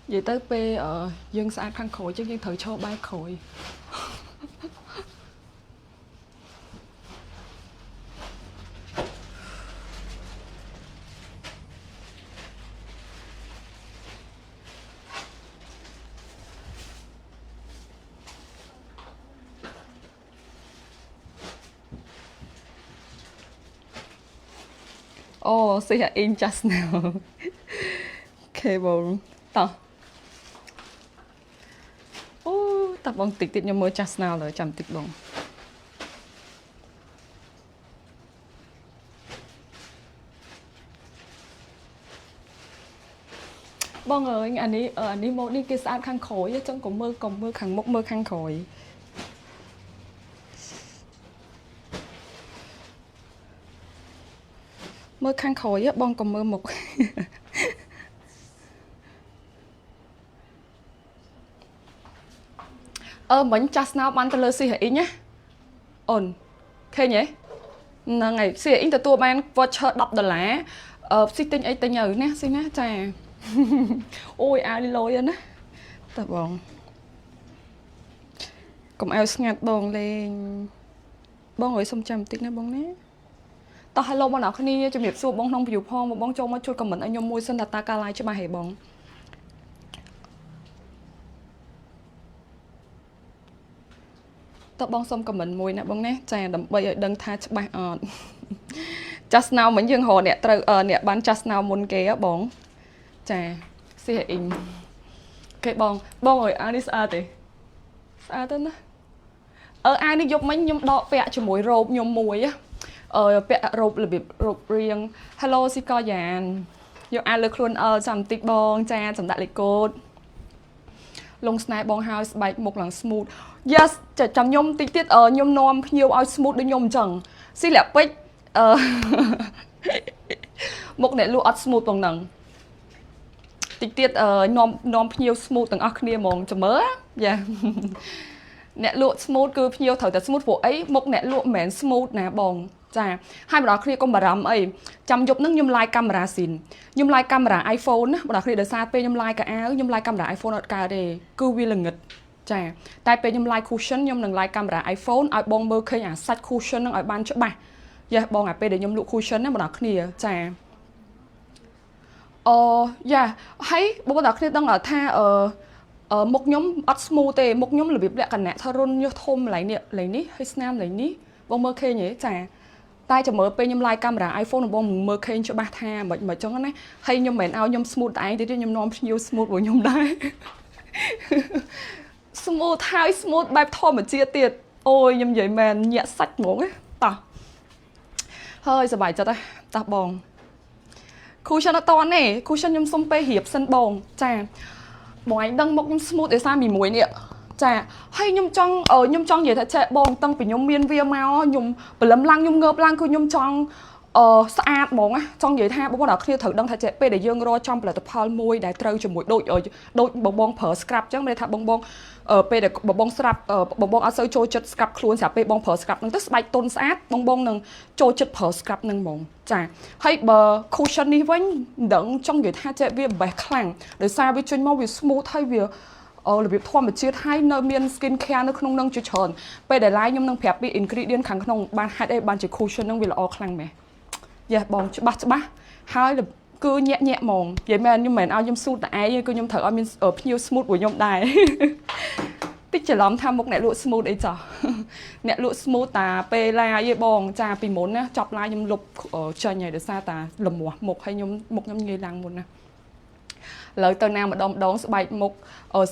vậy tới pe ở dương xã khăn khối chứ dương thử cho ba khối oh see her in just now cable តោះអូតើបងតិចទៀតខ្ញុំមើល just now លើចាំតិចបងបងអើយអានេះម៉ូតនេះគេស្អាតខាងក្រោយអញ្ចឹងកុំមើលខាងមុខមើលខាងក្រោយមើលខាងក្រោយបងកុំមើលមុខមិញចាស់ស្នោបានទៅលើស៊ីហអ៊ីងណាអូនឃើញទេហ្នឹងហើយស៊ីហអ៊ីងទទួលបាន voucher $10ស៊ីទិញអីទិញទៅណាស៊ីណាចាអូយអាលីលយណាតើបងកុំឲ្យស្ងាត់បងលេងបងអើយសុំចាំបន្តិចណាបងណាតោះ hello បងប្អូនគ្នាជំរាបសួរបងក្នុង view ផងបងចូលមកជួយ comment ឲ្យខ្ញុំមួយសិនតើការ live ច្បាស់ហេបងតើបងសុំ comment មួយណាបងណាចាដើម្បីឲ្យដឹងថាច្បាស់អត់ just now មិញយើងរកអ្នកត្រូវអ្នកបាន just now មុនគេហ៎បងចាស៊ីហអ៊ីងគេបងអើយអានេះស្អាតទេស្អាតទេណាអានេះយកមិញខ្ញុំដកពាក់ជាមួយរ៉ូបខ្ញុំមួយពាក់រ៉ូបរបៀបរ៉ូបរៀង Hello ស៊ីកយ៉ានយកអាលើខ្លួនចាំបន្តិចបងចាសម្ដាក់លេខកូដលងស្នេហ៍បងហើយស្បែកមុខឡើង smooth yes ចាំខ្ញុំតិចទៀតខ្ញុំនាំភ្ញៀវឲ្យ smooth ដូចខ្ញុំអញ្ចឹងស៊ីលាក់ពេជ្រមុខអ្នកលក់អត់ smooth ផងហ្នឹងតិចទៀតនាំភ្ញៀវ smooth ទាំងអស់គ្នាហ្មងចាំមើលយ៉ាអ្នកលក់ smooth គឺភ្ញៀវត្រូវតែ smooth ព្រោះអីមុខអ្នកលក់មិនមែន smooth ណាបងចាហើយបងប្អូនគ្នាកុំបារម្ភអីចាំយប់ហ្នឹងខ្ញុំ live កាមេរ៉ាស៊ីនខ្ញុំ live កាមេរ៉ា iPhone ណាបងប្អូនគ្នាដោយសារពេលខ្ញុំ live កៅអៅខ្ញុំ live កាមេរ៉ា iPhone អត់កើតទេគឺវាល្ងឹតចាតែពេលខ្ញុំ live cushion ខ្ញុំនឹង live កាមេរ៉ា iPhone ឲ្យបងមើលឃើញអាសាច់ cushion ហ្នឹងឲ្យបានច្បាស់យេបងអាពេលដែលខ្ញុំលក់ cushion ណាបងប្អូនគ្នាចាយ៉ាហើយបងប្អូនគ្នាដឹងថាមុខខ្ញុំអត់ smooth ទេមុខខ្ញុំរបៀបលក្ខណៈថារុនញុះធំឡៃនេះហើយស្នាមឡៃនេះបងមើលឃើញទេចាតែចាំមើលពេលខ្ញុំ live កាមេរ៉ា iPhone បងមើលឃើញច្បាស់ថាមិនចឹងណាហើយខ្ញុំមិនឲ្យខ្ញុំ smooth តែឯងទេខ្ញុំនាំភ្ញៀវ smooth របស់ខ្ញុំដែរ smooth ហើយ smooth បែបធម្មជាតិទៀតអូយខ្ញុំនិយាយមែនញាក់សាច់ហ្មងណាតោះហើយសប្បាយចិត្តទេតោះបង cushion អត់តទេ cushion ខ្ញុំសុំពេលរៀបសិនបងចាបងឯងដឹងមុខខ្ញុំ smooth ដោយសារមីមួយនេះចាហើយខ្ញុំចង់និយាយថាចេះបងតាំងពីខ្ញុំមានវាមកខ្ញុំព្រលឹមឡើងខ្ញុំងើបឡើងគឺខ្ញុំចង់ស្អាតហ្មងណាចង់និយាយថាបងប្អូនអ្នកគ្នាត្រូវដឹងថាចេះពេលដែលយើងរកចំផលិតផលមួយដែលត្រូវជាមួយដូចបងប្រើ scrub អញ្ចឹងមានថាបងពេលដែលបងស្រាប់បងអត់សូវចូលចិត្ត scrub ខ្លួនស្រាប់ពេលបងប្រើ scrub ហ្នឹងទៅស្បែកទន់ស្អាតបងនឹងចូលចិត្តប្រើ scrub ហ្នឹងហ្មងចាហើយបើ cushion នេះវិញមិនដឹងចង់និយាយថាចេះវា best ខ្លាំងដោយសារវាចេញមកវា smooth ហើយវារបៀបធម្មជាតិហើយនៅមាន skin care នៅក្នុងនឹងជាច្រើនពេលដែល live ខ្ញុំនឹងប្រាប់ពី ingredient ខាងក្នុងបានហេតុអីបានជា cushion ហ្នឹងវាល្អខ្លាំងម៉េះយ៉ាបងច្បាស់ហើយគឺញាក់ហ្មងនិយាយមែនខ្ញុំមិនឲ្យខ្ញុំស៊ូតតែឯងគឺខ្ញុំត្រូវឲ្យមានភ្ញៀវ smooth របស់ខ្ញុំដែរតិចច្រឡំថាមុខអ្នកលក់ smooth អីចោះអ្នកលក់ smooth តាពេល live ឯងបងចាពីមុនណាចប់ live ខ្ញុំលុបចេញហើយដោយសារតាលមាស់មុខហើយមុខខ្ញុំងាយឡើងមុនណាលើទៅណាម្ដងស្បែកមុខ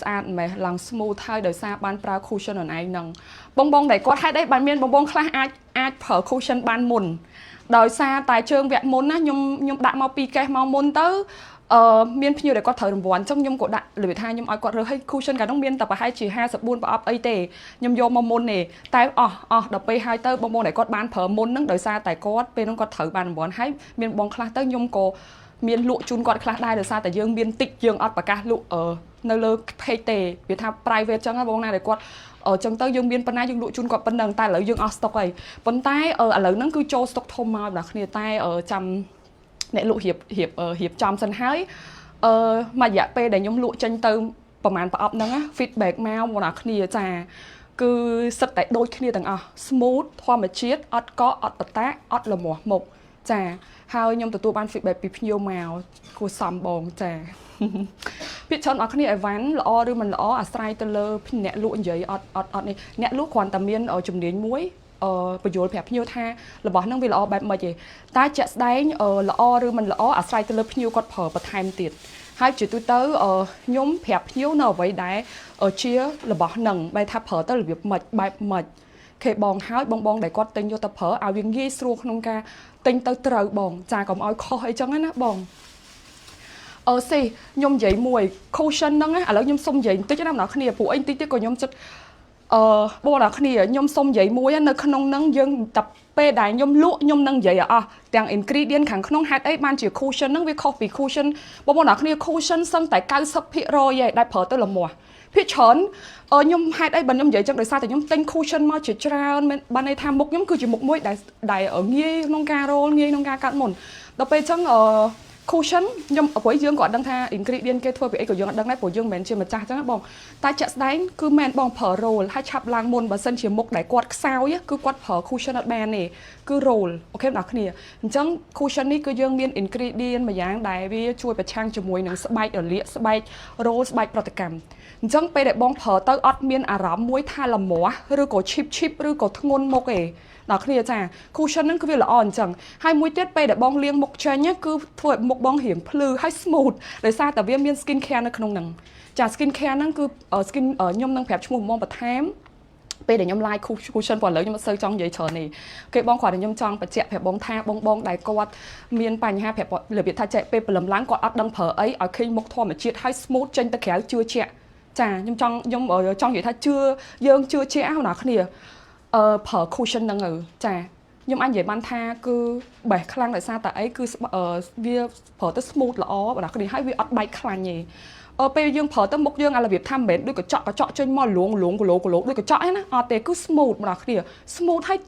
ស្អាតម៉េះឡើង smooth ហើយដោយសារបានប្រើ cushion ខ្លួនឯងហ្នឹងបងដែលគាត់ហេតុអីបានមានបងខ្លះអាចប្រើ cushion បានមុនដោយសារតែជើងវគ្គមុនណាខ្ញុំដាក់មក2កេសមកមុនទៅមានភ្ញៀវដែលគាត់ត្រូវរង្វាន់អញ្ចឹងខ្ញុំក៏ដាក់របៀបថាខ្ញុំឲ្យគាត់រើសឲ្យ cushion កាលនោះមានតែប្រហែលជា54ប្រអប់អីទេខ្ញុំយកមកមុនទេតែអស់ដល់ពេលហើយទៅបងដែលគាត់បានប្រើមុនហ្នឹងដោយសារតែគាត់ពេលហ្នឹងគាត់ត្រូវបានរង្វាន់ហើយមានបងខ្លះទៅខ្ញុំក៏មានលក់ជូនគាត់ខ្លះដែរដោយសារតែយើងមានតិចយើងអត់ប្រកាសលក់នៅលើ page ទេវាថា private អញ្ចឹងបងណាដែលគាត់អញ្ចឹងទៅយើងមានប៉ុណ្ណាយើងលក់ជូនគាត់ប៉ុណ្ណឹងតែឥឡូវយើងអស់ stock ហើយប៉ុន្តែឥឡូវហ្នឹងគឺចូល stock ធំមកបងប្អូនគ្នាតែចាំអ្នកលក់រៀបចំសិនហើយ mà dạ pe để nhóm lụa tranh từประมาณประอัพนั่งอะ feedback มาวันนักเนี่ยจ้าคือสเตตโดยเนี่ยต่างsmooth ความแบบชีสอดก็อดตะแตะอดละหมวหมกจ้าหายยมตัวบ้าน feedback ปีพิโยมากูซ้ำบองจ้าพิชอนออกเนี่ยไอ้วันละอ้อหรือมันละอ้ออัศรัยตะเลพิเนะลุใหญ่อดนี่เนะลุควอนตะเมียนจุ่มเดียนมุ้ยประโยชน์แบบพิโยท่าระบอกนั่งเวลาแบบมาเจตาจะได้ละอ้อหรือมันละอ้ออัศรัยตะเลพิโยก็เผอประทายมันติดhai chị tôi tới nhóm phép hiếu nào vậy đấy chia là bỏ nằng bài tháp phở tới là việc mệt bài mệt khi bòn hái bong để con tinh vô tập phở ao viên ghi xuống không ca tinh tới trời bòn trà còn oi kho hay chẳng á bòn xì nhóm dậy mùi cushion nâng á lỡ nhóm xông dậy tới cái năm nào khi này phụ anh tí còn nhóm chất bố là khi này nhóm xông dậy mùi á nơi không nâng dân tập pe đại nhôm lụa nhôm nâng vậy tiếng ingredient khẳng không hai ấy ban chỉ cushion nâng với coffee cushion bao nào khi cushion xong tại cao sấp phi rồi vậy đại phở tới là mùa phi chén nhôm hai ấy bằng nhôm vậy chẳng đời sao tại nhôm tinh cushion mà chỉ ra ban này tham một nhôm cứ chỉ một mũi đại ở nghe nông ca rồi nghe nông ca cạn mồn đó pe chẳng cushion nhôm ở cuối dương gọi đăng tha ingredient kia thôi vì ấy của dương đăng này của dương men chỉ mà cha chẳng bong ta chặt đấy cứ men bong phở roll hay chắp lang môn và sân chỉ một đại quạt sao á cứ quạt phở cushion ở bên này cứ roll ok nào kia chẳng cushion này cứ dương miên ingredient mà dạng đại vì chui về trang cho mùi nướng spike ở lịa spike roll spike protein chẳng pe đại bong phở tới ớt miên à rắm muối tha làm mỏ rồi có chip rồi có thôn một cái đó kiaจ้าคูชั่นนั่นคือวิลอ่อนจังให้มุ้ยเต็ดไปแต่บองเลี้ยงมกเชนเนี่ยคือถวยมกบองเหี่ยงพลือให้สมูทเลยซาแต่เวียนมีสกินแคร์ในขนมหนังจากสกินแคร์นั่นคือสกินย่อมนั่งแผลชั่วโมงมองประแทมไปแต่ย่อมไล่คูชั่นก่อนเลยย่อมเซอร์จองใหญ่เฉินนี่เก็บบองขวาแต่ย่อมจองประเจี๊ยบแผลบองท่าบองได้กอดเมียนไปฮะแผลเหลือเบียดท่าเจ๊ไปเปลือกล้างกอดอัดดังเผอไอ้เอาขึ้นมกทอมมาเจี๊ยบให้สมูทเจนตะแขวเชื่อเจี๊ยจ้าย่อมจองจองใหญ่ท่าเชื่อเยื่อเชื่อเจี๊ยเอาหนาขึ้นเนี่ยเผอคูชั่นนั่งจ้าnhưng anh vậy ban tha cứ bẻ khăn tại sao tại ấy cứ vía phở tới smooth là ó và đặc biệt hai vía ớt bay khăn nhỉ bây giờ phở tới một dương là việc tham bén đôi cái chọ trên mò luống của lỗ đôi cái chọ ấy na té cứ smooth mà đặc biệt smooth hay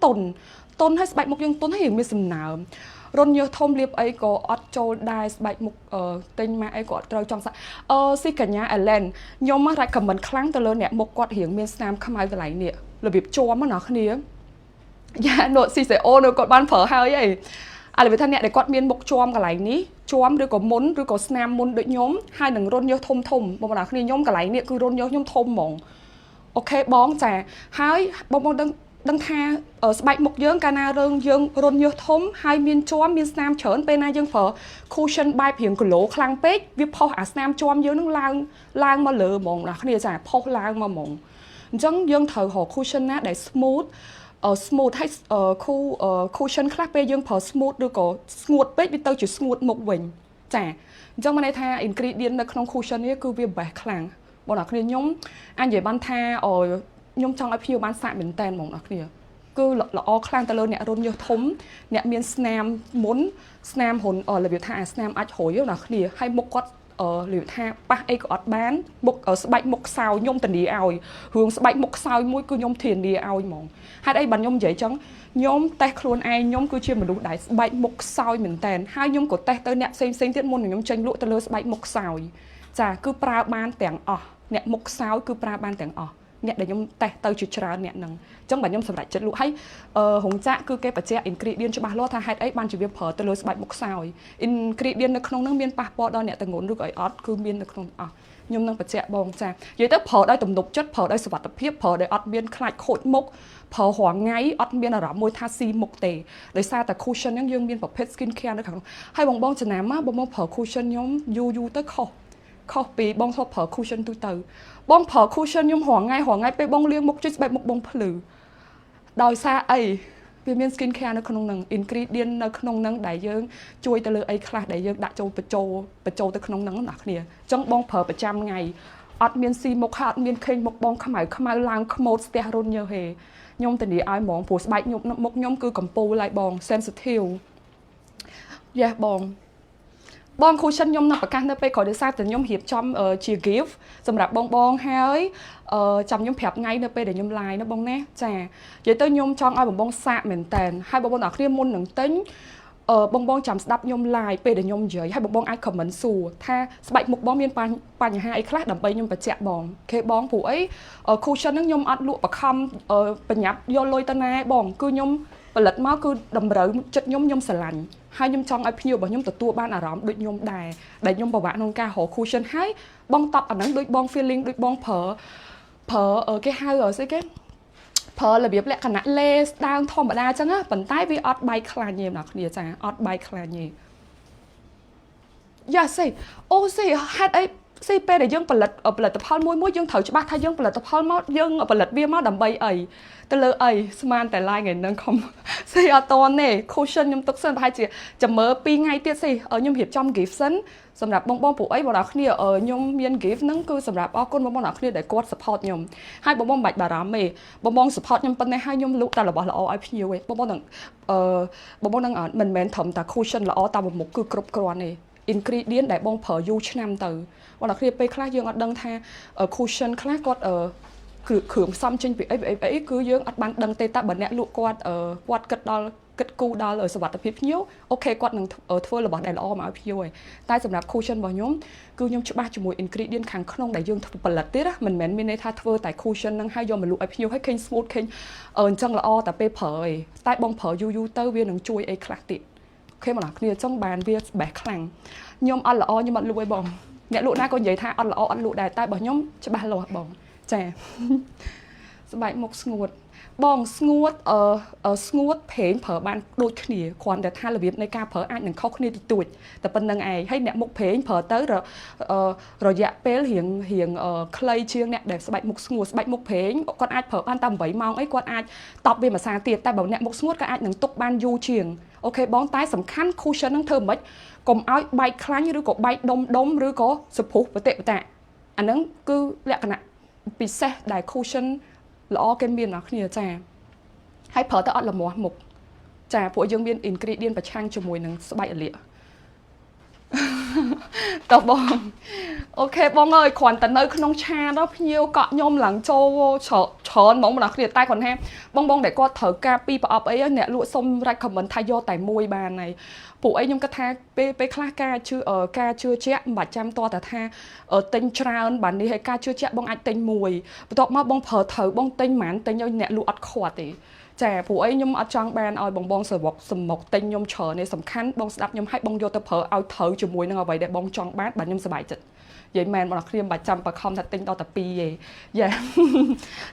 tồn hay bạch một dương tồn hay hiểu miếng sừng nào rồi nhiều thông điệp ấy có ớt châu đai bạch một tên mà ấy có trời trong sao si cả nhà Ireland nhưng mà lại cầm mình khăn từ lớn nè một quạt hiển miếng sam không ai về lại nè là việc cho mà nó khăn dạ nội xì sẽ ô nội còn ban phở hay vậy là vì thân nhẹ để quạt miên bọc choam cả lại ní choam rồi có món rồi có snam món đợi nhóm hai đừng rôn nhớ thôm mà nào khi nhóm cả lại nè cứ rôn nhớ nhóm thôm mỏng ok bón trà hai bong đăng tha ở bạch một dương cana dương rôn nhớ thôm hai miên choam miên snam chởn bên này dương phở cushion bay phiền của lỗ khlang pết viết phao snam choam dương nó lang mà lừa mỏng là khi này phao lang mà mỏng chẳng dương thở họ cushion á để smooth smooth hay cushion khác bây giờ phở smooth được có smooth bết bị tao chỉ smooth một vịnh chả trong này tha ingredient là không cushion ấy cứ việc bẻ khlang bọn nó kia nhóm anh vậy ban tha ở nhóm trong appeal ban sạn bình tên bọn nó kia cứ là all khlang ta lớn nè rôn như thấm nè miên snam muốn snam hồn ở là việc tha snam ách hồi nó kia hay một quát liệu tha ba ấy có bán một ở bạch một sao nhôm tình đi ao hướng bạch một sao mũi cứ nhôm thiền đi ao mỏng hai đây bàn nhôm vậy chẳng nhôm tét luôn ai nhôm cứ chia mà đủ đại bạch một sao mình tèn hai nhôm của tét tới nè xem tiết môn nhôm tranh lụa tới lơ bạch một sao chả cứ pra ban tiếng nè một sao cứ pra ban tiếng nè để nhôm tét tới chữ trà nè nằng trong bản nhôm sầm lại chất lụa hay hồng dạ cứ cái bạch chè ingredient cho ba lo tha hai ấy ban chỉ việc phở tới lơ bạch một sao ingredient nó không năng miên pa po đó nè từ ngôn được gọi cứ miên được không nhôm năng bạch chè bong chả vậy tới phở đây tầm đục chất phở đây sập tập hiếp phở đây miên khai khôi mốc phở hoàng ngay miên là môi tha si mộc tề để xa tại cushion những dương miên phở pet skin care nữa không hay bong chả nám á bong phở cushion nhóm yu tới kho bị bong thọ phở cushion từ bong phở cushion nhóm hoàng ngay pe bong liêng mốc chút bạch mốc bong phử đòi xa ấy vì miên skin care nó không năng ingredient nó không năng đại dương chui tới lưỡi ấy khác đại dương đã châu tới không năng nặng nè trong bong phở 100 ngày miên si mốc hạt miên khinh mốc bong khăm ai lang khmot sterol nhiều hề nhôm tình đi ai mỏng phù bạch nhôm mốc nhôm cứ cầm pu lại bong sensitive yeah bong cushion nhôm nằm ở căn nơi khỏi để xa từ nhôm hiệp trong chia gift sầm rạp bong hay chăm nhôm phèp ngay nơi để nhôm lại nó bong nè chà vậy tới nhôm trong ai bong xạ mền tàn hai bong nọ kia môn nặng tính បងចាំស្ដាប់ខ្ញុំ live ពេលដែលខ្ញុំនិយាយហើយបងអាច comment សួរថាស្បែកមុខបងមានបញ្ហាអីខ្លះដើម្បីខ្ញុំបញ្ជាក់បងគេបងព្រោះអី cushion ហ្នឹងខ្ញុំអត់លក់បខំប្រញាប់យកលុយទៅណាបងគឺខ្ញុំផលិតមកគឺតម្រូវចិត្តខ្ញុំស្រឡាញ់ហើយខ្ញុំចង់ឲ្យភ្ញៀវរបស់ខ្ញុំទទួលបានអារម្មណ៍ដូចខ្ញុំដែរដែលខ្ញុំពិបាកក្នុងការរក cushion ហើយបងតបអាហ្នឹងដូចបង feeling ដូចបងប្រើគេហៅស្អីគេប្រើរបៀបលក្ខណៈលេស្ដើងធម្មតាអញ្ចឹងណាប៉ុន្តែវាអត់បែកខ្លាញ់ទេអ្នកគ្នាចាអត់បែកខ្លាញ់ទេយ៉ាសេអូសេហេតុអីសេពេលដែលយើងផលិតផលមួយយើងត្រូវច្បាស់ថាយើងផលិតផលមកយើងផលិតវាមកដើម្បីអីទៅលើអីស្មានតែ like ថ្ងៃហ្នឹងខំសេអត់តទេ cushion ខ្ញុំទុកសិនប្រហែលជាចាំមើល2ថ្ងៃទៀតសេខ្ញុំរៀបចំ gift សិនសម្រាប់បងពួកអីបងប្អូនគ្នាខ្ញុំមាន gift ហ្នឹងគឺសម្រាប់អរគុណបងប្អូនគ្នាដែលគាត់ support ខ្ញុំហើយបងមិនបាច់បារម្ភទេបង support ខ្ញុំប៉ុណ្ណេះហើយខ្ញុំលក់តែរបស់ល្អឲ្យភ្ញៀវឯងបងនឹងមិនមែនត្រឹមតែ cushion ល្អតាមមុខគឺគ្រប់គ្រាន់ទេ ingredient ដែលបងប្រើយូរឆ្នាំទៅបងប្អូនគ្នាពេលខ្លះយើងអត់ដឹងថា cushion ខ្លះគាត់គឺគ្រឿងផ្សំចេញពីអីគឺយើងអត់បានដឹងទេតែបើអ្នកលក់គាត់គិតគូដល់សុវត្ថិភាពភ្ញៀវអូខេគាត់នឹងធ្វើរបស់ដែលល្អមកឲ្យភ្ញៀវឯងតែសម្រាប់ cushion របស់ខ្ញុំគឺខ្ញុំច្បាស់ជាមួយ ingredient ខាងក្នុងដែលយើងធ្វើផលិតទៀតណាមិនមែនមានន័យថាធ្វើតែ cushion ហ្នឹងហើយយកមកលក់ឲ្យភ្ញៀវឲ្យឃើញ smooth ឃើញអញ្ចឹងល្អតែពេលប្រើឯងតែបងប្រើយូរទៅវានឹងជួយអីខ្លះទៀតអូខេបងប្អូនគ្នាចង់បានវា best ខ្លាំងខ្ញុំអត់ល្អខ្ញុំអត់លក់ឯងបងអ្នកលក់ណាក៏និយាយថាអត់ល្អអត់លក់ដែរតែបើខ្ញុំច្បាស់លាស់បងចាស្បែកមុខស្ងួតបងស្ងួតស្ងួតប្រេងប្រើបានដូចគ្នាគ្រាន់តែថារបៀបនៃការប្រើអាចនឹងខុសគ្នាតិចតួចតែប៉ុណ្្នឹងឯងហើយអ្នកមុខប្រេងប្រើទៅរយៈពេលរៀងខ្លីជាងអ្នកដែលស្បែកមុខស្ងួតស្បែកមុខប្រេងគាត់អាចប្រើបានតែ8ម៉ោងអីគាត់អាចតប់វាមួយសាទៀតតែបើអ្នកមុខស្ងួតក៏អាចនឹងទុកបានយូរជាងអូខេបងតែសំខាន់ cushion ហ្នឹងធ្វើមិនកុំឲ្យបែកខ្លាញ់ឬក៏បែកដុំឬក៏សពុះបតិបតាអាហ្នឹងគឺលក្ខណៈពិសេសដែល cushion ល្អគេមានអ្នកគ្នាចាហើយប្រើទៅអត់ល្មាស់មុខចាព្រោះយើងមាន ingredient ប្រឆាំងជាមួយនឹងស្បែកអលៀកតោះបងអូខេបងអើយគ្រាន់តែនៅក្នុងឆាដល់ភ្ញៀវកក់ខ្ញុំឡើងចូលច្រើនហ្មងបងប្អូនគ្នាតែគាត់ថាបងដែលគាត់ត្រូវការពីប្រអប់អីអ្នកលក់សុំ recommend ថាយកតែមួយបានហើយពួកអីខ្ញុំគិតថាពេលខ្លះការជឿជាក់មិនបាច់ចាំតតែថាទិញច្រើនបាននេះហើយការជឿជាក់បងអាចទិញមួយបន្ទាប់មកបងប្រើត្រូវបងទិញហ្មងទិញឲ្យអ្នកលក់អត់ខាត់ទេចាព្រោះអីខ្ញុំអត់ចង់បានឲ្យបងសរុបសម្មុខទិញខ្ញុំច្រើននេះសំខាន់បងស្ដាប់ខ្ញុំឲ្យបងយកទៅប្រើឲ្យត្រូវជាមួយនឹងអ្វីដែលបងចង់បានបាទខ្ញុំសប្បាយចិត្តនិយាយមែនបងប្អូនគ្នាមិនបាច់ចាំបខំថាទិញដល់តែ2ទេយ៉ា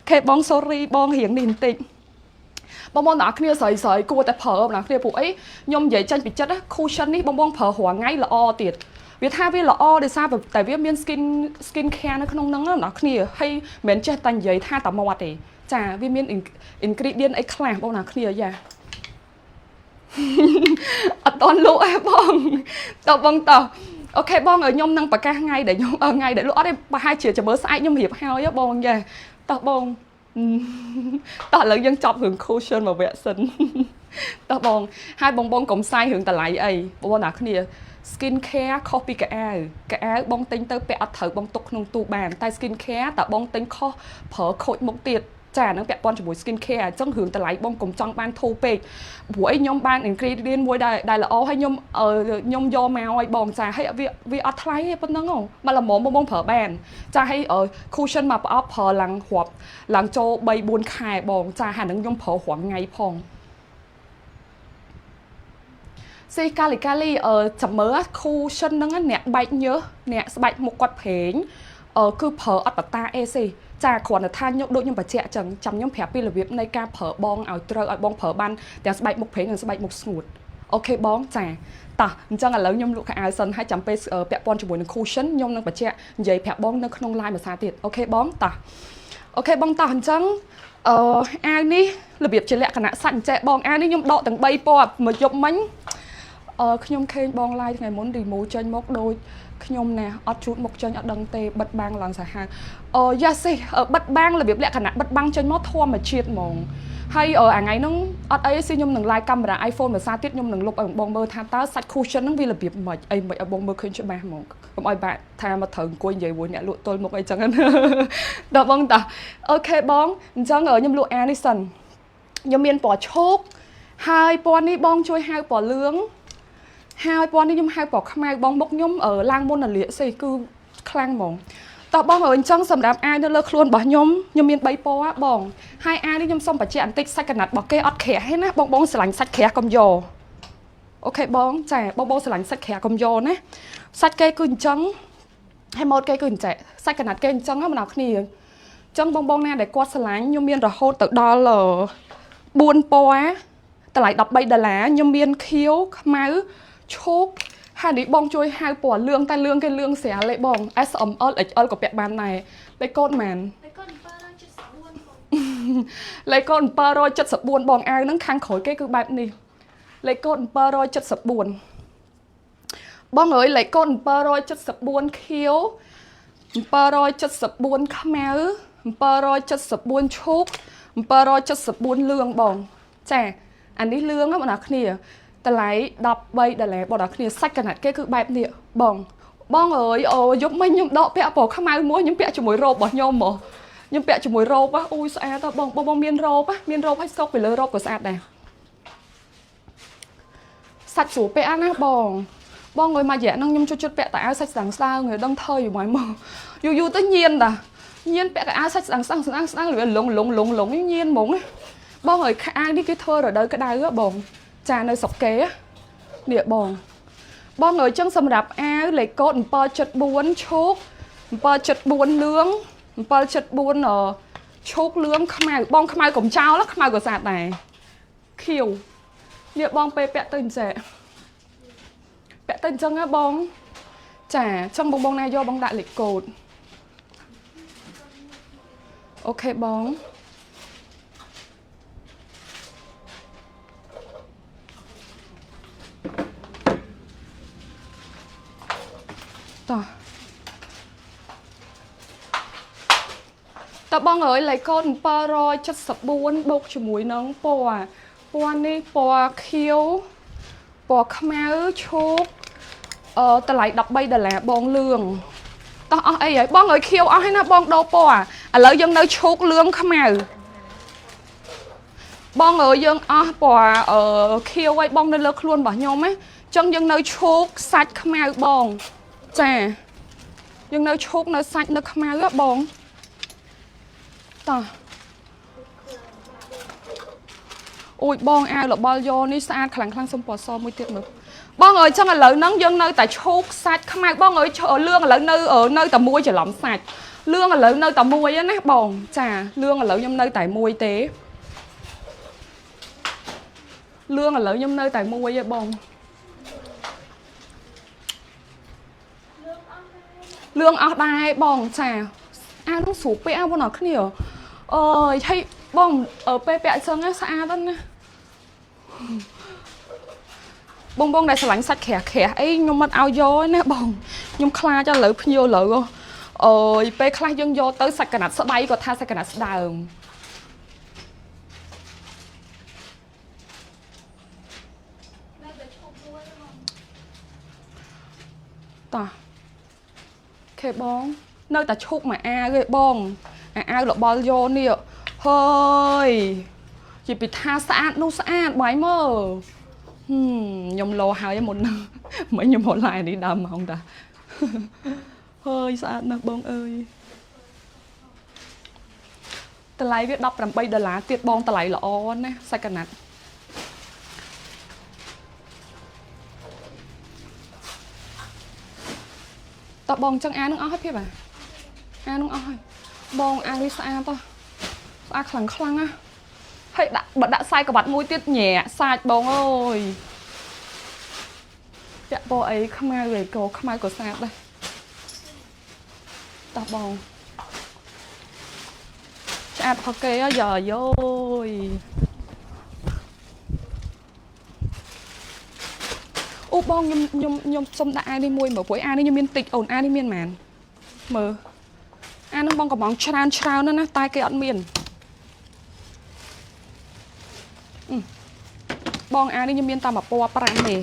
ខេបង sorry បងរៀងនេះបន្តិចបងប្អូនអ្នកគ្នាស្រីគួរតែប្រើបងប្អូនគ្នាពួកអីខ្ញុំនិយាយចាញ់ពីចិត្ត cushion នេះបងប្រើរាល់ថ្ងៃល្អទៀតវាថាវាល្អដោយសារតែវាមាន skin care នៅក្នុងហ្នឹងបងប្អូនគ្នាហើយមិនមែនចេះតែនិយាយថាតែមាត់ទេចាវាមាន ingredient អីខ្លះបងប្អូនគ្នាយ៉ាអត់តន់លក់ឯងបងតើបងតោះអូខេបងខ្ញុំនឹងប្រកាសថ្ងៃដែលខ្ញុំថ្ងៃដែលលក់អត់ទេប្រហែលជាចាំមើលស្អែកខ្ញុំរៀបហើយបងយ៉ាតោះបងតោះឥឡូវយើងចប់រឿង cushion មកវគ្គសិនតោះបងហើយបងកុំសាយរឿងតម្លៃអីបងប្អូនគ្នា skin care ខុសពីកៅអៅបងទិញទៅពាក់អត់ត្រូវបងទុកក្នុងទូបានតែ skin care តើបងទិញខុសប្រើខូចមុខទៀតចាហ្នឹងពាក់ព័ន្ធជាមួយ skin care អញ្ចឹងរឿងតម្លៃបងកុំចង់បានធូរពេកព្រោះអីខ្ញុំបាន ingredient មួយដែលល្អហើយខ្ញុំយកមកឲ្យបងចាហើយវាអត់ថ្លៃទេប៉ុណ្ណឹងមកល្មមបងប្រើបានចាហើយ cushion មកប្រអប់ប្រើឡើងចូល3 4ខែបងចាហើយហ្នឹងខ្ញុំប្រើរាល់ថ្ងៃផងសេកាលីចាំមើល cushion ហ្នឹងអ្នកបែកញើសអ្នកស្បែកមុខគាត់ប្រេងគឺប្រើអត់បតាអេសេចាគ្រាន់តែថាខ្ញុំដូចខ្ញុំបញ្ជាក់អញ្ចឹងចាំខ្ញុំប្រាប់ពីរបៀបនៃការប្រើបងឲ្យត្រូវឲ្យបងប្រើបានទាំងស្បែកមុខប្រេងនិងស្បែកមុខស្ងួតអូខេបងចាតោះអញ្ចឹងឥឡូវខ្ញុំលក់ខោអាវសិនហើយចាំពេលពាក់ព័ន្ធជាមួយនឹង cushion ខ្ញុំនឹងបញ្ជាក់និយាយប្រាប់បងនៅក្នុង live មួយសារទៀតអូខេបងតោះអូខេបងតោះអញ្ចឹងអាវនេះរបៀបជាលក្ខណៈសាច់អញ្ចេះបងអាវនេះខ្ញុំដកទាំង3ពណ៌មកយប់មិញខ្ញុំឃើញបង live ថ្ងៃមុន remove ចេញមកដូចខ្ញុំណែអត់ជូតមុខចេញអត់ដឹងទេបិទបាំងឡើងសាហាវយ៉ាសេបិទបាំងរបៀបលក្ខណៈបិទបាំងចេញមកធម្មជាតិហ្មងហើយថ្ងៃហ្នឹងអត់អីទេខ្ញុំនឹង live កាមេរ៉ា iPhone មួយសារទៀតខ្ញុំនឹងលុបឲ្យបងមើលថាតើសាច់ cushion ហ្នឹងវារបៀបមិនអីមិនឲ្យបងមើលឃើញច្បាស់ហ្មងកុំឲ្យបាក់ថាមកត្រូវអង្គុយនិយាយមួយអ្នកលក់ទល់មុខអីចឹងដល់បងតាអូខេបងអញ្ចឹងខ្ញុំលក់អានេះសិនខ្ញុំមានពណ៌ឈោកហើយពណ៌នេះបងជួយហៅពណ៌លឿង hai bọn đi nhung hai bỏ khai bong bốc nhung ở lang môn là liệt xây cứ khang mỏng tao bong ở trong sầm đạp ai nó lơ luôn bỏ nhung miền bay po á bong hai ai đi nhung xong bà chị ăn tích sạch cái nát bỏ cây ót khẽ hết nè bong sẽ lạnh sạch khẽ cầm giò ok bong trẻ bong sẽ lạnh sạch khẽ cầm giò nè sạch cây cùn trắng hay một cây cùn trẻ sạch cái nát cây trắng á mà nào khỉ trắng bong nè để quát sẽ lạnh nhung miền rồi hôn tự đo là buồn po á ta lại đập bay đà lá nhung miền khiếu máu chốt hai đứa bong chui hai quả lương tai lương cái lương xẻ lại bong SML của bẹt bàn này lấy con màn lấy con paro chất sập buồn bong ai nó khang khỏi cái cứ bẹp này lấy con paro chất sập buồn bong ơi lấy con paro chất sập buồn khiếu paro chất sập buồn máu paro chất sập buồn chốt paro chất sập buồn lương bong trẻ anh đi lương á mà nào kia ta lấy đập bay đã lẽ bỏ đó kia sách cái này cái cứ bẹp nè bong ơi giúp mình nhung đọ bẹ bỏ khăm ai mua những bẹ cho mồi rộp bỏ nhôm mà những bẹ cho mồi rộp á ui sao ta bong miên rộp hay sốc về lơ rộp của sạt này sạch số bẹ nè bong ơi mà dễ năng nhung cho chút bẹ tại áo sạch sáng sao người đang thơi ngoài mờ dù tất nhiên là nhiên bẹ cái áo sạch sáng lủng nhiên muốn bong ơi ai đi cái thơ rồi đây cái đai á bong trà nơi sọc kế địa bong ở trong sầm đạp áo lấy cốt po chật buôn chốt po chật buôn lướng po chật buôn ở chốt lướng bong khmai cổng trao lắm khmai của sạt này khiêu địa bong pe pẹ tên trẻ pẹ tên chân á bong trà trong bong này do bong đại lịch cột ok bong ta bong ơi lấy con paro chất sập buôn bốc cho mũi nắng po này po khiếu po khmau chốt ta lại đập bay đà lẹ bong lương ta ấy vậy bong ơi khiếu hay nó bong đâu po lỡ dân nơi chốt lương khmau bong ơi dân po khiếu ấy bong nơi lơ luôn bảo nhau mấy chân dân nơi chốt sạch khmau bong chà dân nơi chốt nơi sạch nơi khmau á bong ui bong ai là bao vô ní xa khăn xong bỏ so mới tiết nữa bong ơi chắc là lỡ nắng dân nơi tại chốt sạch không ai bong ơi ở lương là lỡ ở nơi tầm muôi chỉ lắm sạch lương là lỡ nơi tầm muôi á nè bong chà lương là lỡ nhâm nơi tại muôi tế lương là lỡ nhâm nơi tại muôi á bong lương ở đây bong chà ai nó sụp bẹ vô nào cái nhiều thấy bong ở pe bẹ chân á xa đó nè bong này sẽ lạnh sạch khẽ ấy nhưng mà ao gió nè bong nhưng kha cho lỡ nhiều lỡ pe kha dân vô tới sạch cái nát sẽ bay có tha sạch cái nát sẽ đào ta ok bong nơi ta chốt mà ghê bong lộ bao vô nè hơi chỉ bị tha sạn đâu sạn máy mơ nhom lô hào với một năm mấy nhom một lại đi đầm không ta hơi sạn nè bong ơi ta lấy biết đọc làm bay đờ lá tiệt bong ta lấy là on nè sai cái nát ta bong chân ăn nó hết phía bà ăn nó ơi bong ăn đi xa ta xa khăng á hay đã sai cả bạn môi tiết nhẹ sai bong ơi dạ bò ấy không ai về cổ không ai có sạc đây ta bong chặt ok á giờ rồi ô bong nhom xong đã ai đi môi mở cuối ai đi như miên tịch ổn ai đi miên màn mở ai nó bong có món trao nữa nè tai cái ẩn miên bong ai đi như miên ta mà po prang nè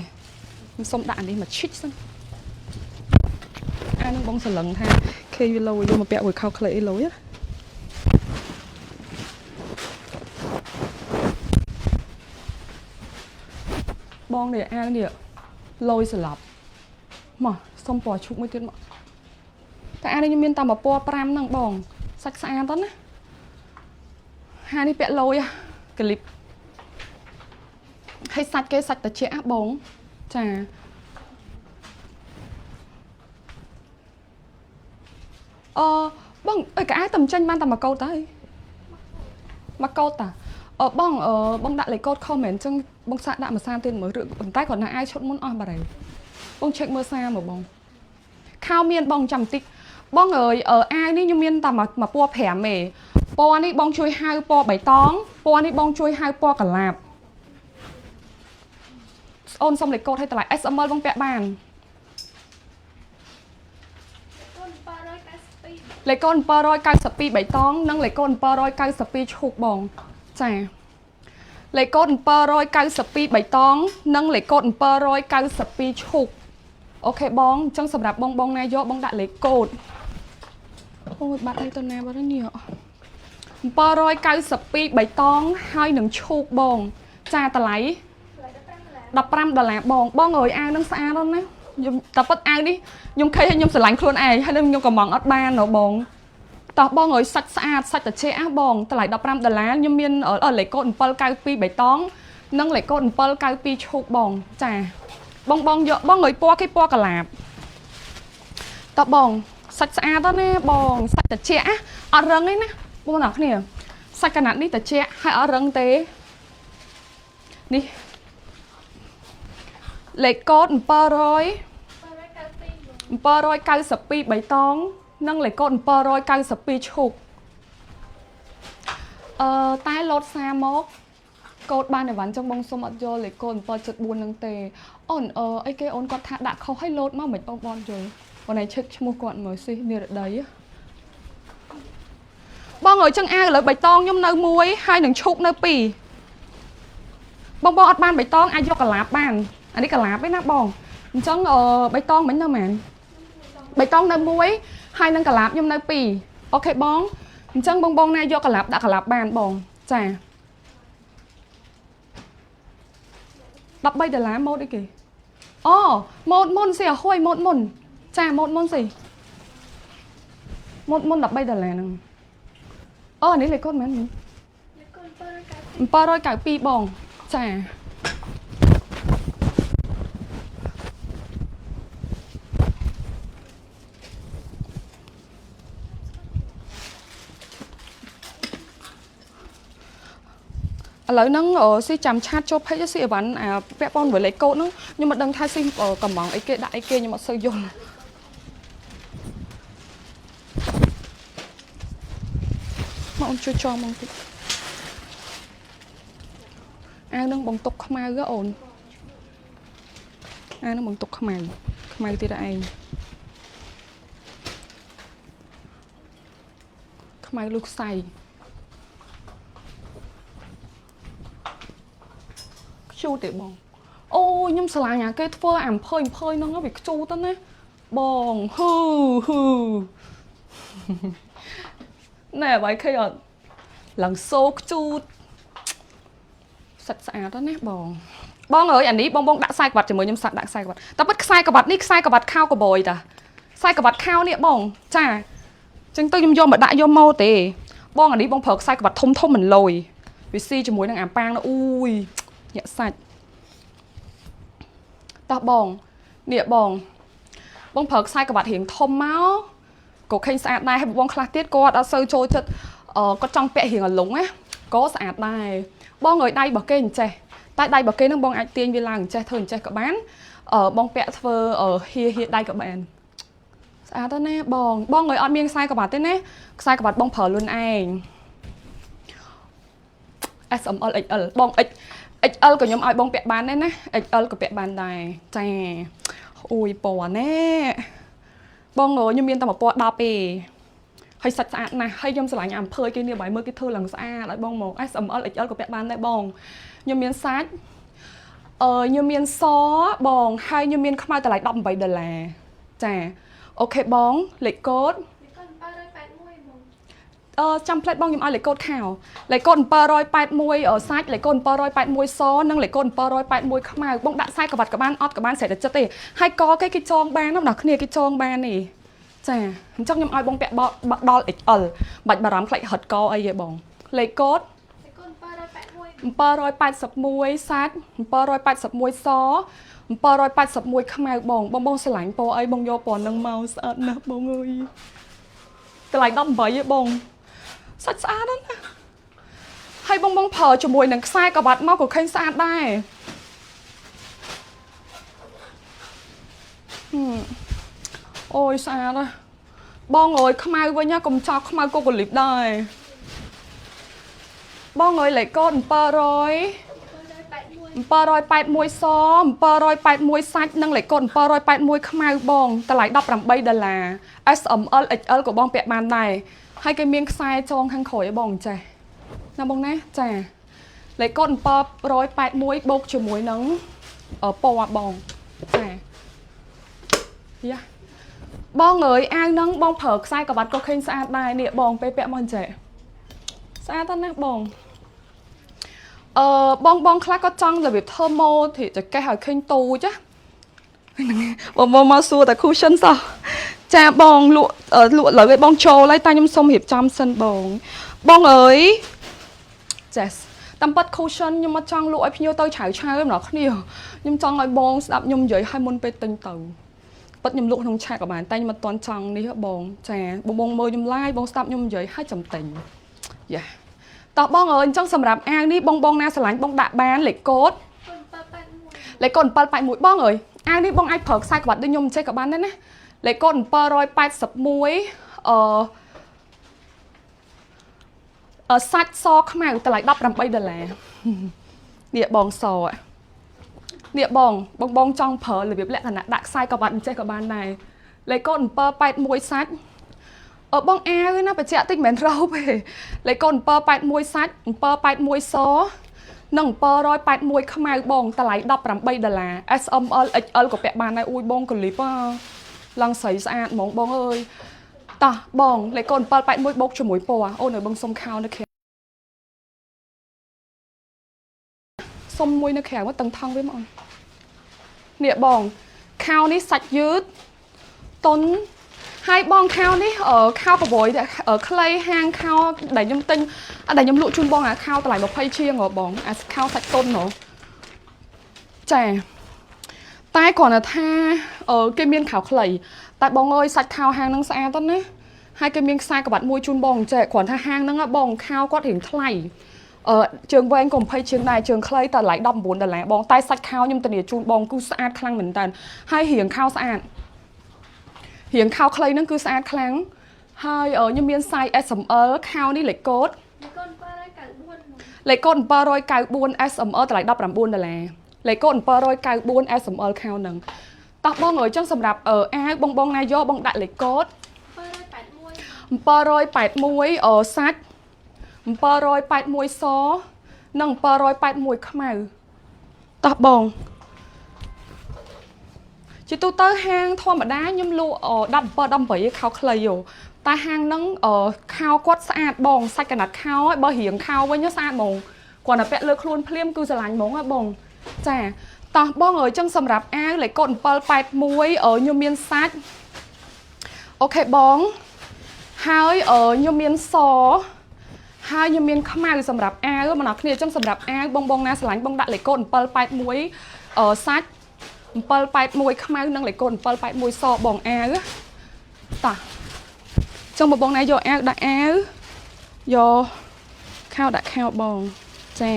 xong đạn đi mà chích xong ai nó bong sờ lận ha khi lâu vô mà bẹo với khao khẩy lối á bong để ai nè lôi sờ lọc mà xong bỏ chụp mới tiền mà tại ai đây nhưng miền tàu mà po pram năng bong sạch xa tấn á hai đi bẹ lôi à clip hay sạch cái sạch tờ trẻ bóng chà bong ơi cả ai tầm tranh ban tầm mà câu tới mà câu ta bong đã lấy code comment trong bong xạ đã mà sang tên mới được tay còn là ai chọn muốn on bà này bong check mơ xa mà bong khao miên bong chầm tích bong ơi ai đi như miên tầm mà po phẻ mề po đi bong chui hai po bảy tón po đi bong chui hai po cả lạp ôn xong lấy code hay lại SML bong vẽ bàn lấy con per roi cao spi bảy tón nâng lấy con per roi cao spi chục bong chà lấy con per roi cao spi bảy tón nâng lấy con per roi cao spi chục ok bong trong sập đạp bong bong này do bong đã lấy code ôi bạn đây tuần này bao nhiêu per roi cao spi bảy tón hai nâng chục bong chà ta lấy $15 bong ơi ai nâng xa đó nè tập bắt ai đi nhung khay hay nhung sờ lạnh luôn ai hay nhung còn mỏng ớt ban nữa bong tập bong ơi sạch sạch tờ che bong ta lại $15 nhung miên ở lấy code per cao pi bảy tón nâng lấy code per cao pi chục bong chà bong người po cái po cả lạp tập bong sạch đó nè bong sạch tờ che ở rừng ấy nè bong nào nè sạch cái nạn đi tờ che hay ở rừng té đi lấy code per roi cao spi bảy tón nâng lấy code per roi cao spi chục tai lót xa mốc code ban để bán trong bong xôm ở vô lấy code per chật buồn nâng tề ổn ấy cái ổn con thạ đã không hay lót mà mình bong bon rồiวันnày check mua quặn mới xí nè đấy bong ở chân A lợi bảy tón nhom nơi muối hai đừng chục nơi pì bong ở ban bảy tón ai vô cả lạp ban anh đi cả lạp với nắp bong chân bảy tón mấy nơi màn bảy tón nơi muối hai nâng cả lạp nhom nơi pì ok bong chân bong này vô cả lạp đã cả lạp ban bong chà đập bay để lá mốt đi kì môn gì à hôi môn chà môn gì môn đập bay để lá nè anh ấy lấy con mấy per roi cả pi bong chà lấy nâng ở si chăm chat cho thấy si vẫn vẽ con với lấy code nữa nhưng mà đừng thay si cầm mỏng ấy kia đại kia nhưng mà sơ dùng mà ông chưa cho mong thích ai nâng bằng tục không ai gỡ ổn ai nâng bằng tục không ai thì đại không ai lúc say chu để bong ôi nhưng sờ lại nhà cái phơi ẩm phơi nó bị chu tao nè bong hư nè vậy khi ở lần số chu sạch sẽ đó nè bong ơi anh ấy bong đã sai quả chỉ mới nhâm sạch đã sai quả tao bắt sai quả ní sai quả khao của bồi ta sai quả khao nè bong chà chân tôi nhâm vô mà đại vô mau tề bong anh ấy bong phật sai quả thông mình lồi vì si chỉ muối đang ảm pang nó ui nhẹ sạch ta bong nè bong phật sai quả hiện thông máu cổ khinh sạch này hay bong khla tiết có đã sơi trôi chất có trong pẹ hiện ở lúng á có sạch này bong người đây bảo kê trẻ tại đây bảo kê nó bong ai tiên vì làng trẻ thường trẻ các bán ở bong pẹ thơ ở hiện đây các bạn à đó nè bong người ăn miếng sai các bạn thế nè sai các bạn bong phở luôn anh SML XL bong XL của nhóm ai bong pẹ bán đấy nè XL của pẹ bán này chè ui bò nè bong người như miên tao mà bò đạp bì hay sạch sạch này hay nhom sải nhảm phơi cái này bài mơ cái thơ lần xa lại bong một SML XL của pẹ bán đấy bong như miên sát như miên xó bong hay như miên không ai ta lại đâm vậy đời là chà ok bong lịch code ចាំផ្លេតបងខ្ញុំឲ្យលេខកូដខោលេខកូដ781សាច់លេខកូដ781សនិងលេខកូដ781ខ្មៅបងដាក់ខ្សែក្បាត់ក្បានអត់ក្បានស្រេចតែចិត្តទេហើយកគេចងបានណាបងគ្នាគេចងបាននេះចាអញ្ចឹងខ្ញុំឲ្យបងពាក់ដល់ XL បាច់បារម្ភខ្លាចហិតកអីទេបងលេខកូដ781សាច់781ស781ខ្មៅបងស្រឡាញ់ពណ៌អីបងយកពណ៌នឹងមកស្អាតណាស់បងអើយតម្លៃ18ឯងបងសាច់ស្អាតណាស់ហើយបងប្រើជាមួយនឹងខ្សែក្បាត់មកក៏ឃើញស្អាតដែរអូយស្អាតណាស់បងអើយខ្មៅវិញកុំចោលខ្មៅកូកូលីបដែរបងអើយលេខកូដ781ស781សាច់និងលេខកូដ781ខ្មៅបងតម្លៃ$18 SML XL ក៏បងពាក់បានដែរហើយគេមានខ្សែចងខាងក្រោយឲ្យបងចេះណាបងណាចាលេខកូដ781បូកជាមួយនឹងពណ៌បងចាយ៉ាបងអើយអាវហ្នឹងបងប្រើខ្សែក្បាត់ក៏ឃើញស្អាតដែរនេះបងពេលពាក់មកចេះស្អាតណាស់បងបងខ្លះក៏ចង់របៀប thermo thì ចកេះឲ្យឃើញទូចណាបងមកសួរតែ cushion សោះចាបងលក់ឥឡូវឲ្យបងចូលហើយតែខ្ញុំសុំរៀបចំសិនបងអើយចេះតាមប៉ាត់ cushion ខ្ញុំមកចង់លក់ឲ្យភ្ញៀវទៅឆៅម្ដងគ្នាខ្ញុំចង់ឲ្យបងស្ដាប់ខ្ញុំនិយាយឲ្យមុនពេលទិញទៅប៉ាត់ខ្ញុំលក់ក្នុងឆាកក៏បានតែខ្ញុំមិនទាន់ចង់នេះបងចាបងមើលខ្ញុំ live បងស្ដាប់ខ្ញុំនិយាយឲ្យចំទិញយ៉ាតោះបងអើយអញ្ចឹងសម្រាប់អាវនេះបងណាស្រឡាញ់បងដាក់បានលេខកូដលេខកូដ781បងអើយអាវនេះបងអាចប្រើខ្សែក្បាត់ដូចខ្ញុំចេះក៏បានដែរណាលេខកូដ781សាច់សខ្មៅតម្លៃ$18នេះបងសនេះបងចង់ប្រើរបៀបលក្ខណៈដាក់ខ្សែក្បាត់ចេះក៏បានដែរលេខកូដ781សាច់បងអាវណាបច្ចៈតិចមិនមែនរោបទេលេខកូដ781សាច់781សនិង781ខ្មៅបងតម្លៃ$18 SML XL ក៏ពាក់បានដែរអួយបងកលីបឡើងស្រីស្អាតហ្មងបងអើយតោះបងលេខកូដ781បូកជាមួយពណ៌អូននៅបងសុំខោនៅក្រៅសុំមួយនៅក្រៅមកតឹងថងវាមកអូននេះបងខោនេះសាច់យឺតតុនហើយបងខោនេះខោប្រយខ្លីហាងខោដែលខ្ញុំទិញដែលខ្ញុំលក់ជូនបងអាខោតម្លៃ20ជាងហ៎បងអាខោសាច់តុនហ៎ចាតែគ្រាន់តែថាគេមានខោខ្លីតែបងអើយសាច់ខោហាងហ្នឹងស្អាតណាស់ហើយគេមានខ្សែក្បាត់មួយជូនបងចេះគ្រាន់ថាហាងហ្នឹងបងខោគាត់រៀងថ្លៃជើងវែងក៏20ជាងដែរជើងខ្លីតម្លៃ$19បងតែសាច់ខោខ្ញុំធានាជូនបងគឺស្អាតខ្លាំងមែនតើហើយរៀងខោស្អាតរៀងខោខ្លីហ្នឹងគឺស្អាតខ្លាំងហើយខ្ញុំមាន size SML ខោនេះលេខកូដលេខកូដ794 SML តម្លៃ$19លេខកូដ794 SML ខោហ្នឹងតោះបងអើយចឹងសម្រាប់អាវបងណាយកបងដាក់លេខកូដ781សាច់781សនិង781ខ្មៅតោះបងជាទូទៅហាងធម្មតាខ្ញុំលក់17 18ខោខ្លីតែហាងហ្នឹងខោគាត់ស្អាតបងសាច់កណាត់ខោហើយបើរៀងខោវិញស្អាតហ្មងគាត់តែពាក់លើខ្លួនភ្លាមគឺស្រឡាញ់ហ្មងហ៎បងចាតោះបងអើយចឹងសម្រាប់អាវលេខកូដ781ខ្ញុំមានសាច់អូខេបងហើយខ្ញុំមានសហើយខ្ញុំមានខ្មៅសម្រាប់អាវបងប្អូនគ្នាចឹងសម្រាប់អាវបងណាស្រឡាញ់បងដាក់លេខកូដ781សាច់781ខ្មៅនិងលេខកូដ781សបងអាវតោះចង់បងណាយកអាវដាក់អាវយកខោដាក់ខោបងចា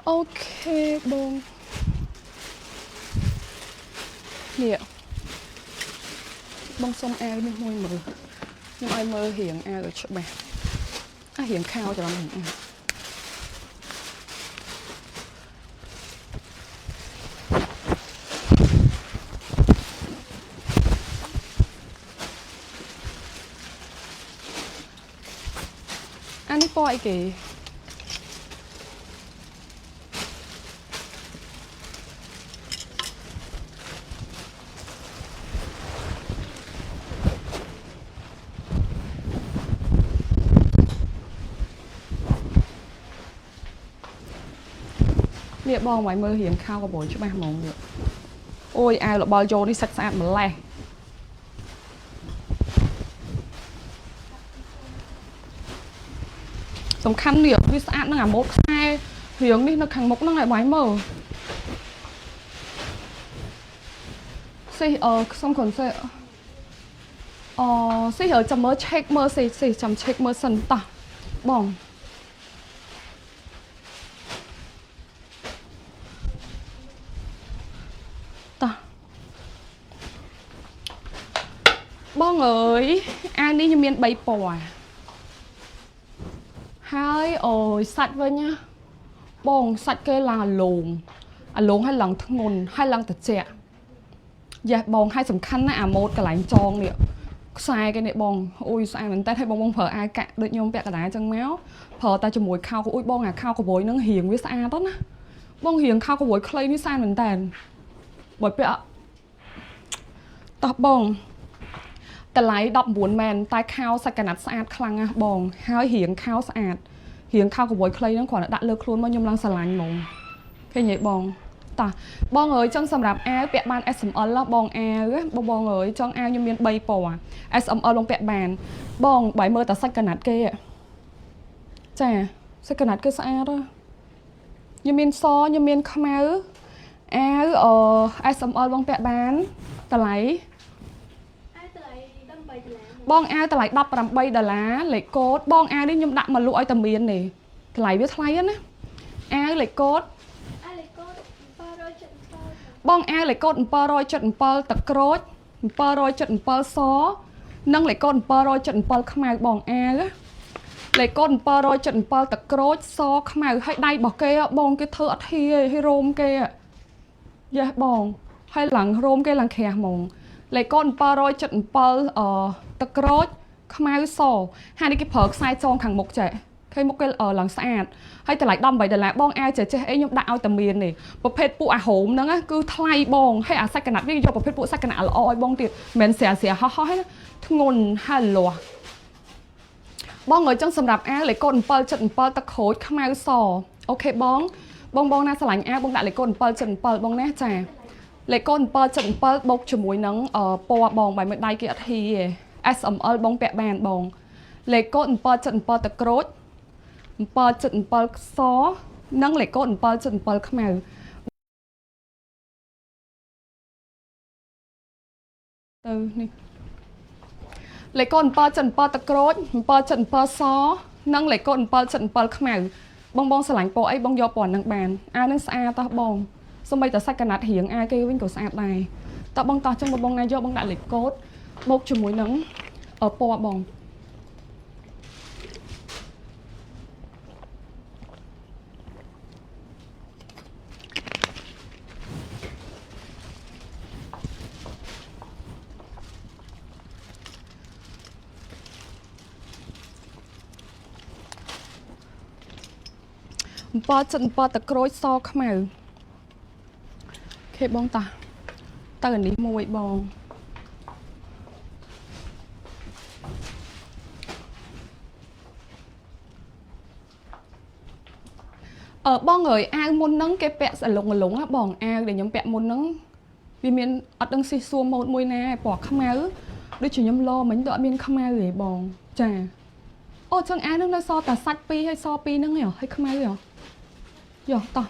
អូខេបងនេះបងសុំអាវនេះមួយមើលខ្ញុំឲ្យមើលរៀងអាវឲ្យច្បាស់រៀងខោច្រឡំអានេះពណ៌អីគេ នេះបងមកមើលរៀងខោកបួយច្បាស់ហ្មងនេះអូយអាវរបស់យកនេះសាច់ស្អាតម្លេះសំខាន់នេះវាស្អាតនឹងអាម៉ូតខ្សែរៀងនេះនៅខាងមុខហ្នឹងឲ្យបងមើលសិខ្ញុំគាត់សិសិចាំមើល check មើលសិចាំ check មើលសិនតោះបងតោះបងអើយអាវនេះខ្ញុំមាន3ពណ៌ហើយអូយសាច់វិញណាបងសាច់គេឡើងអាឡូងហើយឡើងធ្ងន់ហើយឡើងត្រជាក់យ៉ាបងហើយសំខាន់ណាស់អាម៉ូតកន្លែងចងនេះខ្សែគេនេះបងអូយស្អាតមែនតើឲ្យបងប្រើអាវកាក់ដូចខ្ញុំពាក់កណ្ដាលចឹងមកប្រើតែជាមួយខោអូយបងអាខោកបួយនឹងរៀងវាស្អាតណាបងរៀងខោកបួយខ្លីនេះស្អាតមែនតើបើពាក់តោះបងតម្លៃ19មែនតែខោសាច់កណាត់ស្អាតខ្លាំងណាស់បងហើយរៀងខោស្អាតរៀងខោកបួយខ្លីហ្នឹងគ្រាន់តែដាក់លើខ្លួនមកខ្ញុំឡើងស្រឡាញ់ហ្មងឃើញទេបងតោះបងអើយចឹងសម្រាប់អាវពាក់បាន SML បងអាវបងអើយចង់អាវខ្ញុំមាន3ពណ៌ SML បងពាក់បានបងបើមើលតែសាច់កណាត់គេចាសាច់កណាត់គេស្អាតខ្ញុំមានសខ្ញុំមានខ្មៅអាវSML បងពាក់បានតម្លៃបងអាវតម្លៃ$18លេខកូដបងអាវនេះខ្ញុំដាក់មកលក់ឲ្យតែមានទេតម្លៃវាថ្លៃណាអាវលេខកូដបងអាវលេខកូដ777ទឹកក្រូច777សនិងលេខកូដ777ខ្មៅបងអាវលេខកូដ777ទឹកក្រូចសខ្មៅហើយដៃរបស់គេបងគេធ្វើអត់ធាឲ្យរោមគេយ៉ាបងហើយឡើងរោមគេឡើងក្រាស់ហ្មងលេខកូដ777ទឹកក្រូចខ្មៅសហើយនេះគេប្រើខ្សែចងខាងមុខចេះឃើញមុខគេឡើងស្អាតហើយតម្លៃ$18បងអាវចេះអីខ្ញុំដាក់ឲ្យតែមានទេប្រភេទពួកអាហូមហ្នឹងគឺថ្លៃបងហើយអាសាច់កណាត់វាយកប្រភេទពួកសាច់កណាត់ល្អឲ្យបងទៀតមិនស្រាហោះហោះហ្នឹងធ្ងន់ហើយលាស់បងអើយចឹងសម្រាប់អាវលេខកូដ777ទឹកក្រូចខ្មៅសអូខេបងណាឆ្លាញ់អាវបងដាក់លេខកូដ777បងណាចាលេខកូដ777បូកជាមួយនឹងពណ៌បងបើមិនដៃគេអត់ហ៊ីទេ SML បងពាក់បានបងលេខកូដ777ទឹកក្រូច777សនិងលេខកូដ777ខ្មៅទៅនេះលេខកូដ777ទឹកក្រូច777សនិងលេខកូដ777ខ្មៅបងឆ្លាញ់ពណ៌អីបងយកពណ៌ហ្នឹងបានអាវហ្នឹងស្អាតតោះបងសូម្បីតែសាច់កណាត់រៀងអាវគេវិញក៏ស្អាតដែរតោះបងតោះចឹងបងណាយកបងដាក់លេខកូដបូកជាមួយនឹងពណ៌បង777ទឹកក្រូចសខ្មៅខេបងតាទៅអានេះមួយបងបងអើយអាវមុនហ្នឹងគេពាក់ស្លុងណាបងអាវដែលខ្ញុំពាក់មុនហ្នឹងវាមានអត់ដឹងស៊ីសួរម៉ូតមួយណាពណ៌ខ្មៅដូចជាខ្ញុំឡមិញទៅអត់មានខ្មៅទេបងចាអូចឹងអាវហ្នឹងនៅសតែសាច់2ហើយស2ហ្នឹងហ៎ហើយខ្មៅហ៎យកតោះ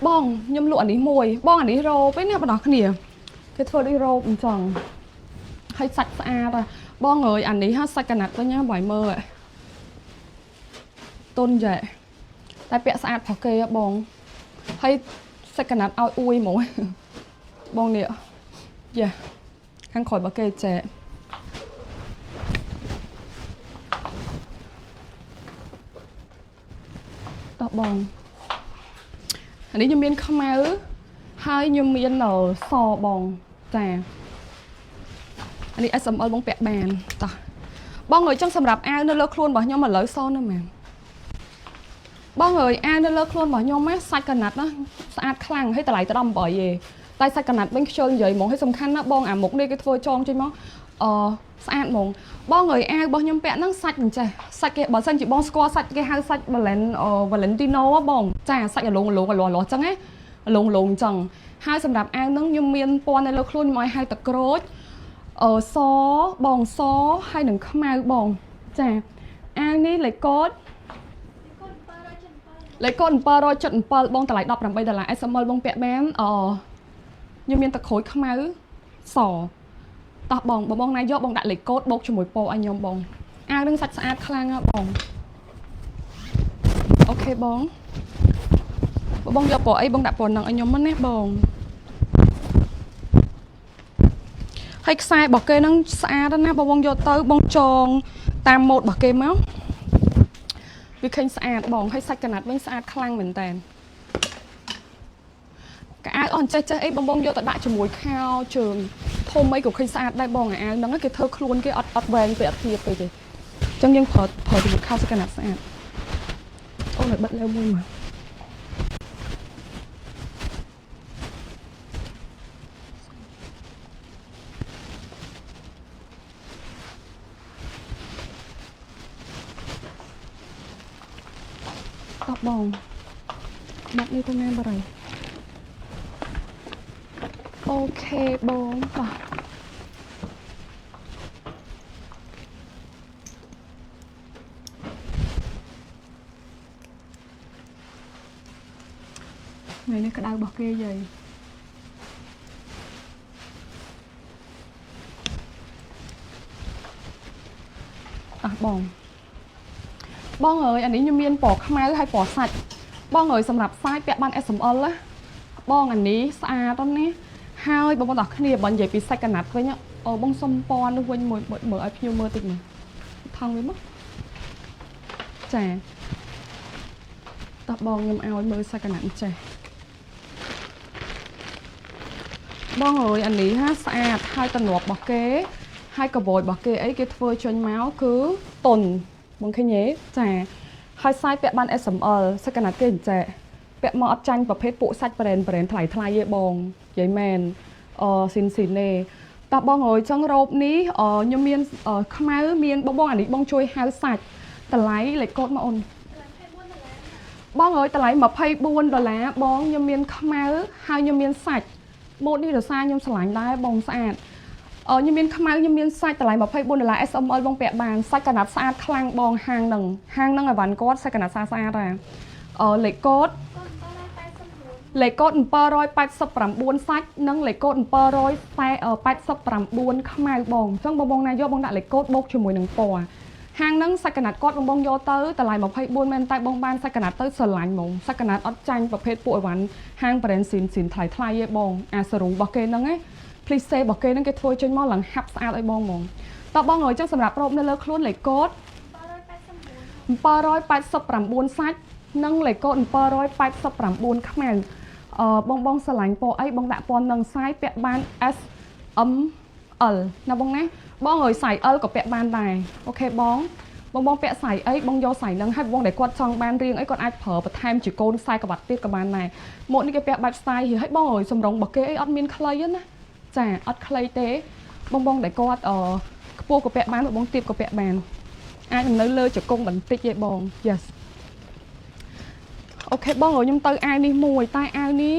បងខ្ញុំលក់អានេះមួយបងអានេះរ៉ូបឯណាបងប្អូនគ្នាគេធ្វើដូចរ៉ូបអញ្ចឹងហើយសាច់ស្អាតបងអើយអានេះសាច់កណាត់វិញណាបងមើលតុនចាតែពាក់ស្អាតផុសគេបងហើយសាច់កណាត់ឲ្យអួយហ្មងបងនេះយ៉ាខាងក្រោយរបស់គេចែតោះបងអានេះខ្ញុំមានខ្មៅហើយខ្ញុំមានសបងចាអានេះ SML បងពាក់បានតោះបងអើយចឹងសម្រាប់អាវនៅលើខ្លួនរបស់ខ្ញុំឥឡូវសនៅមែនបងអើយអាវនៅលើខ្លួនរបស់ខ្ញុំសាច់កណាត់ណាស្អាតខ្លាំងហើយតម្លៃទៅ18ទេតែសាច់កណាត់វិញខ្ជិលនិយាយហ្មងហើយសំខាន់ណាបងអាមុខនេះគេធ្វើចងចេញមក ស្អាតហ្មងបងអើយអាវរបស់ខ្ញុំពាក់ហ្នឹងសាច់មិនចេះសាច់គេបើសិនជាបងស្គាល់សាច់គេហៅសាច់ Valentino បងចាសាច់អាឡងចឹងណាឡងចឹងហើយសម្រាប់អាវហ្នឹងខ្ញុំមានពណ៌នៅលើខ្លួនខ្ញុំឲ្យហៅតក្រូចសបងសហើយនឹងខ្មៅបងចាអាវនេះលេខកូដ777បងតម្លៃ$18 SML បងពាក់បានខ្ញុំមានតក្រូចខ្មៅសតោះបងណាយកបងដាក់លេខកូដបូកជាមួយពណ៌ឲ្យខ្ញុំបងអាវនឹងសាច់ស្អាតខ្លាំងណាស់បងអូខេបងយកពណ៌អីបងដាក់ពណ៌ហ្នឹងឲ្យខ្ញុំណាបងហើយខ្សែរបស់គេហ្នឹងស្អាតណាស់បងយកទៅបងចងតាមម៉ូដរបស់គេមកវាឃើញស្អាតបងហើយសាច់កណាត់វិញស្អាតខ្លាំងមែនតើកៅអៅអស់ចេះអីបងយកទៅដាក់ជាមួយខោជើងធំអីក៏ឃើញស្អាតដែរបងអាវហ្នឹងគេធ្វើខ្លួនគេអត់វែងពេកអត់ទៀតពេកទេអញ្ចឹងយើងប្រើជាមួយខោសាច់កណាត់ស្អាតអូនឲ្យបិទលើមួយមកតោះបងបាត់នេះទៅណាបារៃអូខេបងតោះថ្ងៃនេះក្តៅរបស់គេយាយបងអើយអានេះខ្ញុំមានពណ៌ខ្មៅហើយពណ៌សាច់បងអើយសម្រាប់សាច់ពាក់បាន SML ណាបងអានេះស្អាតណាស់ហើយបងប្អូនទាំងគ្នាបើនិយាយពីសាច់កណាត់វិញបងសុំពណ៌នោះវិញមើលឲ្យភ្ញៀវមើលតិចមើលថងវាមកចាតោះបងខ្ញុំឲ្យមើលសាច់កណាត់ចេះបងអើយអានេះហាស្អាតហើយតំណប់របស់គេហើយកបយរបស់គេអីគេធ្វើចេញមកគឺតុនបងឃើញទេចាហើយសាច់ពាក់បាន SML សាច់កណាត់គេអញ្ចេះពាក់មកអត់ចាញ់ប្រភេទពួកសាច់ប្រេនថ្លៃទេបងនិយាយមែនស៊ីនទេតោះបងអើយចឹងរ៉ូបនេះខ្ញុំមានខ្មៅមានបងអានេះបងជួយហៅសាច់តម្លៃលេខកូដមកអូនបងអើយតម្លៃ$24បងខ្ញុំមានខ្មៅហើយខ្ញុំមានសាច់ម៉ូតនេះរសារខ្ញុំឆ្លាញ់ដែរបងស្អាតខ្ញុំមានខ្មៅខ្ញុំមានសាច់តម្លៃ$24 SML បងពាក់បានសាច់កណាត់ស្អាតខ្លាំងបងហាងហ្នឹងឲ្យវ៉ាន់គាត់សាច់កណាត់ស្អាតដែរលេខកូដ789សាច់និងលេខកូដ789ខ្មៅបងអញ្ចឹងបងណាយកបងដាក់លេខកូដបូកជាមួយនឹងពណ៌ហាងហ្នឹងសាច់កណាត់គាត់បងយកទៅតម្លៃ24មែនតែបងបានសាច់កណាត់ទៅស្រឡាញ់ហ្មងសាច់កណាត់អត់ចាញ់ប្រភេទពួកអីវ៉ាន់ហាង brand ស៊ីនថ្លៃទេបងអាសរុងរបស់គេហ្នឹងឯង please say របស់គេហ្នឹងគេធ្វើចេញមកឡើងហាប់ស្អាតឲ្យបងហ្មងតើបងអើយចឹងសម្រាប់រ៉ូបនៅលើខ្លួនលេខកូដ789សាច់និងលេខកូដ789ខ្មៅបងស្រឡាញ់ពណ៌អីបងដាក់ពណ៌នឹងសាយពាក់បាន S M L ណាបងណាបងអើយសាយ L ក៏ពាក់បានដែរអូខេបងពាក់សាយអីបងយកសាយនឹងឲ្យបងដែលគាត់ចង់បានរៀងអីគាត់អាចប្រើបន្ថែមជាកូនខ្សែក្បាត់ទៀតក៏បានដែរម៉ូដនេះគេពាក់បែប style ហើយបងអើយសម្រងរបស់គេអីអត់មានខ្លីទេណាចាអត់ខ្លីទេបងដែលគាត់ខ្ពស់ក៏ពាក់បានបងទាបក៏ពាក់បានអាចនៅលើជង្គង់បន្តិចទេបង yes អូខេបងខ្ញុំទៅអាវនេះមួយតែអាវនេះ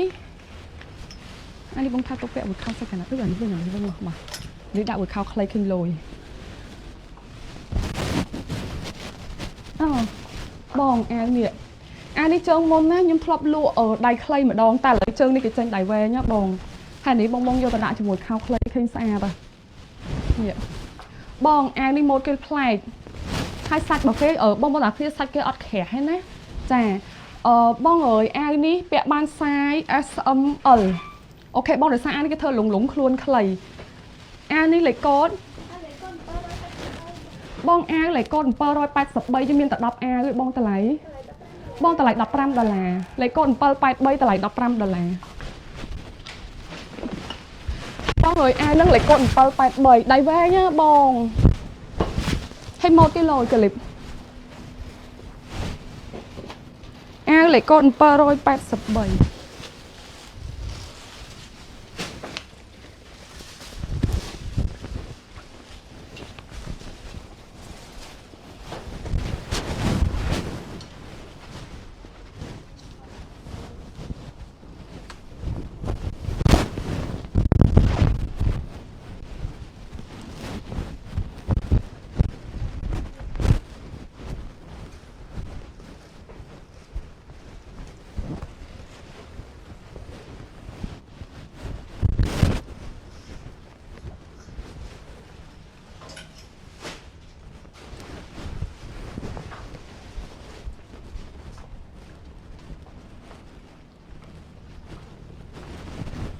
បងថាទៅពាក់មួយខោសាច់កណាត់ទៅអានេះវិញមកនេះដាក់មួយខោខ្លីឃើញលយបងអាវនេះជើងមុនណាខ្ញុំធ្លាប់លក់ដៃខ្លីម្ដងតែឥឡូវជើងនេះគេចេញដៃវែងណាបងហើយនេះបងយកទៅដាក់ជាមួយខោខ្លីឃើញស្អាតហ៎នេះបងអាវនេះម៉ូដគេប្លែកហើយសាច់របស់គេបងតាគ្នាសាច់គេអត់ក្រាស់ទេណាចាបងអើយអាវនេះពាក់បានសាយ SML អូខេបងដោយសារអាវនេះគេធ្វើលងខ្លួនខ្លីអាវនេះលេខកូដបងអាវលេខកូដ783យើងមានតែ10អាវទេបងតម្លៃ$15លេខកូដ783តម្លៃ$15បងអើយអាវនឹងលេខកូដ783ដៃវែងណាបងហើយម៉ូតគេលយក្លីបអាវលេខកូដ783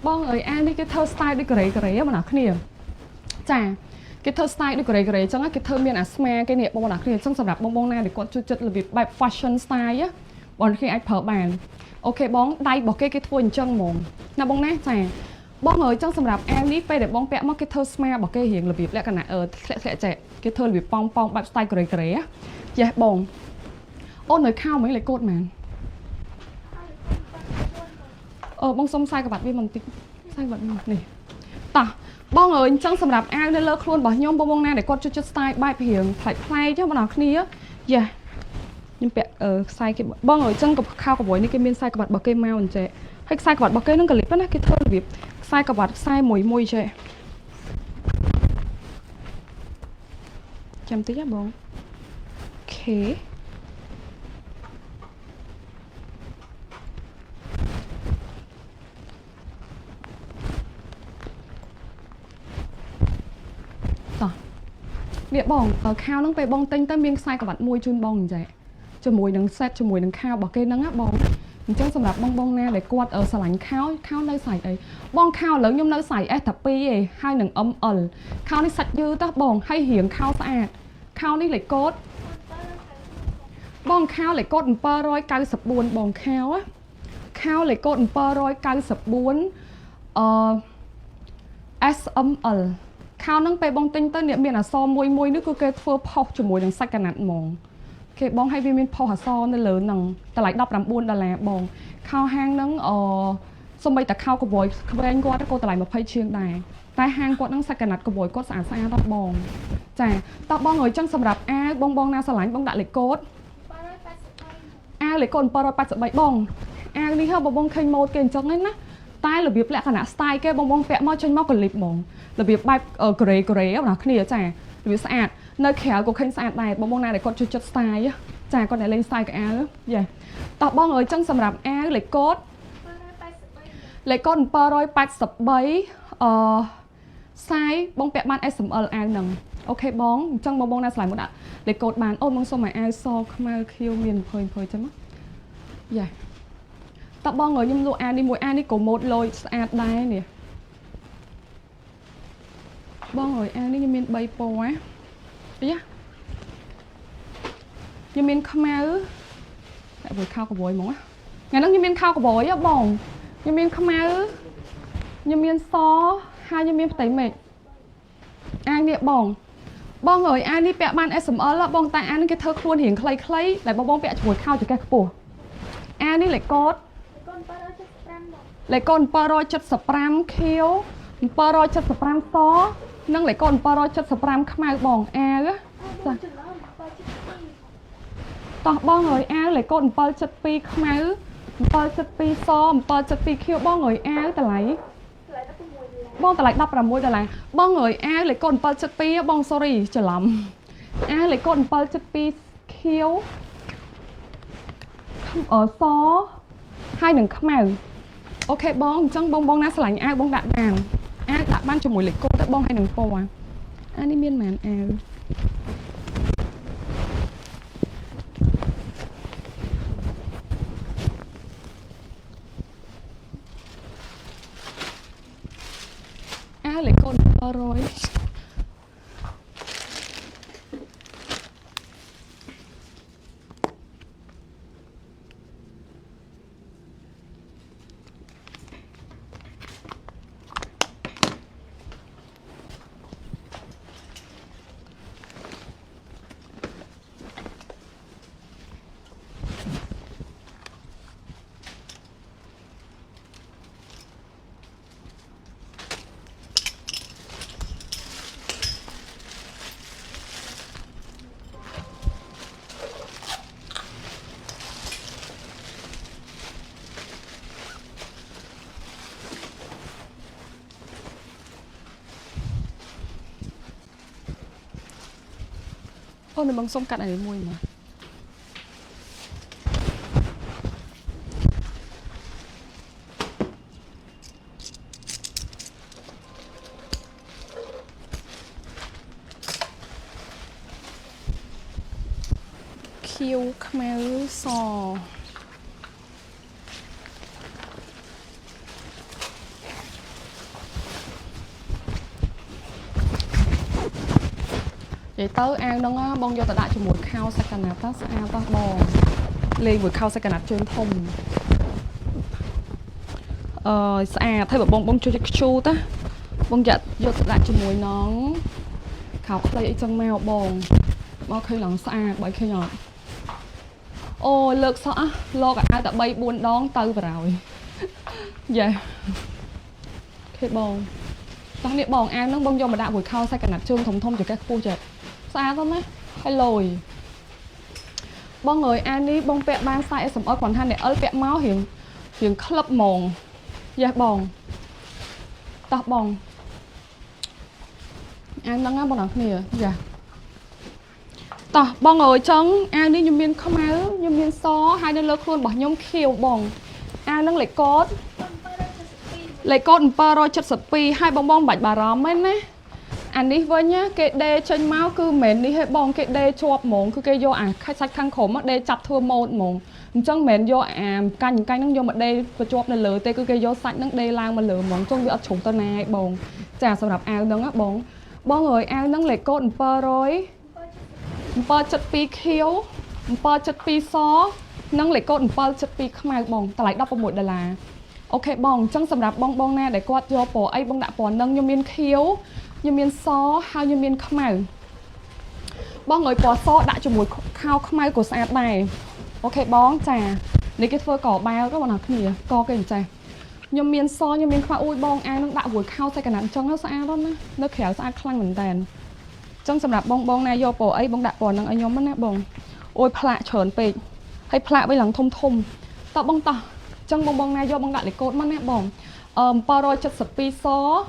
បងអើយអានេះគេធ្វើ style ដូចកូរ៉េបងណាគ្នាចាគេធ្វើ style ដូចកូរ៉េអញ្ចឹងគេធ្វើមានអាស្មាគេនេះបងណាគ្នាអញ្ចឹងសម្រាប់បងណាដែលគាត់ជួយចិត្តរបៀបបែប fashion style បងគ្នាអាចប្រើបានអូខេបងដៃរបស់គេធ្វើអញ្ចឹងហ្មងណាបងណាចាបងអើយចឹងសម្រាប់អាវនេះពេលដែលបងពាក់មកគេធ្វើស្មារបស់គេរៀងរបៀបលក្ខណៈធ្លាក់ចេះគេធ្វើរបៀបប៉ងបែប style កូរ៉េចេះបងអូននៅខោមិញលេខកូដមែនបងសុំខ្សែក្បាត់វាបន្តិចខ្សែក្បាត់នេះតោះបងអើយអញ្ចឹងសម្រាប់អាវនៅលើខ្លួនរបស់ខ្ញុំបងណាដែលគាត់ជួយចិត្ត style បែបរៀងប្លែកចឹងបងប្អូនគ្នាខ្ញុំពាក់ខ្សែគេបងអើយអញ្ចឹងខោកបួយនេះគេមានខ្សែក្បាត់របស់គេមកអញ្ចឹងហើយខ្សែក្បាត់របស់គេនឹងកលិបណាគេធ្វើរបៀបខ្សែក្បាត់ខ្សែមួយចេះចាំតិចហ៎បងអូខេនេះបងខោហ្នឹងពេលបងទិញទៅមានខ្សែក្បាត់មួយជូនបងអញ្ចឹងជាមួយនឹង set ជាមួយនឹងខោរបស់គេហ្នឹងណាបងអញ្ចឹងសម្រាប់បងណាដែលគាត់ស្រឡាញ់ខោនៅសាច់អីបងខោឥឡូវខ្ញុំនៅសាច់ S តែ2ឯងហើយនឹង ML ខោនេះសាច់យឺតបងហើយរៀងខោស្អាតខោនេះលេខកូដបងខោលេខកូដ794បងខោលេខកូដ794SML ខោហ្នឹងពេលបងទិញទៅអ្នកមានអក្សរមួយនេះគឺគេធ្វើផុសជាមួយនឹងសាច់កណាត់ហ្មងគេបងឲ្យវាមានផុសអក្សរនៅលើហ្នឹងតម្លៃ$19បងខោហាងហ្នឹងសូម្បីតែខោកបួយក្វែងគាត់ក៏តម្លៃ20ជាងដែរតែហាងគាត់ហ្នឹងសាច់កណាត់កបួយគាត់ស្អាតដល់បងចាតោះបងអើយចឹងសម្រាប់អាវបងណាស្រឡាញ់បងដាក់លេខកូដអាវលេខកូដ783បងអាវនេះហ៎បងឃើញម៉ូដគេអញ្ចឹងហ្នឹងណាតែរបៀបលក្ខណៈ style គេបងពាក់មកចេញមកកលិបហ្មងរបៀបបែបកូរ៉េបងណាគ្នាចារបៀបស្អាតនៅក្រៅក៏ឃើញស្អាតដែរបងណាដែលគាត់ជួយចិត្ត style ចាគាត់អ្នកលេង style កៅអៅតោះបងអើយចឹងសម្រាប់អាវលេខកូដ783សាយបងពាក់បាន SML អាវហ្នឹងអូខេបងអញ្ចឹងបងណាឆ្លៃមកដាក់លេខកូដបានអូនបងសុំឲ្យអាវសខ្មៅខៀវមាន20ចឹងមកតើបងអើយខ្ញុំលក់អាវនេះមួយអាវនេះក៏ម៉ូដលយស្អាតដែរនេះបងអើយអាវនេះខ្ញុំមាន3ពណ៌ខ្ញុំមានខ្មៅតែបើខោកបួយហ្មងថ្ងៃហ្នឹងខ្ញុំមានខោកបួយបងខ្ញុំមានខ្មៅខ្ញុំមានសហើយខ្ញុំមានផ្ទៃមេឃអាវនេះបងអើយអាវនេះពាក់បាន SML បងតែអាវនេះគេធ្វើខ្លួនរៀងខ្លីៗដែលបងពាក់ជាមួយខោចង្កេះខ្ពស់អាវនេះលេខកូដលេខកូដ775ខៀវ775សនិងលេខកូដ775ខ្មៅបងអាវចាតោះបងអើយអាវលេខកូដ772ខ្មៅ772ស772ខៀវបងអើយអាវតម្លៃបងតម្លៃ$16បងអើយអាវលេខកូដ772បង sorry ច្រឡំអាវលេខកូដ772ខៀវសហើយនឹងខ្មៅអូខេបងអញ្ចឹងបងណាឆ្លាញ់អាវបងដាក់បានអាវដាក់បានជាមួយលេខកូដទៅបងហើយនឹងពណ៌អានេះមានប៉ុន្មានអាវលេខកូដ700អូនបងសុំកាត់អានេះមួយមកខៀវខ្មៅស vậy tới ăn nó bông vô ta đã cho một khao sạch cả nát ta sao ta bò lên một khao sạch cả nát trên thông thấy bảo bông chu ta bông giật vô ta đã cho mùi nón khảo lấy chân mèo bông bao khi lòng xa bởi khi nhọt ôi lực sợ lo cả đã bay buôn đón tư vào rồi dạ khi bông tao niệm bông ăn nó bông vô mà đã buổi khao sai cả nát trương thông thông cho các cô chật xa lắm á hay lồi bông người ăn đi bông vẹn ban sai sầm ở còn than để ơi vẹn máu hiện club mòn dạ bông tao bông ăn đang bông nào nè dạ tao bông người chân ăn đi nhung miên không áo nhung miên xó hai đứa lơ luôn bỏ nhung khiêu bông ăn đang lấy cốt rồi chất sập pi hai bông bạch bà róm ấy nè anh đi với nhá cái đê trên máu cứ mền đi hết bông cái đê chọp mồm cứ cái vô khách sạch khăn khổ mất đê chặt thua một mồm chân mền vô canh nó vô một đê và chọp này lửa tê cứ cái vô sạch nó đê lang mà lửa mỏng trong việc chúng tên này bông chả sầm đập áo nâng á bông người áo nâng lấy cốt rồi chất pi khiếu chất pi xó nâng lấy cốt chất pi không ai bông ta lại đọc vào một đà là ok bông chân sầm đập bông nè để quạt vô bỏ ấy bông đã bỏ nâng như miên khiếu như miên xó hay như miên khăm màu bong người bỏ xó đã cho mùi khao khăm màu của sạch này ok bong trà nếu cái phơi cỏ bao các bạn nào kia co cái trà như miên xó như miên khăm ui bong ai nó đã mùi khao sai cả nạn chân nó sạch đó nó khéo sạch khăn mình tàn chân sầm đập bong này vô bỏ ấy bong đã bỏ nâng ấy nhóm mất bong ôi plạ trởn pê hay plạ với lằng thông tao bong tao chân bong này vô bong đại để cột mất nè bong rồi chất sập pi xó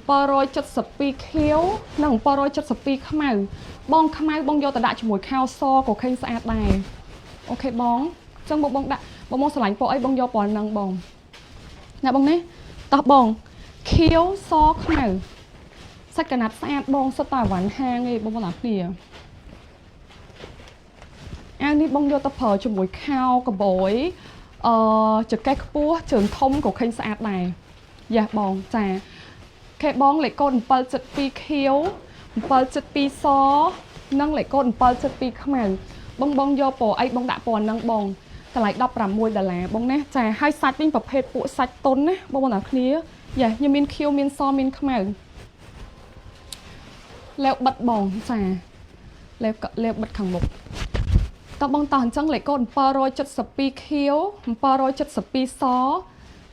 rồi chất sập pi khiếu nâng rồi chất sập pi khăm màu bong vô ta đã cho mùi khao so của kênh sạch này ok bong chân bong sờ lạnh ấy bong vô bỏ nâng bong nè bong nè ta bong khiếu so khăm màu sạch cả nát sạch bong sờ tỏi quán hang đi bong làm gì ăn đi bong vô ta phở cho mùi khao cái bối trực cái búa trường thông của kênh sạch này dạ bong trà cái bong lại con bal chất pi khiếu bal chất pi xó nâng lại con bal chất pi khăm màu bong vô bỏ ấy bong đã bỏ nâng bong ta lại đọc làm mùi đà là bong nè trà hai sạch bên tập hết bộ sạch tôn nè bong nào kia dạ như miên khiếu miên xó miên khăm màu leo bật bong trà leo bật khẳng mục ta bong tàn chân lại con rồi chất sập pi khiếu rồi chất sập pi xó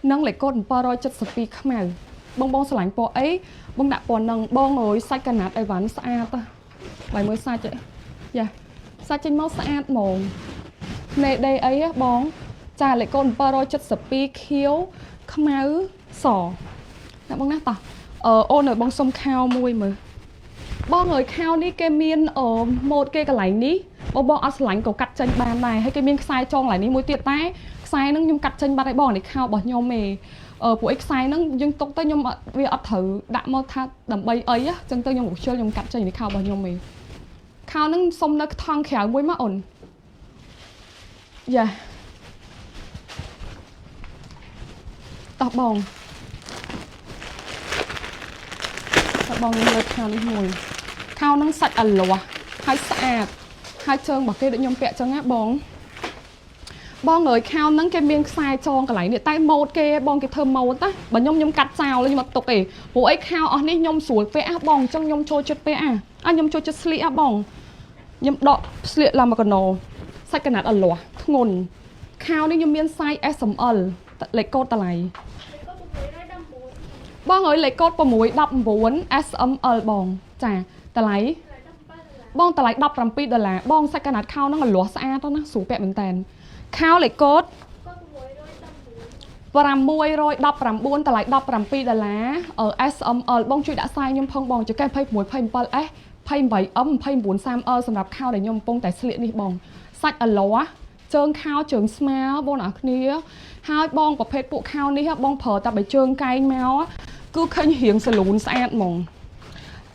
nâng lại con rồi chất sập pi khăm màu bong sờ lạnh po ấy bong đã po nâng bong ngồi sạch cả nát ai ván xa ta bài mới xa chứ dạ xa trên máu xa mồm nè đây ấy bong trà lại con rồi chất sập pi khiếu khăm áo sò nè bong nát ta ô nồi bong sông khao mùi mà bong người khao ní cái miên ở một cái lạnh ní bong ăn lạnh cầu cắt chân bàn này hay cái miên sai tròn lại ní mùi tiệt tay sai nó nhung cắt chân bàn này bong để khao bỏ nhau mề của excite nó nhưng tôi tới nhung vì ấp thử đã mơ tha đầm bay ấy á chân tôi nhung một chơi nhung cắt chơi để khao bao nhiêu mình khao nó xong nó thang khéo mũi má ổn dạ tập bông lên khao đi mùi khao nó sạch ẩn lòa hai sạch hai chân bảo kia để nhung vẹt cho ngáp bong người khao nắng cái miếng sai cho cái lấy để tay một cái bong cái thơm màu ta bà nhom cắt xào lên nhưng mà tục ấy bộ ấy khao ở đây nhom sủi vẽ bong trong nhom trôi chất vẽ nhom trôi chất sli bong nhom đọ sli làm mà còn nổ sai cái nát ở lòa ngôn khao đi nhom miếng sai SML lấy cốt ta lại bong người lấy cốt vào mũi đập vốn SML bong chà ta lấy bong ta lấy đập làm pi đó là bong sai cái nát khao nó là lòa xa đó nó sủi vẽ bình tàn khao lại cốt và mùi rồi đập làm buôn ta lại đập làm pi đà lá ở SML bong chui đã sai nhung phong bong cho cái phay mũi phay bal ấy phay bảy ấm phay bốn sam sầm đập khao để nhung bong tại sliện đi bong sạch ở ló trơn khao trường smell bong ở kia hai bong và phết bộ khao ní bong phở ta bị trơn cay máu cứ khơi hiền sờ lún sạch mong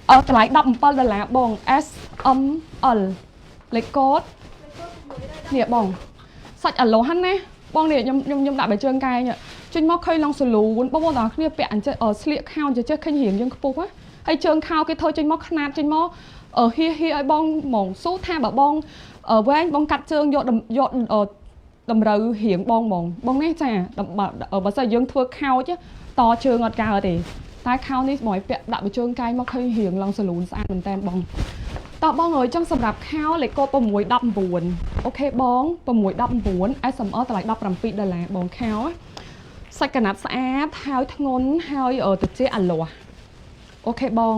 ở ta lại đập bal đà lá bong SML lấy cốt nè bong sạch ở lỗ hắn nè bong này nhung đã bị trơn cay nhỉ trên móc khơi long sờ lún bong đó kia bẹn ở sliện khao cho chơi khơi hiền nhưng bụng á hay trơn khao cái thôi trên móc khăn trên móc ហៀឲ្យបងហ្មងស៊ូថាបើបងវែងបងកាត់ជើងយកតម្រូវរៀងបងហ្មងបងនេះចាបើសិនយើងធ្វើខោចតជើងអត់កើតទេតែខោនេះបងឲ្យពាក់ដាក់បញ្ជើងកាយមកឃើញរៀងឡើងសលូនស្អាតមែនតើបងតើបងអើយចឹងសម្រាប់ខោលេខកូដ619អូខេបង619 SML តម្លៃ$17បងខោសាច់កណាត់ស្អាតហើយធ្ងន់ហើយត្រជាអាលាស់អូខេបង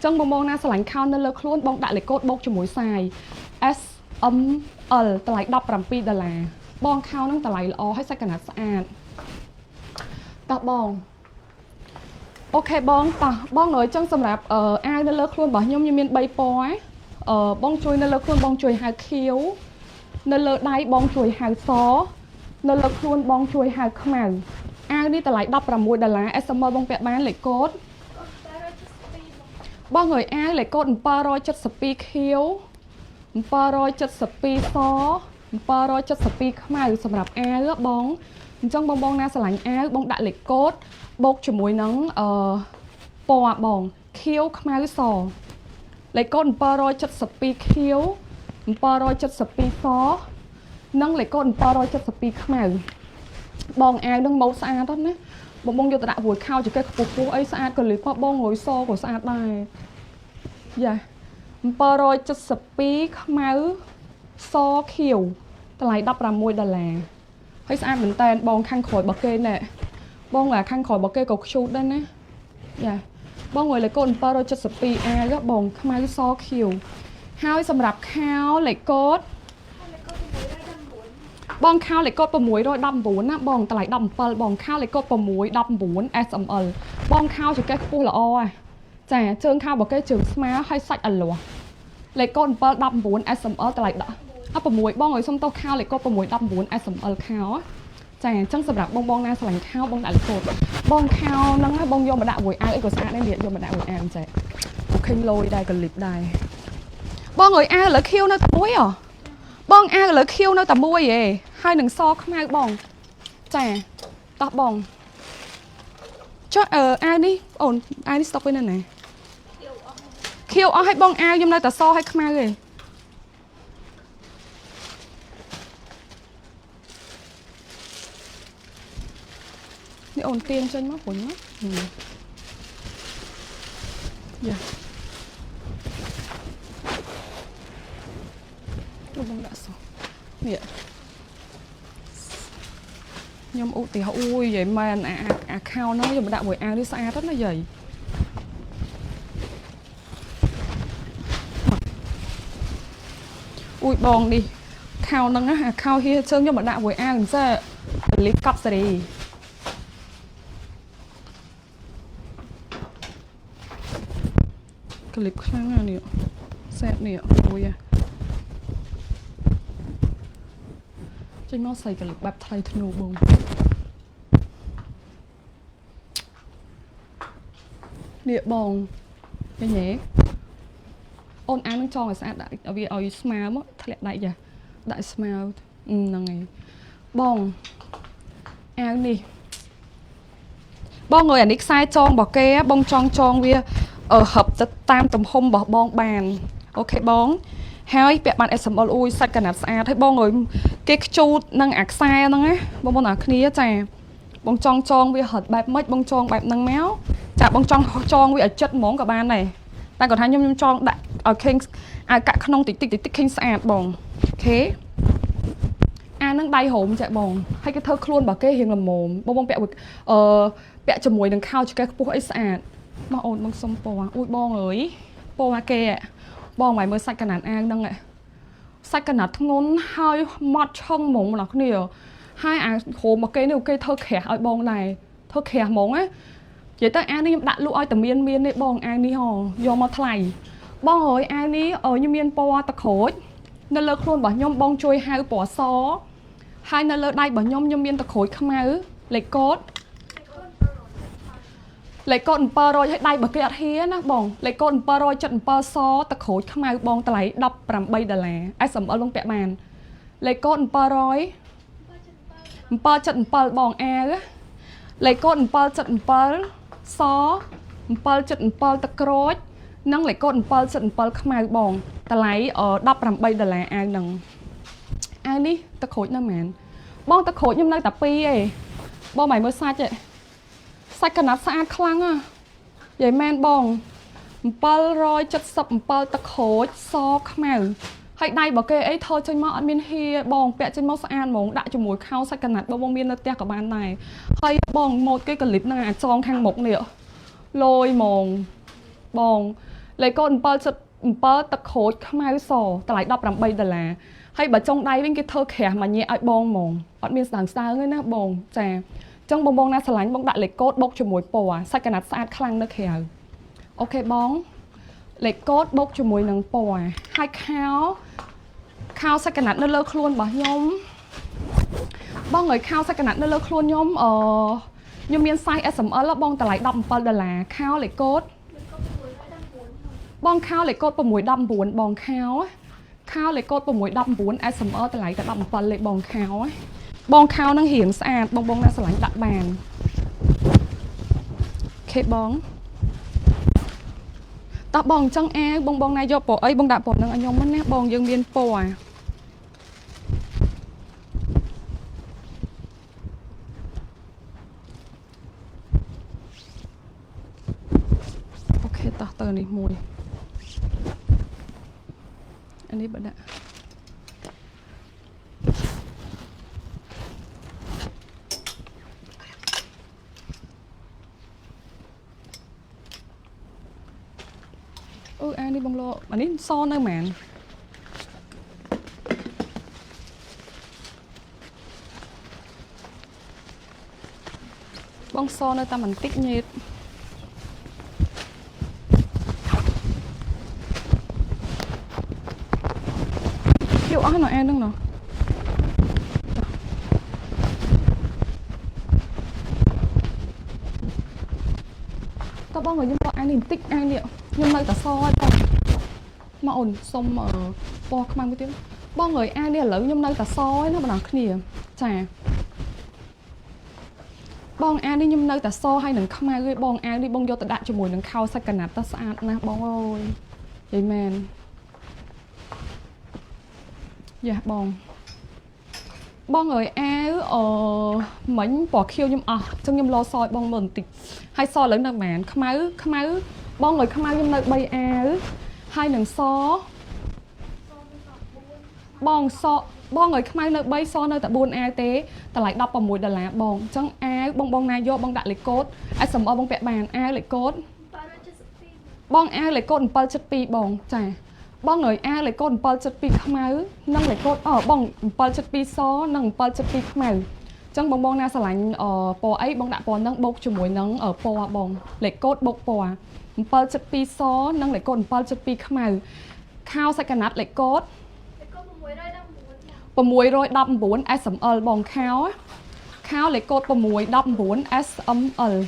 ចឹងបងណាស្រឡាញ់ខោនៅលើខ្លួនបងដាក់លេខកូដបូកជាមួយខ្សែ SML តម្លៃ$17បងខោនឹងតម្លៃល្អហើយសាច់កណាត់ស្អាតតើបងអូខេបងតោះបងអើយចឹងសម្រាប់អាវនៅលើខ្លួនរបស់ខ្ញុំមាន3ពណ៌បងជួយនៅលើខ្លួនបងជួយហៅខៀវនៅលើដៃបងជួយហៅសនៅលើខ្លួនបងជួយហៅខ្មៅអាវនេះតម្លៃ$16 SML បងពាក់បានលេខកូដបងអើយអាវលេខកូដ772ខៀវ772ស772ខ្មៅសម្រាប់អាវបងអញ្ចឹងបងណាស្រឡាញ់អាវបងដាក់លេខកូដបូកជាមួយនឹងពណ៌បងខៀវខ្មៅសលេខកូដ772ខៀវ772សនិងលេខកូដ772ខ្មៅបងអាវនឹងម៉ូតស្អាតណាបងយកទៅដាក់រួចខោចកេះខ្ពស់អីស្អាតក៏លីបបងរយសក៏ស្អាតដែរយ៉ា772ខ្មៅសខៀវតម្លៃ$16ហើយស្អាតមែនតើបងខាងក្រោយរបស់គេណែបងខាងក្រោយរបស់គេក៏ខ្ជូតដែរណាយ៉ាបងឲ្យលេខកូដ772អាវបងខ្មៅសខៀវហើយសម្រាប់ខោលេខកូដបងខោលេខកូដ619ណាបងតម្លៃ17បងខោលេខកូដ619 SML បងខោចកេះខ្ពស់ល្អចាជើងខោរបស់គេជើងស្មើហើយសាច់អាលាស់លេខកូដ719 SML តម្លៃ6បងឲ្យសុំតោះខោលេខកូដ619 SML ខោចាអញ្ចឹងសម្រាប់បងណាស្រឡាញ់ខោបងដាក់លេខកូដបងខោហ្នឹងបងយកមកដាក់មួយអាវអីក៏ស្អាតដែរនេះយកមកដាក់មួយអាវចាអូខេលយដែរក៏លីបដែរបងអើយអាវលើខៀវនៅតែមួយបងអាវលើខៀវនៅតែមួយឯងហើយនឹងសខ្មៅបងចាតោះបងចុះអាវនេះអូនអាវនេះស្តុកវិញនៅណាខៀវអស់ឲ្យបងអាវខ្ញុំនៅតែសឲ្យខ្មៅឯងនេះអូនទៀងចេញមកព្រោះណាយ៉ាបងដាក់សនេះខ្ញុំឧទាហរណ៍អូយយាយមែនអាខោនោះខ្ញុំដាក់មួយអាវនេះស្អាតណាស់យាយអូយបងនេះខោហ្នឹងអាខោហៀជើងខ្ញុំមកដាក់មួយអាវអញ្ចឹងលីកប់សេរីក្លីបខ្លាំងណាស់នេះសែបនេះអូយចេញមកใส่ក្លីបបែបថ្លៃធ្នូបងនេះបងឃើញទេអូនអាននឹងចង់ឲ្យស្អាតដាក់វាឲ្យស្មើមកធ្លាក់ដៃចាដាក់ស្មើហ្នឹងហើយបងអាវនេះបងអើយអានេះខ្សែចងរបស់គេបងចង់វាហឹបទៅតាមទំហំរបស់បងបានអូខេបងហើយពាក់បាន SML អ៊ុយសាច់កណាត់ស្អាតហើយបងអើយគេខ្ជូតនឹងអាខ្សែហ្នឹងណាបងប្អូនអ្នកគ្នាចាបងចង់វាហិតបែបម៉េចបងចង់បែបហ្នឹងមកចាបងចង់វាឲ្យចិត្តហ្មងក៏បានដែរតែគាត់ថាខ្ញុំចង់ដាក់ឲ្យខេងឲ្យកាក់ក្នុងតិចខេងស្អាតបងអូខេអាហ្នឹងដៃហូមចាបងហើយគេធ្វើខ្លួនរបស់គេរៀងល្មមបងពាក់ពាក់ជាមួយនឹងខោចកេះខ្ពស់អីស្អាតបងអូនបងសុំពណ៌អ៊ុយបងអើយពណ៌គេបងមកមើលសាច់កណាត់អាវហ្នឹងសាច់កណាត់ធ្ងន់ហើយម៉ត់ឆឹងហ្មងបងប្អូនគ្នាហើយអាហូមរបស់គេនេះគេធ្វើក្រាស់ឲ្យបងដែរធ្វើក្រាស់ហ្មងណានិយាយទៅអាវនេះខ្ញុំដាក់លក់ឲ្យតែមាននេះបងអាវនេះយកមកថ្លៃបងអើយអាវនេះខ្ញុំមានពណ៌តក្រូចនៅលើខ្លួនរបស់ខ្ញុំបងជួយហៅពណ៌សហើយនៅលើដៃរបស់ខ្ញុំមានតក្រូចខ្មៅលេខកូដលេខកូដ700ឲ្យដៃរបស់គេអត់ហ៊ាណាបងលេខកូដ777សតក្រូចខ្មៅបងតម្លៃ$18 SML បងពាក់បានលេខកូដ777បងអាវលេខកូដ777ស777តក្រូច nâng lại cốt bơ sần bơ khmai bong ta lấy ở đập làm bay đà là ai nâng ai đi ta khối nó màn bong ta khối nhưng nơi ta pi ấy bong mày mới sai vậy sai cái nát sai khăng à vậy men bong bơ rồi chất sập bơ ta khối so khmai hay đây bảo kê ấy thôi trên mỏ miên hi bong bẹ trên mỏ san mỏng đã cho mùi khao sai cái nát bong miên nó tẹt của bàn này hay bong một cái clip này trong khang một nè lôi mỏng bong lấy con bơ ta khối khmai so ta lại đập làm bay đà là hay bà trong đây bên cái thơ khẻ mà nhẹ ai bong mỏng ở miền sáng sáng ấy nè bong chà trong bong bong na sờ lánh bong đại lấy cốt bốc cho mùi pò sai cái nát sát khăng nó khẻ ok bong lấy cốt bốc cho mùi nắng pò hai khao sai cái nát nó lơ luôn bà nhóm bong người khao sai cái nát nó lơ luôn nhóm nhóm miền sai sm ở là bong ta lại đập pò đà là khao lấy cốt bong khao lấy cốt mùi đâm buồn bong khao á khao lấy cốt mùi đâm buồn ai sầm ở tại lại ta đâm phần lấy bong khao ấy bong khao năng hiển sạch bong bong na sờ lạnh đặt bàn khế bong ta bong trong e bong bong này do bộ ấy bong đạp bộ năng anh nhông mất nè bong dương biên po à ok ta tờ này mùi anh ấy bật ạ anh đi bông lô anh ấy son đâu mà bông son nơi ta mình tích nhiệt kiểu ai nói em đúng không tao bao người nhưng mà anh nhìn tích anh liệu nhưng nơi ta so thôi mà ổn xong ở po mang cái tiếng bao người anh đi lớn nhưng nơi ta so ấy nó bằng khỉ chà bong anh đi nhưng nơi ta so hay nâng không ai gây bong anh đi bong vô ta đạn cho mùi nâng khao sạch cả nát ta sạch nè bong ơi vậy men dạ bong người ai mấy bỏ khiêu nhưng trong nhưng lo soi bong mình tịch hay so lớn đặc màn không ai bong người không ai nhưng nơi bay hai nâng so bong người không ai nơi bay so nơi tại buôn ai tế ta lại đọc vào mùi đà lá bong chẳng ai bong này vô bong đại lịch cốt ai sầm bong vẽ bàn ai lịch cốt bong ai lịch cốt bao chất pi bong chà bong người ai lấy cốt bao chất pi khmau nâng lấy cốt bong bao chất pi so nâng bao chất pi khmau trong bong na sờ lạnh po ấy bong đã po nâng bốc cho mùi nâng ở po bong lấy cốt bốc po bao chất pi so nâng lấy cốt bao chất pi khmau khao sai cái nát lấy cốt mùi rồi đâm bốn sml bong khao lấy cốt mùi đâm bốn sml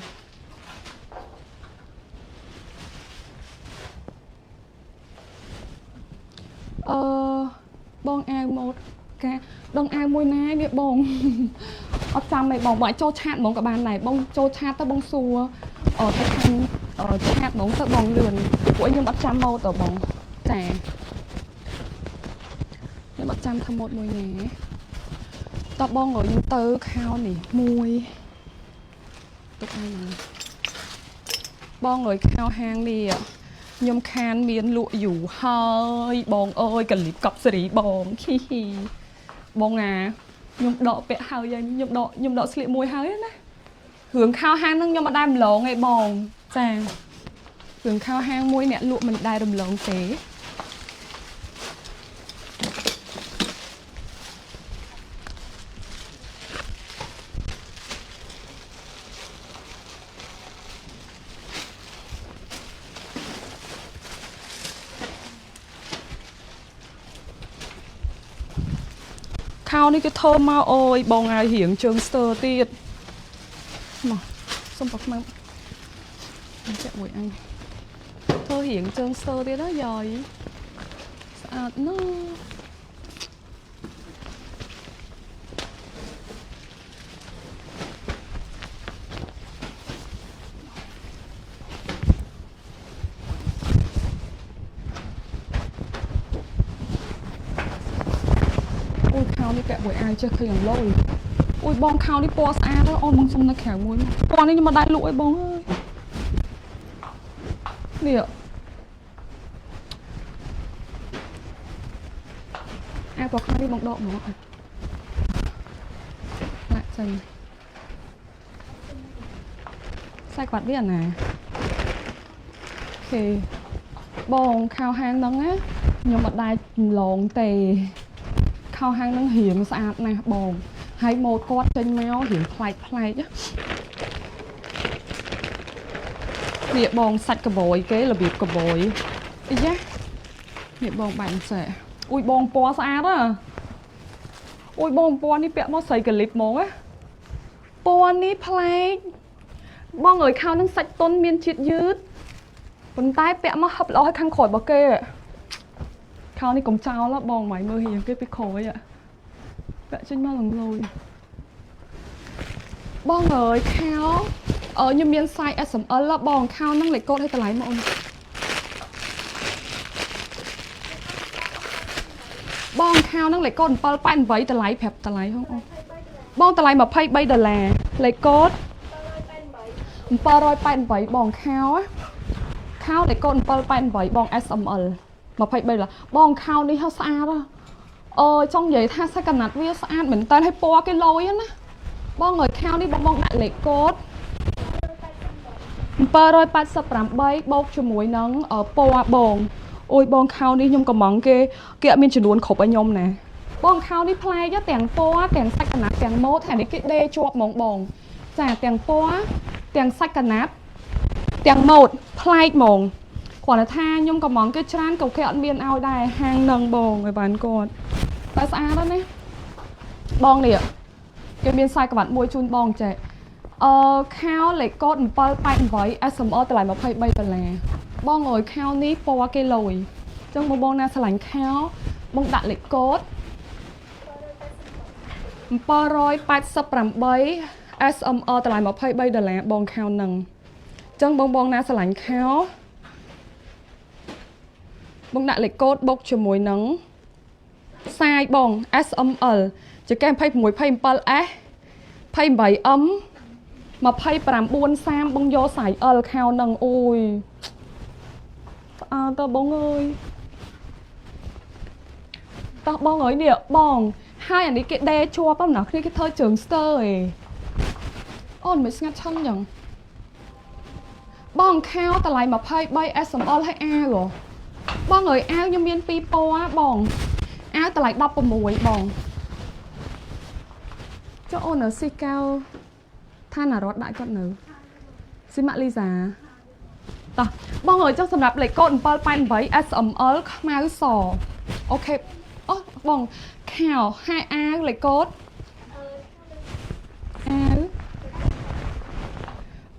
bong ai một cái đông ai môi nái địa bong ở trong này bong bãi cho chat bong cả bàn này bong cho chat tới bong xua ở cái thanh ở chat bong tới bong lườn của anh nhưng bắt trăm màu tờ bong trẻ nhưng bắt trăm tham một mùi nhé tập bong ở những tớ khao này mùi tục này bong rồi khao hang đi ạ nhom khan miên lụa dù hơi bong ơi cần lip cọc sỉ bong khi bong nhom đọ vẽ hơi vậy nhom đọ sỉ môi hơi nè hướng khao hang nâng nhom mà đam lỗ ngay bong chàng hướng khao hang môi nè lụa mình đai đầm lỗ tế khao ní cái thơm mau ôi bong ai hiển trường sơ tiệt mà xong bọc mang chạy buổi anh thơ hiển trường sơ tiệt đó rồi nó ពាក់មួយអាវចេះឃើញឡូយអូយបងខោនេះពណ៌ស្អាតអូនបងសុំនៅក្រៅមួយពណ៌នេះខ្ញុំមកដៃលក់អីបងអើយនេះអាពណ៌ខោនេះបងដកមកឡាក់ចេញខ្សែក្បាត់វាអាណាអូខេបងខោហាងហ្នឹងណាខ្ញុំអត់ដែរឡងទេខោហាងហ្នឹងរៀងស្អាតណាស់បងហើយម៉ូតគាត់ចេញមករៀងប្លែកនេះបងសាច់កបយគេរបៀបកបយអីយ៉ានេះបងបាញ់សេអូយបងពណ៌ស្អាតអូយបងពណ៌នេះពាក់មកស្រីកាលីបហ្មងណាពណ៌នេះប្លែកបងអើយខោនឹងសាច់ទន់មានជាតិយឺតប៉ុន្តែពាក់មកហឹបល្អឲ្យខាងក្រោយរបស់គេខោនេះកុំចោលបងម៉ៃមើលរៀងគេពីក្រោយពាក់ចេញមកលងលយបងអើយខោខ្ញុំមាន size SML បងខោហ្នឹងលេខកូដឲ្យតម្លៃមកអូនបងខោហ្នឹងលេខកូដ788តម្លៃប្រាប់តម្លៃហងអូនបងតម្លៃ$23លេខកូដ788បងខោលេខកូដ788បង SML $23បងខោនេះហៅស្អាតចង់និយាយថាសាច់កណាត់វាស្អាតមែនតើឲ្យពណ៌គេលយណាបងអើយខោនេះបងដាក់លេខកូដ788បូកជាមួយនឹងពណ៌បងអូយបងខោនេះខ្ញុំកំងគេអត់មានចំនួនគ្រប់ឲ្យខ្ញុំណាបងខោនេះប្លែកទាំងពណ៌ទាំងសាច់កណាត់ទាំងម៉ូតហើយនេះគេដេជាប់ហ្មងបងចាទាំងពណ៌ទាំងសាច់កណាត់ទាំងម៉ូតប្លែកហ្មងគ្រាន់តែថាខ្ញុំកំងគេច្រើនក៏គេអត់មានឲ្យដែរហាងនឹងបងឲ្យបានគាត់តែស្អាតណាស់បងនេះគេមានខ្សែក្បាត់មួយជូនបងចេះខោលេខកូដ788 SML តម្លៃ$23បងអើយខោនេះពណ៌គេលយអញ្ចឹងបងណាឆ្លាញ់ខោបងដាក់លេខកូដ788 SML តម្លៃ$23បងខោនឹងអញ្ចឹងបងណាឆ្លាញ់ខោបងដាក់លេខកូដបូកជាមួយនឹងសាយបង SML ចកែ26 27S 28M 2930បងយកសាយ L ខោនឹងអូយតើបងអើយតោះបងអើយនេះបងហើយអានេះគេដេជាប់ប៉ុណ្ណាគ្នាគេធ្វើជើងស្ទើឯងអូនមិនស្ងាត់ឆឹងចឹងបងខោតម្លៃ23 SML ឲ្យអាវបងអើយអាវខ្ញុំមាន2ពណ៌បងអាវតម្លៃ16បងចុះអូននៅស៊ីកៅឋានរដ្ឋដាក់គាត់នៅស៊ីម៉ាក់លីសាតោះបងអើយចុះសម្រាប់លេខកូដ788 SML ខ្មៅសអូខេអូបងខោហើយអាវលេខកូដអាវ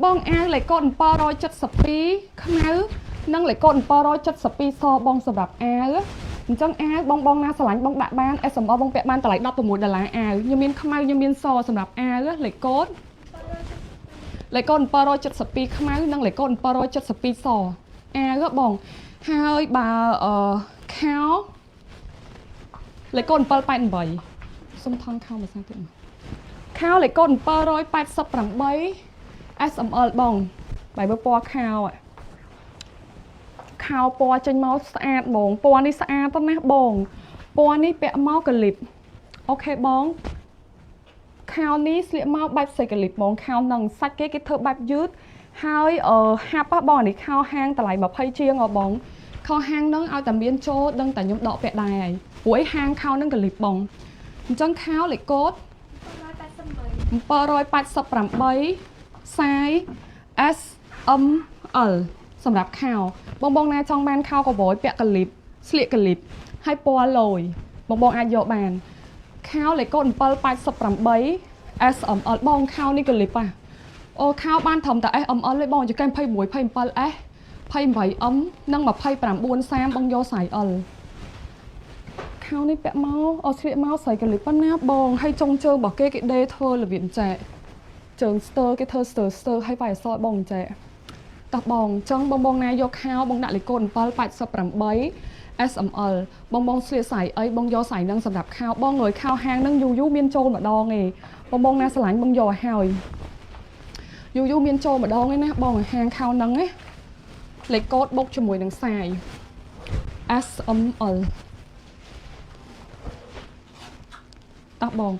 បងអាវលេខកូដ772ខ្មៅនិងលេខកូដ772សបងសម្រាប់អាវអញ្ចឹងអាវបងណាឆ្លាញ់បងដាក់បាន SML បងពាក់បានតម្លៃ$16អាវខ្ញុំមានខ្មៅខ្ញុំមានសសម្រាប់អាវលេខកូដ772ខ្មៅនិងលេខកូដ772សអាវបងហើយបើខោលេខកូដ788សុំថងខោមួយសាទៀតខោលេខកូដ788 SML បងបាយមើលពណ៌ខោពណ៌ចេញមកស្អាតបងពណ៌នេះស្អាតណាស់បងពណ៌នេះពាក់មកកាលីបអូខេបងខោនេះស្លៀកមកបែបស្រីកាលីបបងខោនឹងសាច់គេធ្វើបែបយឺតហើយហាប់បងនេះខោហាងតម្លៃ20ជាងបងខោហាងនឹងឲ្យតែមានចូលដឹងតែខ្ញុំដកពាក់ដែរហើយព្រោះឯហាងខោនឹងកាលីបបងអញ្ចឹងខោលេខកូដ788សាយ SML សម្រាប់ខោបងណាចង់បានខោកបយពាក់កាលីបស្លៀកកាលីបហើយពណ៌លយបងអាចយកបានខោលេខកូដ788 SML បងខោនេះកាលីបអូខោបានត្រឹមតែ SML ទេបងចកែ21 27S 28M និង2930បងយកសាយ L ខោនេះពាក់មកស្លៀកមកស្រីកាលីបប៉ុណ្ណាបងហើយចុងជើងរបស់គេដេធ្វើរបៀបចែកជើងស្ទើគេធ្វើស្ទើហើយបាយអសបងចែកតោះបងចង់បងណាយកខោបងដាក់លេខកូដ788 SML បងស្លៀកស្អីអីបងយកស្អីនឹងសម្រាប់ខោបងងើយខោហាងនឹងយូមានចូលម្ដងឯងបងណាស្រឡាញ់បងយកឲ្យហើយយូមានចូលម្ដងឯណាបងហាងខោនឹងឯលេខកូដបុកជាមួយនឹងខ្សែ SML តោះបង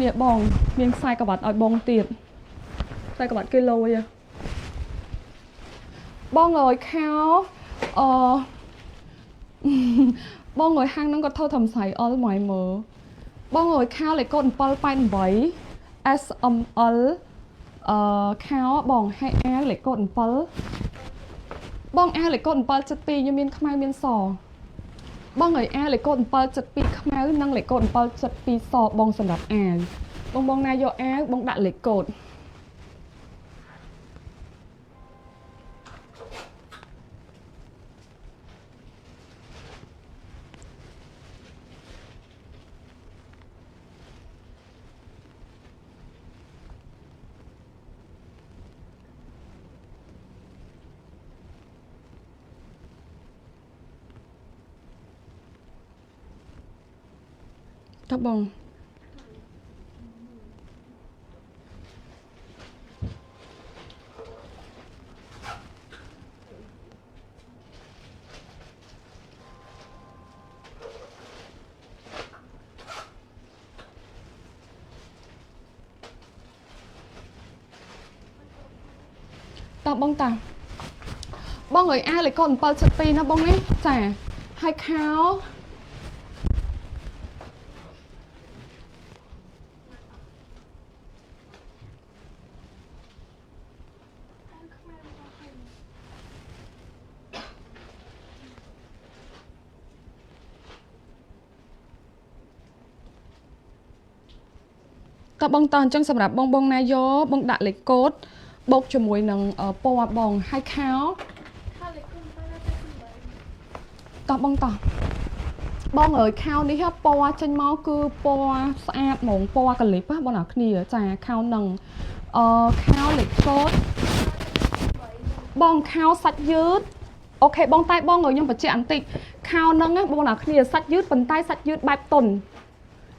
នេះបងមានខ្សែក្រវ៉ាត់ឲ្យបងទៀតខ្សែក្រវ៉ាត់គីឡូឯងបងឲ្យខោបងឲ្យហាងហ្នឹងគាត់ធ្វើធ្វើស្អីអល់មកមើលបងឲ្យខោលេខកូដ788 SML ខោបងឲ្យអាលេខកូដ7បងអាលេខកូដ772ខ្ញុំមានខ្មៅមានសបងឲ្យអាលេខកូដ772ខ្មៅនិងលេខកូដ772សបងសម្រាប់អាបងណាយកអាបងដាក់លេខកូដតើបងបងតាបងឲ្យអាលេខកូដ772ណាបងនេះចាហើយខោតើបងតើអញ្ចឹងសម្រាប់បងណាយកបងដាក់លេខកូដបូកជាមួយនឹងពណ៌បងហើយខោលេខកូដតើបងតើបងអើយខោនេះពណ៌ចេញមកគឺពណ៌ស្អាតហ្មងពណ៌កលិបបងប្អូនគ្នាចាខោនឹងខោលេខកូដបងខោសាច់យឺតអូខេបងតែបងឲ្យខ្ញុំបញ្ជាក់បន្តិចខោនឹងបងប្អូនគ្នាសាច់យឺតប៉ុន្តែសាច់យឺតបែបតុន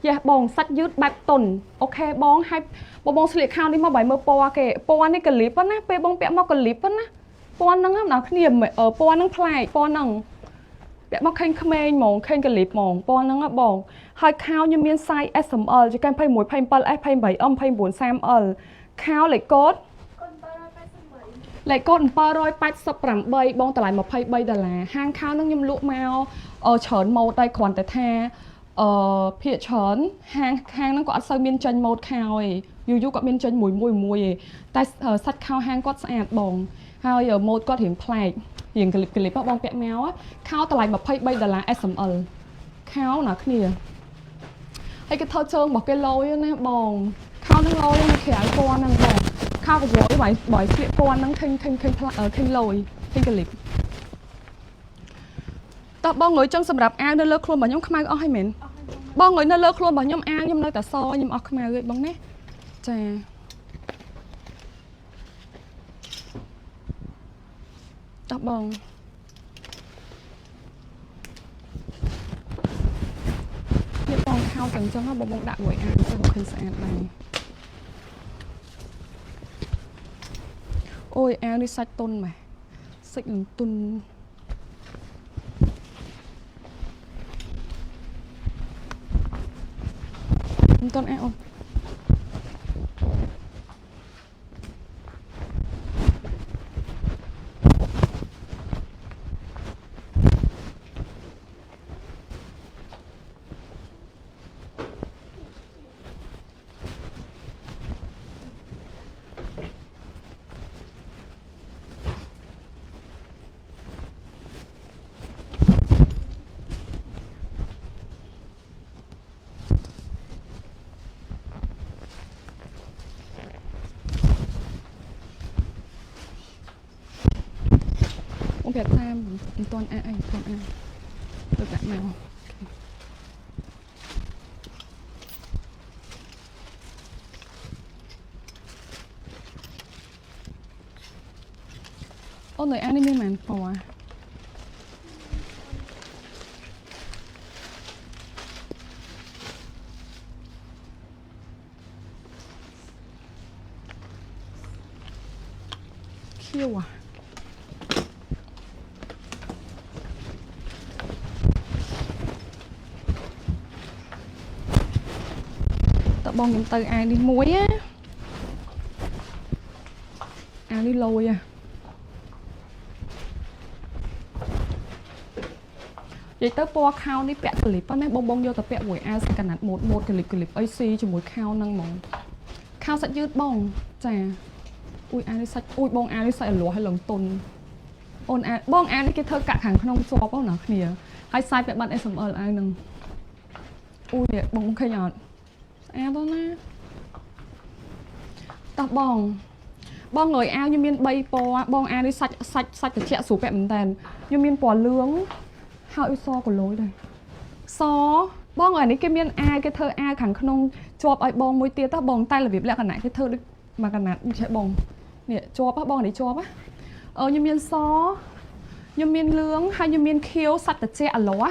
យ៉ាបងសាច់យឺតបែបតុនអូខេបងហើយបងស្លៀកខោនេះមកបាយមើលពណ៌គេពណ៌នេះកលិបណាពេលបងពាក់មកកលិបណាពណ៌ហ្នឹងបងប្អូនគ្នាពណ៌ហ្នឹងប្លែកពណ៌ហ្នឹងពាក់មកឃើញក្មេងហ្មងឃើញកលិបហ្មងពណ៌ហ្នឹងបងហើយខោខ្ញុំមាន size SML ជាកែ21 27S 28M 29 30L ខោលេខកូដលេខកូដ788បងតម្លៃ$23ហាងខោហ្នឹងខ្ញុំលក់មកច្រើនម៉ូតតែគ្រាន់តែថាភាគច្រើនហាងហ្នឹងគាត់អត់សូវមានចាញ់ម៉ូតខោឯងយូគាត់មានចាញ់មួយឯងតែសាច់ខោហាងគាត់ស្អាតបងហើយម៉ូតគាត់រៀងប្លែករៀងកលិបបងពាក់មកខោតម្លៃ$23 SML ខោណាគ្នាហើយគេធ្វើជើងរបស់គេឡយណាបងខោហ្នឹងឡយនៅក្រៅពណ៌ហ្នឹងបងខោកវយបើស្លៀកពណ៌ហ្នឹងឃើញឡយឃើញកលិបតើបងងុយចឹងសម្រាប់អាវនៅលើខ្លួនរបស់ខ្ញុំខ្មៅអស់ហើយមែនបងងុយនៅលើខ្លួនរបស់ខ្ញុំអាវខ្ញុំនៅតែសខ្ញុំអស់ខ្មៅទេបងណាចាតើបងនេះបងខោចឹងបងដាក់មួយអាវទៅឃើញស្អាតដែរអូយអាវនេះសាច់ទុនម៉េះសាច់នឹងទុនមិនតន់អាអូន ông Việt Nam toàn anh toàn anh được bạn nào ô người anime màn phò khêu à tao bong nhầm từ ai đi muối á ai đi lôi à vậy tới po khao ní pẹt clip á nè bong bong vô tập pẹt buổi ai cả nát một clip AC cho mỗi khao năng mỏng khao sạch dứt bong chà ui ai đi sạch ui bong ai đi sạch lúa hay lồng tồn ôn ai bong ai đi cái thơ cả hàng không cho bao nào kìa hay sai pẹt bạn SML ai nâng ui nè bong khai nhọt ai đó nè tập bong người ao như miên bay po bong ai đi sạch từ chẹt xuống pẹt mình tàn như miên po lướng hao so của lối đây so bong ở này cái miên ai cái thơ ai khẳng không cho ai bong môi tia ta bong tay là việc lẽ còn lại cái thơ mà còn lại chạy bong nè cho bác bong để cho bác như miên so như miên lướng hay như miên khiêu sạch từ chẹt lúa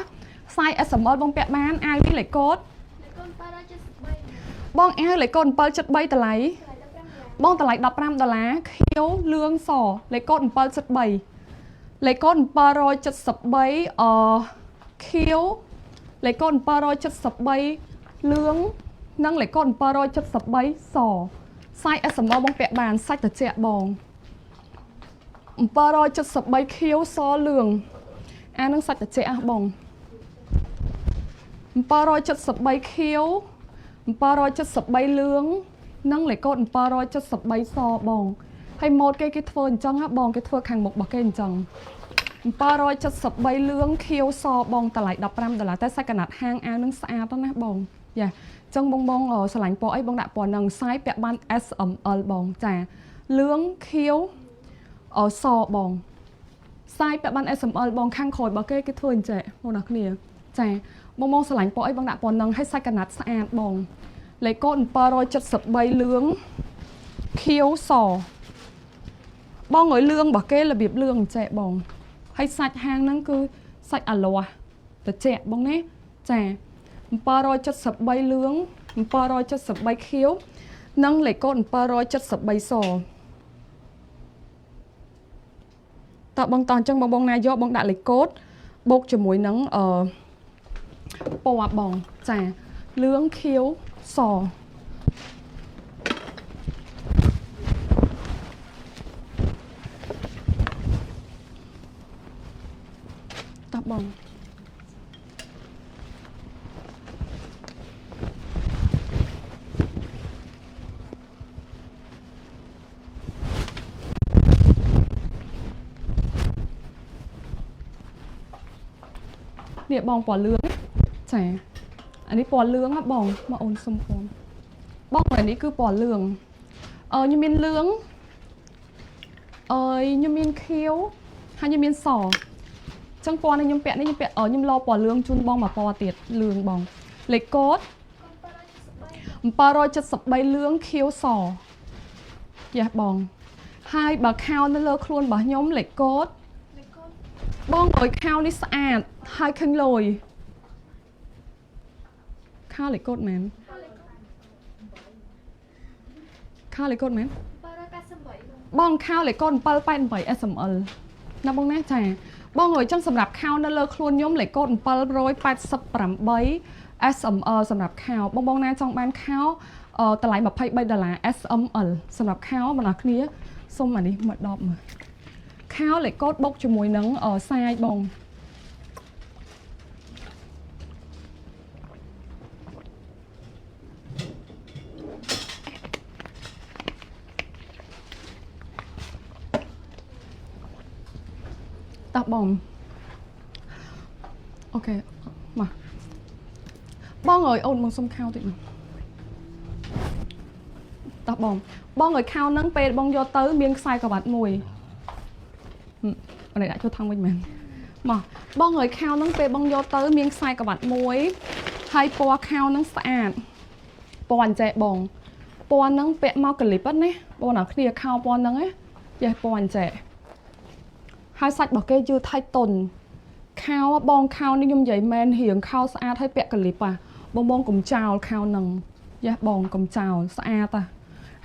sai SML bong pẹt man ai đi lấy cốt bong ai lấy cốt bao chất bay từ lấy bong từ lấy $15 khiêu lương sò lấy cốt bao chất bay lấy con ba roi chất sập bay khiếu lấy con ba roi chất sập bay lướng nâng lấy con ba roi chất sập bay sò sai SML bong pẹ bàn sai từ chẹt bong ba roi chất sập bay khiếu so lường ai nâng sai từ chẹt bong ba roi chất sập bay khiếu ba roi chất sập bay lướng nâng lấy con ba roi chất sập bay sò bong hay một cái thơ chẳng á bong cái thơ hàng một bậc cái chẳng ba roi chất sập bay lướng khiêu so bong tờ lại $15 แต่ sai ขนาด ห้าง ao នឹង ស្អាត ណា បង យ៉ា ចឹង បង ស្រឡាញ់ ពណ៌ អី បង ដាក់ ពណ៌ នឹង សាយ ពាក់ បាន SML បង ចា លឿង ខៀវ ស បង សាយ ពាក់ បាន SML បង ខាង ក្រោយ បើ គេ គេ ធ្វើ អញ្ចឹង បង អ្នក គ្នា ចា បង ស្រឡាញ់ ពណ៌ អី បង ដាក់ ពណ៌ នឹង ឲ្យ សាយ ខនាដ ស្អាត បង លេខ កូដ 773 លឿង ខៀវ ស បង ឲ្យ លឿង បើ គេ របៀប លឿង អញ្ចឹង បង hay sạch hàng năng cứ sạch à lòa từ trẻ bông nè chà ba roi chất sập bay lướng ba roi chất sập bay khiếu nâng lấy con ba roi chất sập bay sò tạo bông toàn trong bông này do bông đã lấy cốt bột cho muối nắng ở bò bong chà lướng khiếu sò bong địa bong bỏ lương chả anh ấy bỏ lương á bong mà ôn xung quanh bong này ní cứ bỏ lương như miên lương như miên khiếu hay như miên sò chẳng pò này nhung pẹt nhung lo pò lương chun bong mà pò tiệt lương bong lấy cốt ba roi chất sập bay lương khiếu sò dạ bong hai bà khao nó lơ luôn bà nhóm lấy cốt bong rồi khao đi sạch hai khăn lồi khao lấy cốt mến khao lấy cốt mến bong khao lấy cốt ba pan bảy SML nó bong nè chà bong rồi trong សម្រាប់ ខោ នៅ លើ ខ្លួន ខ្ញុំ លេខ កូដ 788 SML សម្រាប់ ខោ បង ណា ចង់ បាន ខោ តម្លៃ $23 SML សម្រាប់ ខោ បង គ្នា សុំ អានេះ មក 10 មើល ខោ លេខ កូដ បុក ជាមួយ នឹង សាយ បង តាបងអូខេមកបងអើយអូនមកសុំខោតិចមកតាបងអើយខោហ្នឹងពេលបងយកទៅមានខ្សែក្រវ៉ាត់មួយនេះដាក់ចូលថងវិញមែនមកបងអើយខោហ្នឹងពេលបងយកទៅមានខ្សែក្រវ៉ាត់មួយហើយពណ៌ខោហ្នឹងស្អាតពណ៌អញ្ចេះបងពណ៌ហ្នឹងពាក់មកកលីបណាបងណាគ្នាខោពណ៌ហ្នឹងណាចេះពណ៌អញ្ចេះហើយសាច់របស់គេយឺថៃតុនខោបងខោនេះខ្ញុំនិយាយមែនរៀងខោស្អាតហើយពាក់កលីបបងកុំចោលខោហ្នឹងយ៉ាបងកុំចោលស្អាត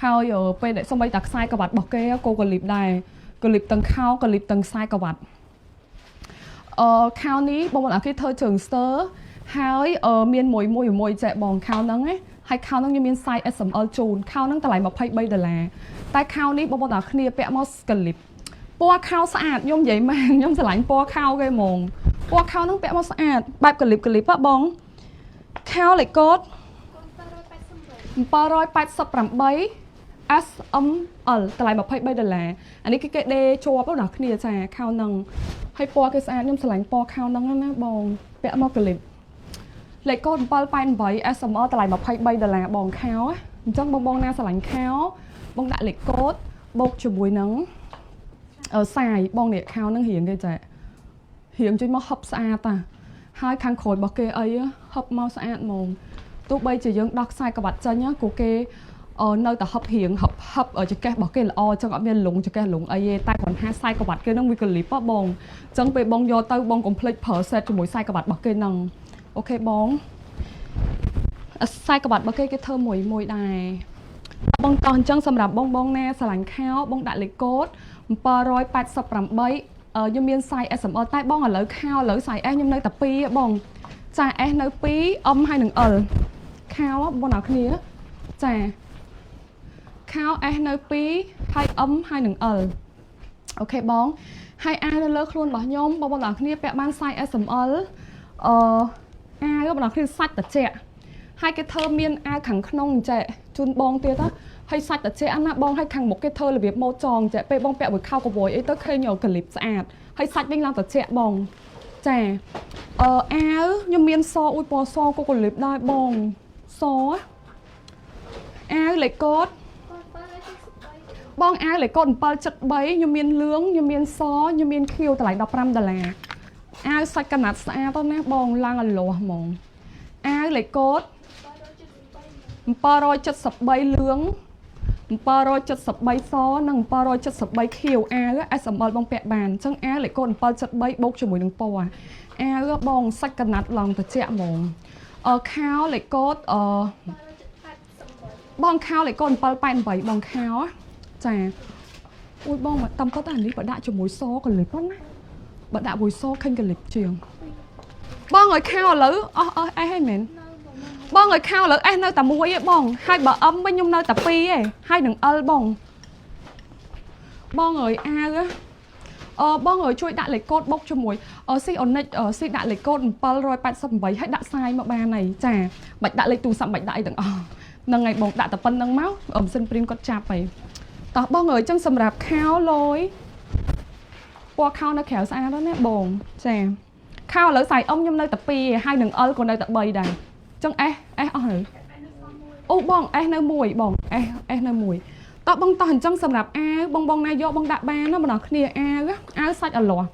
ហើយពេលដែលសំបីតាខ្សែក្រវ៉ាត់របស់គេកូកលីបដែរ កលិបទាំងខោកលិបទាំងខ្សែក្រវ៉ាត់ខោនេះបងប្អូនអរគេធ្វើជើងស្ទើហើយមានមួយចែកបងខោហ្នឹងណាហើយខោហ្នឹងខ្ញុំមាន size SML ជូនខោហ្នឹងតម្លៃ$23តែខោនេះបងប្អូនអរគ្នាពាក់មកកលិបពណ៌ខោស្អាតខ្ញុំនិយាយមែនខ្ញុំស្រឡាញ់ពណ៌ខោគេហ្មងពណ៌ខោហ្នឹងពាក់មកស្អាតបែបកលិបហ៎បងខោលេខកូដ788 SML តម្លៃ$23អានេះគេដេជាប់ដល់គ្នាចាខោហ្នឹងហើយពណ៌គេស្អាតខ្ញុំស្រឡាញ់ពណ៌ខោហ្នឹងណាបងពាក់មកកលិបលេខកូដ788 SML តម្លៃ$23បងខោអញ្ចឹងបងណាស្រឡាញ់ខោបងដាក់លេខកូដបូកជាមួយនឹងសាយបងនេះខោហ្នឹងរៀងគេចារៀងជួយមកហឹបស្អាតតាហើយខាងក្រោយរបស់គេអីហឹបមកស្អាតហ្មងទោះបីជាយើងដោះខ្សែក្បាត់ចេញគូគេនៅតែហឹបរៀងហឹបចង្កេះរបស់គេល្អចឹងអត់មានលងចង្កេះលងអីទេតែគ្រាន់ថាខ្សែក្បាត់គេហ្នឹងវាកលីបបងចឹងពេលបងយកទៅបងកុំភ្លេចប្រើសេតជាមួយខ្សែក្បាត់របស់គេហ្នឹងអូខេបងខ្សែក្បាត់របស់គេធ្វើមួយដែរបងតោះអញ្ចឹងសម្រាប់បងណាស្រឡាញ់ខោបងដាក់លេខកូដ788ខ្ញុំមាន size SML តែបងឥឡូវខោឥឡូវ size S ខ្ញុំនៅតែ2បងចា S នៅ2 M ហើយនឹង L ខោបងប្អូនគ្នាចាខោ S នៅ2ហើយ M ហើយនឹង L អូខេបងហើយអាវនៅលើខ្លួនរបស់ខ្ញុំបងប្អូនគ្នាពាក់បាន size SML អាវបងប្អូនគ្នាសាច់ត្រជាក់ហើយគេធ្វើមានអាវខាងក្នុងចេះជូនបងទៀតហើយសាច់ត្រជាក់ណាបងហើយខាងមុខគេធ្វើរបៀបម៉ូតចងចេះពេលបងពាក់មួយខោកវយអីទៅឃើញកលិបស្អាតហើយសាច់វិញឡើងត្រជាក់បងចាអាវខ្ញុំមានសអ៊ុយពណ៌សក៏កលិបដែរបងសអាវលេខកូដបងអាវលេខកូដ773ខ្ញុំមានលឿងខ្ញុំមានសខ្ញុំមានខៀវតម្លៃ$15អាវសាច់កណាត់ស្អាតណាបងឡើងអលាស់ហ្មងអាវលេខកូដ773លឿង773សនិង773ខៀវអាវ SML បងពាក់បានអញ្ចឹងអាវលេខកូដ773បូកជាមួយនឹងពណ៌អាវបងសាច់កណាត់ឡើងត្រជាក់ហ្មងខោលេខកូដបងខោលេខកូដ788បងខោចាអូយបងមកតាមគាត់អានេះបើដាក់ជាមួយសកលិបណាបើដាក់មួយសឃើញកលិបជាងបងឲ្យខោឥឡូវអស់អីហើយមែនបងឲ្យខោឥឡូវ S នៅតែមួយឯងបងហើយបើ M វិញខ្ញុំនៅតែ2ឯងហើយនឹង L បងឲ្យអាវបងឲ្យជួយដាក់លេខកូដបុកជាមួយស៊ីអូនិចស៊ីដាក់លេខកូដ788ហើយដាក់សាយមកបានហើយចាបាច់ដាក់លេខទូរស័ព្ទបាច់ដាក់អីទាំងអស់ហ្នឹងហើយបងដាក់តែប៉ុណ្្នឹងមកម៉ាស៊ីនព្រីមគាត់ចាប់ហើយតោះបងអើយចឹងសម្រាប់ខោលយពណ៌ខោនៅក្រៅស្អាតណាស់បងចាខោឥឡូវសាយខ្ញុំនៅតែ2ហើយនឹង L ក៏នៅតែ3ដែរចឹង S អស់ហើយអូបង S នៅ1បង S នៅ1តោះបងតោះអញ្ចឹងសម្រាប់អាវបងណាយកបងដាក់បានណាបងប្អូនគ្នាអាវសាច់អលាស់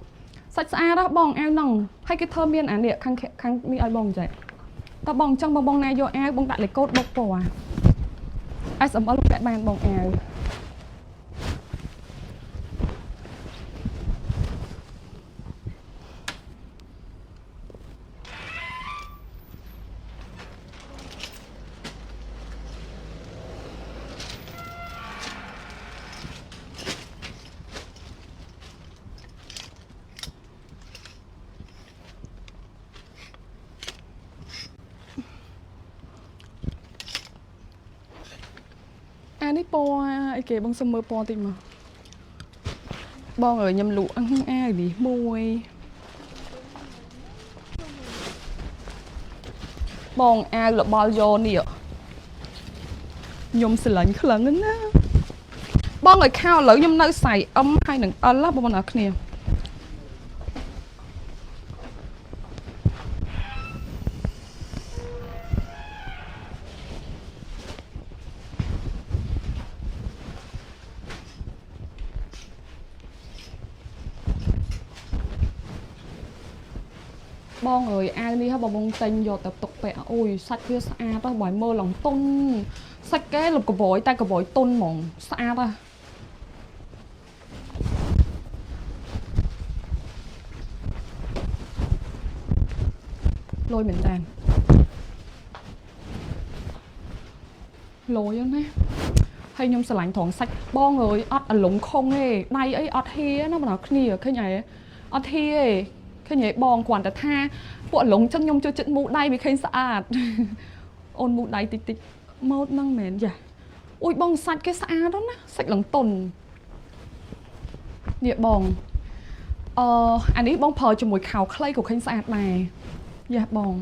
សាច់ស្អាតណាស់បងអាវហ្នឹងហើយគេធ្វើមានអានេះខាងនេះឲ្យបងចែកតោះបងអញ្ចឹងបងណាយកអាវបងដាក់លេខកូដបុកពណ៌ SML ពាក់បានបងអាវអានេះពណ៌អីគេបងសុំមើលពណ៌តិចមកបងអើយខ្ញុំលក់អាវនេះមួយបងអាវរបល់យកនេះខ្ញុំស្រឡាញ់ខ្លាំងណាស់បងឲ្យខោឥឡូវខ្ញុំនៅសៃ M ហើយនឹង L បងប្អូនអរគ្នាបងអើយអាវនេះហ៎បងទិញយកទៅទុកពាក់អូយសាច់វាស្អាតហ៎បើមើលឡើងទុនសាច់គេលុបកបយតែកបយទុនហ្មងស្អាតហ៎លយមែនតើលយណា hay nhom sờ lạnh thòng sạch bong rồi ọt ở lủng không ấy đây ấy ọt hia nó mà nó kia cái nhảy ọt hia cái nhảy bong quảnแต่ท่าพวกหลงจังยมจะจุดมูได้ไม่เคยสะอาดโอนมูได้ติดติดมดนั่งเหม็นจ้ะอุ้ยบองสัตว์แกสะอาดแล้วนะสัตว์หลังตนเนี่ยบองอันนี้บองเพอจมูกขาวใครcủaเคยสะอาดไหมอย่าบอง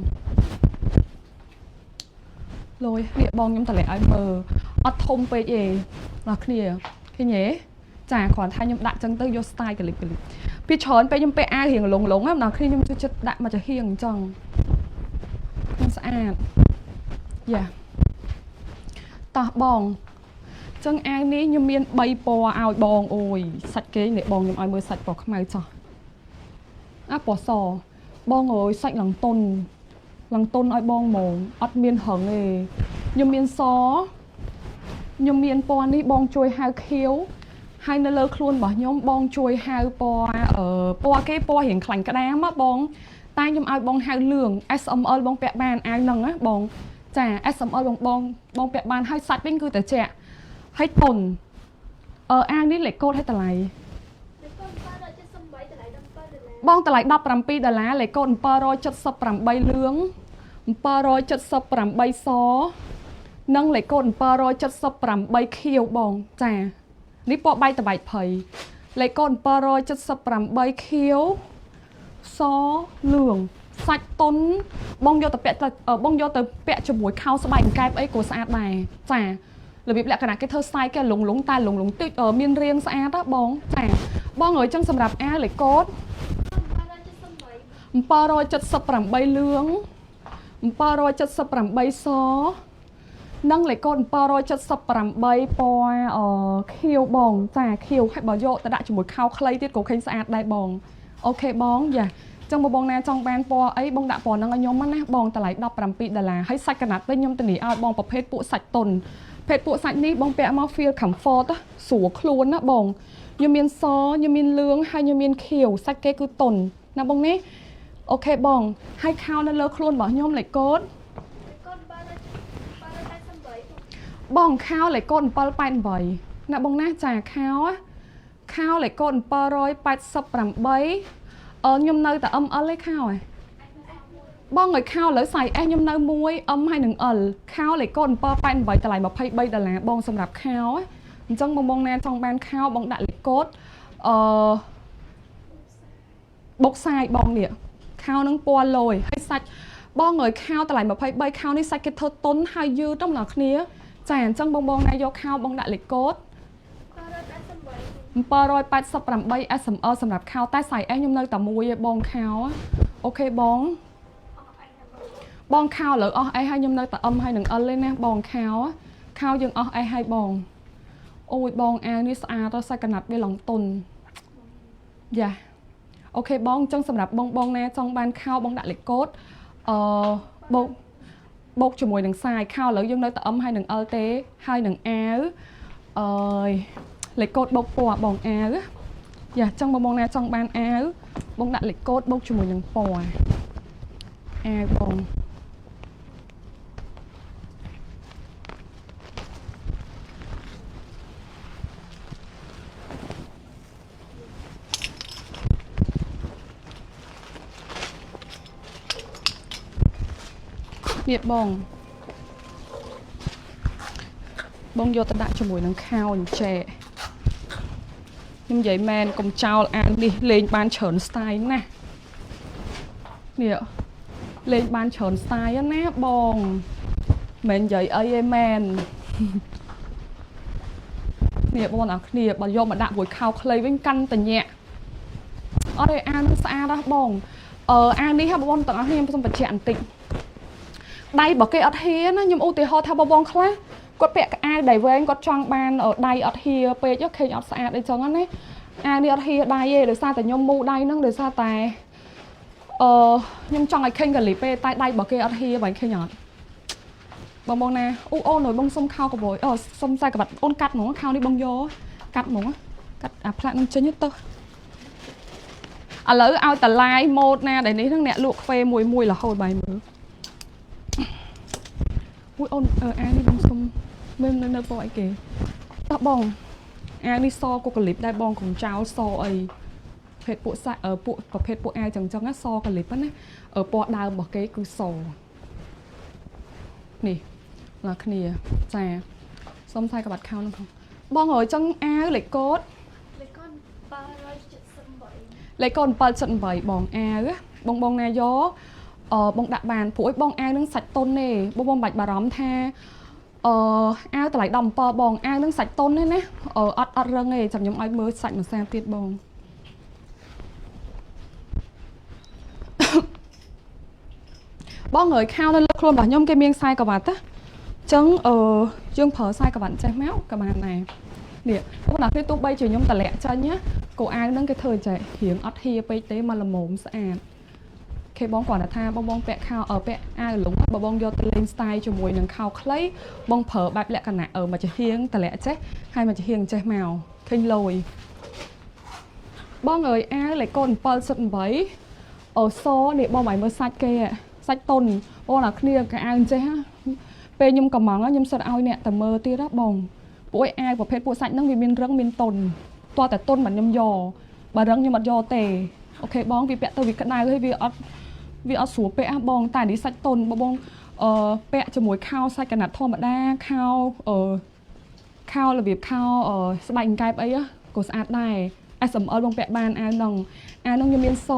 rồi địa bong nhomแต่ละai mờอดทมไปเองหลักเนี่ยแค่เนี้ยจ่าขอนไทยยมดักจังเตอร์โยสไตล์กันเลยพี่ช้อนไปยมไปอาเหียงหลงอ่ะหลักเนี่ยยมจะดักมาจะเหียงจังมันสะอาดอย่าตาบองจังอานี้ยมเมียนใบปอเอาบองโอ้ยสัตว์เก๋เนี่ยบองยมเอามือสัตว์ปอกขมายจ้ะอ่ะปอซอบองโอ้ยสัตว์หลังต้นอ้อยบองหมงอัดเมียนเหิงเอยมเมียนซอยมเมียนปอนี่บองช่วยหาเขียวให้นเลอคลุนบอกยมบองช่วยหาปอปอเก้ปอเห็นขลังกระด้ามะบองตายยมเอาบองหาเหลือง SML บองแปะบานอ่างนังอะบองจ่า SML บองแปะบานให้สัตว์เป็นคือแต่แจะให้ตนอ่างนี่เหล็กโคตรให้ตะไลบองตะไลดับปรำปีดาล้าเลยก้นปารอยจัดสับปรำใบเหลืองปารอยจัดสับปรำใบซอนั่งเลยก้นปารอยจัดสับปรำใบเขียวบองจ่านี่ปอใบตะใบเผยเลยก้นปารอยจัดสับปรำใบเขียวซอเหลืองสัตว์ต้นบองโยตะเปะบองโยตะเปะจมูกข้าวสบายกายไอ้กูสะอาดไหมจ่าหรือแบบแหละขนาดcái thơ sai cáiหลงตาหลงติดเมียนเรียงสะอาดบองจ่าบองở trongสำหรับอาเลยก้นปารอยจัดสับปรำใบเหลืองปารอยจัดสับปรำใบซอนั่งเลยก้นปารอยจัดสับปรำใบปอยเขียวบองจ่าเขียวให้บอโยแต่ได้จมูกข้าวใครที่กูเคยสะอาดได้บองโอเคบองอย่าจังบองแนจังแบนปอไอ้บองด่าปอนั่งยมมันนะบองแต่ไหลดับปรำปีดาลาให้สัตว์ขนาดได้ยมตนีเอาบองประเภทปุสัตว์ตนเพศปุสัตว์นี้บองแปะมาฟิลขำฟอตสัวคล้วนนะบองยมเมียนซอยมเมียนเหลืองให้ยมเมียนเขียวสัตว์เกคือตนนะบองนี้โอเคบองให้ข้าวนั่นเลิกคลุนบอกย่อมไหลก้นบองข้าวไหลก้นปลาไปบ่อยนะบองน่าจ่าข้าวไหลก้นปลาร้อยไปสับปรำใบย่อมเนยแต่เลยข้าวบองเลยข้าวเลยใส่ย่อมเนยมวยให้หนึ่งข้าวไหลก้นปลาไปบ่อยแต่ไหลมาไพ่ใบแต่ละบองสำหรับข้าวจังบองแน่จังแบนข้าวบองดัดไหลก้นบกทรายบองเนี่ยข้าวนั่งปวลอยให้สัตว์บ้องเงยข้าวแต่ไหลมาไพ่ใบข้าวนี่สัตว์เกทต้นให้ยืดต้องหนักเนี้ยแจนจังบองนายกข้าวบองดัดเหล็กโกดปลารอยปัดสับปรำใบSMLสำหรับข้าวใต้ใส่ยมเนยแต่มวยบองข้าวโอเคบองข้าวหรือไอให้ยมเนยแต่ให้หนึ่งเลยนะบองข้าวยังไอให้บองโอ้ยบองนี่สะอาดตัวใส่กระนับไปหลังตนอย่าโอเคบองจังสำหรับบองแน่จังบานข้าวบองดัดเหล็กโกดบกจมูกหนึ่งทรายข้าวแล้วยังได้แต่ให้หนึ่งเต้ให้หนึ่งเหล็กโกดบกปวบองอย่าจังบองแน่จังบานบองดัดเหล็กโกดบกจมูกหนึ่งปวบองเนี่ยบองโยตะดะจมูกนังข้าวแช่ยังใหญ่แมนกลมเจ้าดิเลนบานเฉินสไตล์นะเนี่ยเลนบานเฉินสไตล์นะบองแมนใหญ่แมนเนี่ยบองเนี่ยบองโยมาดะบุยข้าวเคยวิ่งกันแต่เนี่ยได้สะอาดนะบองนี่ครับบองต่างให้ยังผสมปัจจัยอันติđây bỏ cái ọt hía nó nhưng ưu tiên họ theo bao bông khác có bẹ ai đẩy với anh có choang ban ở đây ọt hía pe cho khi ọt xa đây cho nó đấy đi ọt hía đây để xa tại nhôm mu đây nó để xa tại nhưng trong ngày kênh gần lì pe tại đây bỏ cái ọt hía bảy khi nhọn bông nè ôn nổi bông sông khao của bồi sông sai cả bạn ôn cắt nó khao đi bông vô cắt nó cắt plan chơi nhất tơ lỡ ao tà lai một nè để ní thằng nè luộc phê mùi là hồi bài mưa ui ôn đi bông sông bên nơi bội kì តោះបងអាវនេះសកូកាលីបដែរបងកុំចោលសអីភេទពួកសាក់ពួកប្រភេទពួកអាវចឹងណាសកាលីបណាពណ៌ដើមរបស់គេគឺសនេះដល់គ្នាចាសុំថ្លៃក្បាត់ខោនោះបងហើយចឹងអាវលេខកូដលេខកូដ778លេខកូដ778បងអាវបងណាយកបងដាក់បានព្រោះឲ្យបងអាវនឹងសាច់តុនទេបងបាច់បារម្ភថាអាវតម្លៃ17បងអាវនឹងសាច់តុនទេណាអត់រឹងទេចាំខ្ញុំឲ្យមើលសាច់មួយសាទៀតបងបងហើយខោនៅលើខ្លួនរបស់ខ្ញុំគេមានខ្សែក្រវ៉ាត់ណាចឹងយើងប្រើខ្សែក្រវ៉ាត់ចេះមកក៏បានដែរនេះបងដល់ពេលទោះបីជាខ្ញុំតម្លាក់ចាញ់ណាកូអាវហ្នឹងគេធ្វើចេះរៀងអត់ហៀពេកទេមកល្មមស្អាតគេបងគាត់ថាបងពាក់ខោពាក់អាវលុងបងយកទៅលេង style ជាមួយនឹងខោខ្លីបងប្រើបែបលក្ខណៈមកជាហៀងតម្លាក់ចេះហើយមកជាហៀងចេះមកឃើញលយបងអើយអាវលេខកូដ778សនេះបងមិនមើលសាច់គេសាច់តុនបងដល់គ្នាកៅអាវចេះពេលខ្ញុំកំងខ្ញុំសិតឲ្យអ្នកតែមើលទៀតណាបងពួកឯអាវប្រភេទពួកសាច់ហ្នឹងវាមានរឹងមានតុនតោះតែតុនមិនខ្ញុំយកបើរឹងខ្ញុំអត់យកទេអូខេបងវាពាក់ទៅវាក្តៅហើយវាអត់ស្រួលពាក់បងតែនេះសាច់តុនបងពាក់ជាមួយខោសាច់កណាត់ធម្មតាខោរបៀបខោស្បែកកែបអីក៏ស្អាតដែរ SML បងពាក់បានអាវហ្នឹងខ្ញុំមានស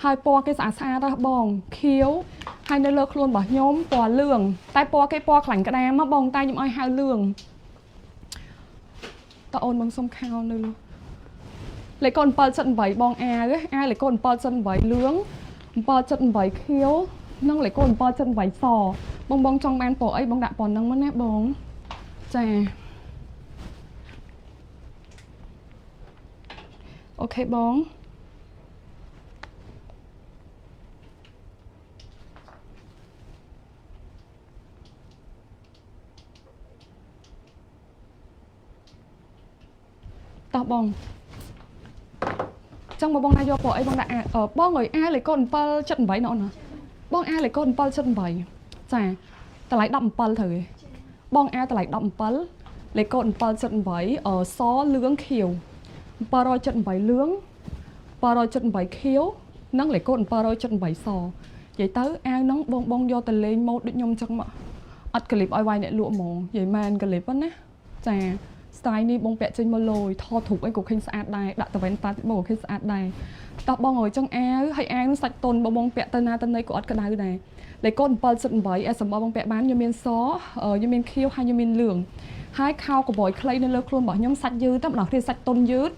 ហើយពណ៌គេស្អាតដែរបងខៀវហើយនៅលើខ្លួនរបស់ខ្ញុំពណ៌លឿងតែពណ៌គេពណ៌ខ្លាញ់ក្តាមមកបងតែខ្ញុំឲ្យហៅលឿងតើអូនបងសុំខោនៅលេខកូដ778បងអាវលេខកូដ778លឿង778ខៀវនិងលេខកូដ778សបងចង់បានពណ៌អីបងដាក់ពណ៌ហ្នឹងមកណាបងចាអូខេបងតោះបងចឹងបងណាយកពណ៌អីបងដាក់បងអើយអាលេខកូដ778ណ៎អូនបងអាលេខកូដ778ចាតម្លៃ17ត្រូវទេបងអាតម្លៃ17លេខកូដ778សលឿងខៀវ778លឿង778ខៀវនិងលេខកូដ778សនិយាយទៅអាវហ្នឹងបងយកទៅលេងម៉ូដដូចខ្ញុំចឹងមកអត់ក្លីបឲ្យវាយអ្នកលក់ហ្មងនិយាយមែនក្លីបណាចា style នេះបងពាក់ចេញមកលយថតរូបអីក៏ឃើញស្អាតដែរដាក់ទៅវ៉ែនតាបងក៏ឃើញស្អាតដែរតោះបងអើយចឹងអាវហើយអាវនឹងសាច់តុនបងពាក់ទៅណាទៅណីក៏អត់ក្តៅដែរលេខកូដ778 SML បងពាក់បានខ្ញុំមានសខ្ញុំមានខៀវហើយខ្ញុំមានលឿងហើយខោកបយខ្លីនៅលើខ្លួនរបស់ខ្ញុំសាច់យឺតតែម្ដងគ្នាសាច់តុនយឺត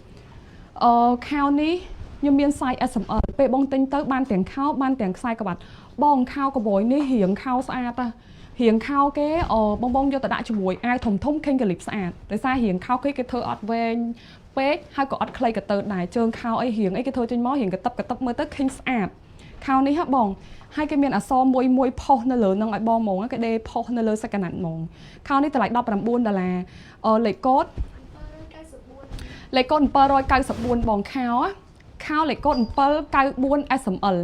ខោនេះខ្ញុំមាន size SML ពេលបងទិញទៅបានទាំងខោបានទាំងខ្សែក្បាត់បងខោកបយនេះរៀងខោស្អាតរៀងខោគេបងយកទៅដាក់ជាមួយអាវធំឃើញកលិបស្អាតដោយសាររៀងខោគេធ្វើអត់វែងពេកហើយក៏អត់ខ្លីកតើដែរជើងខោអីរៀងអីគេធ្វើចេញមករៀងកតឹបមើលទៅឃើញស្អាតខោនេះហ៎បងហើយគេមានអក្សរមួយផុសនៅលើនឹងឲ្យបងហ្មងគេដេផុសនៅលើសាច់កណាត់ហ្មងខោនេះតម្លៃ$19លេខកូដ794បងខោលេខកូដ794 SML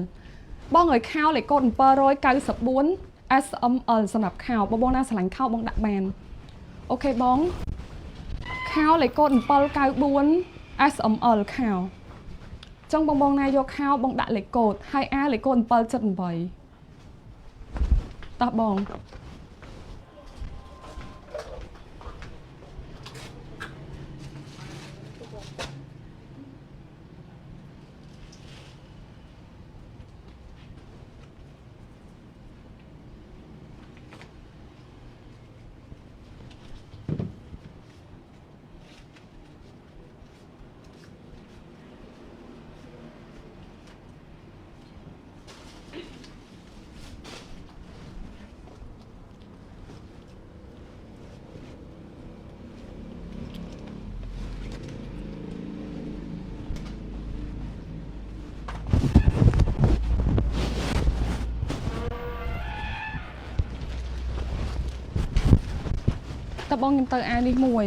បងឲ្យខោលេខកូដ794 SML សម្រាប់ខោបងណាឆ្លាញ់ខោបងដាក់បានអូខេបងខោលេខកូដ794 SML ខោចង់បងណាយកខោបងដាក់លេខកូដហើយអាលេខកូដ778តោះបង តើបងខ្ញុំទៅអានេះមួយ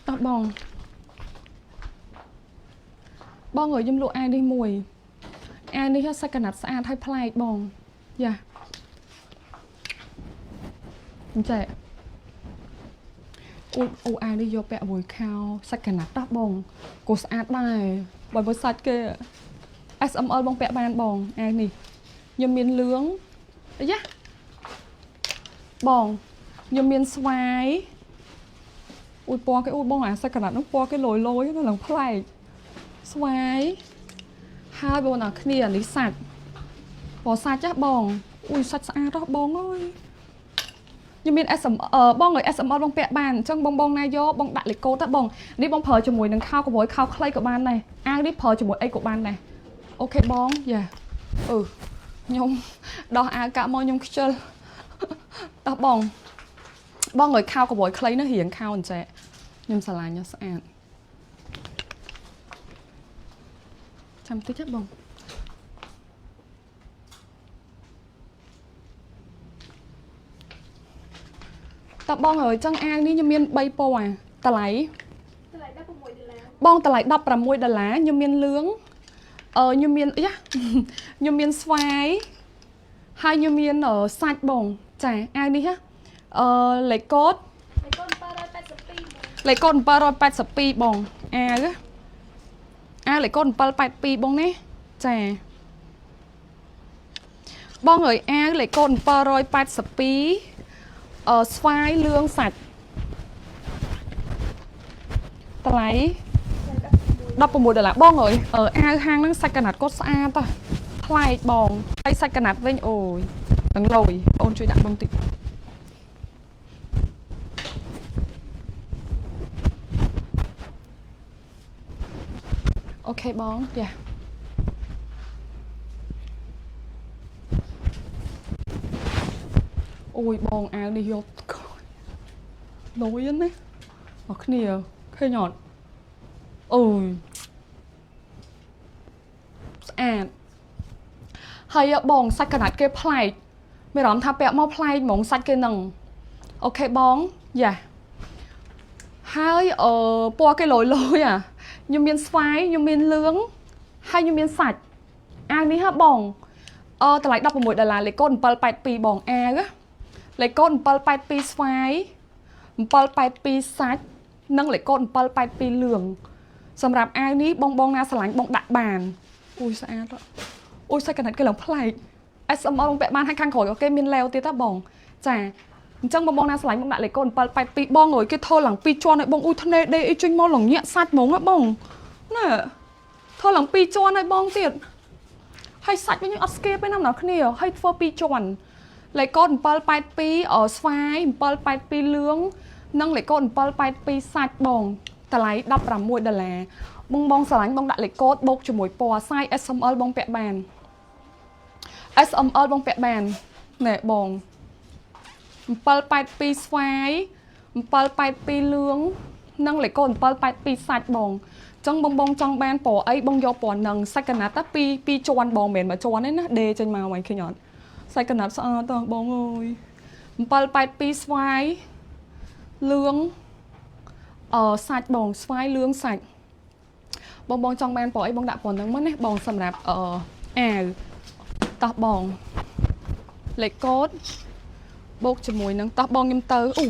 តោះបងអើយខ្ញុំលក់អានេះមួយអានេះសាច់កណាត់ស្អាតហើយប្លែកបងយ៉ាអញ្ចឹងអូអានេះយកពាក់មួយខោសាច់កណាត់តោះបងក៏ស្អាតដែរបើមើលសាច់គេ SML បងពាក់បានបងអានេះខ្ញុំមានលឿងអាយ៉ាបងខ្ញុំមានស្វាយអូយពណ៌គេអូយបងអាសាច់កណាត់នោះពណ៌គេលយនៅឡើងប្លែកស្វាយហើយបងណាគ្នានេះសាច់ពណ៌សាច់ចាស់បងអូយសាច់ស្អាតហ៎បងអើយខ្ញុំមាន SML បងឲ្យ SML បងពាក់បានអញ្ចឹងបងណាយកបងដាក់លេខកូដទៅបងនេះបងប្រើជាមួយនឹងខោកបយខោខ្លីក៏បានដែរអាវនេះប្រើជាមួយអីក៏បានដែរអូខេបងយ៉ាខ្ញុំដោះអាវកាក់មកខ្ញុំខ្ជិលតោះបងឲ្យខោកបយខ្លីនោះរៀងខោអញ្ចឹងខ្ញុំស្រឡាញ់ស្អាតចាំតិចទេបងតើបងហើយចឹងអាវនេះខ្ញុំមាន3ពណ៌តម្លៃ$16បងតម្លៃ$16ខ្ញុំមានលឿងខ្ញុំមានយ៉ាខ្ញុំមានស្វាយហើយខ្ញុំមានសាច់បងចាអាវនេះលេខកូដ782លេខកូដ782បងអាវលេខកូដ782បងនេះចាបងហើយអាវលេខកូដ782ស្វាយលឿងសាច់តម្លៃ$16បងអើយអាវហាងហ្នឹងសាច់កណាត់គាត់ស្អាតហ៎ប្លែកបងហើយសាច់កណាត់វិញអូយនឹងលយអូនជួយដាក់បងតិចអូខេបងយ៉ាអូយបងអាវនេះយកលយណាអរគ្នាឃើញអត់អូយស្អាតហើយបងសាច់កណាត់គេប្លែកមានអារម្មណ៍ថាពាក់មកប្លែកហ្មងសាច់គេនឹងអូខេបងយ៉ាហើយពណ៌គេលយខ្ញុំមានស្វាយខ្ញុំមានលឿងហើយខ្ញុំមានសាច់អាវនេះហ៎បងតម្លៃ$16លេខកូដ782បងអាវលេខកូដ782ស្វាយ782សាច់និងលេខកូដ782លឿងសម្រាប់អាវនេះបងណាស្រឡាញ់បងដាក់បានអូយស្អាតអូយសាច់កណាត់គេឡើងប្លែក SML បងពាក់បានហើយខាងក្រោយអូខេមានឡេវទៀតហ៎បងចាអញ្ចឹងបងណាស្រឡាញ់បងដាក់លេខកូដ782បងអើយគេធ្វើឡើង2ជាន់ឲ្យបងអូយធ្នេដេអីចេញមកឡើងញាក់សាច់ហ្មងហ៎បងណាធ្វើឡើង2ជាន់ឲ្យបងទៀតហើយសាច់វិញអត់ស្គេបទេណាអ្នកគ្នាហើយធ្វើ2ជាន់លេខកូដ782ស្វាយ782លឿងនិងលេខកូដ782សាច់បងតម្លៃ$16បងស្រឡាញ់បងដាក់លេខកូដបូកជាមួយពណ៌សាយ SML បងពាក់បាន SML បងពាក់បានណែបង782ស្វាយ782លឿងនិងលេខកូដ782សាច់បងអញ្ចឹងបងចង់បានពណ៌អីបងយកពណ៌នឹងសាច់កណាត់តែ2ជាន់បងមិនមែនមួយជាន់ទេណាដេចេញមកវិញឃើញអត់សាច់កណាត់ស្អាតតោះបងអើយ782ស្វាយលឿងសាច់បងស្វាយលឿងសាច់បងចង់បានពណ៌អីបងដាក់ពណ៌ហ្នឹងមកណាបងសម្រាប់អាវតោះបងលេខកូដបូកជាមួយនឹងតោះបងខ្ញុំទៅអូ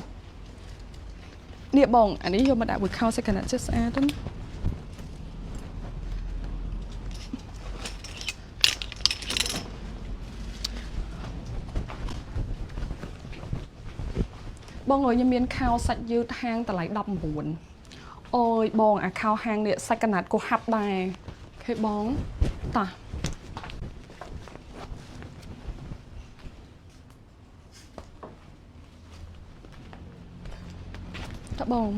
នេះបងអានេះយកមកដាក់មួយខោសាច់កណាត់ចេះស្អាតទេបងអើយខ្ញុំមានខោសាច់យឺតហាងតម្លៃ$19អូយបងអាខោហាងនេះសាច់កណាត់ក៏ហាប់ដែរឃើញបងតោះបង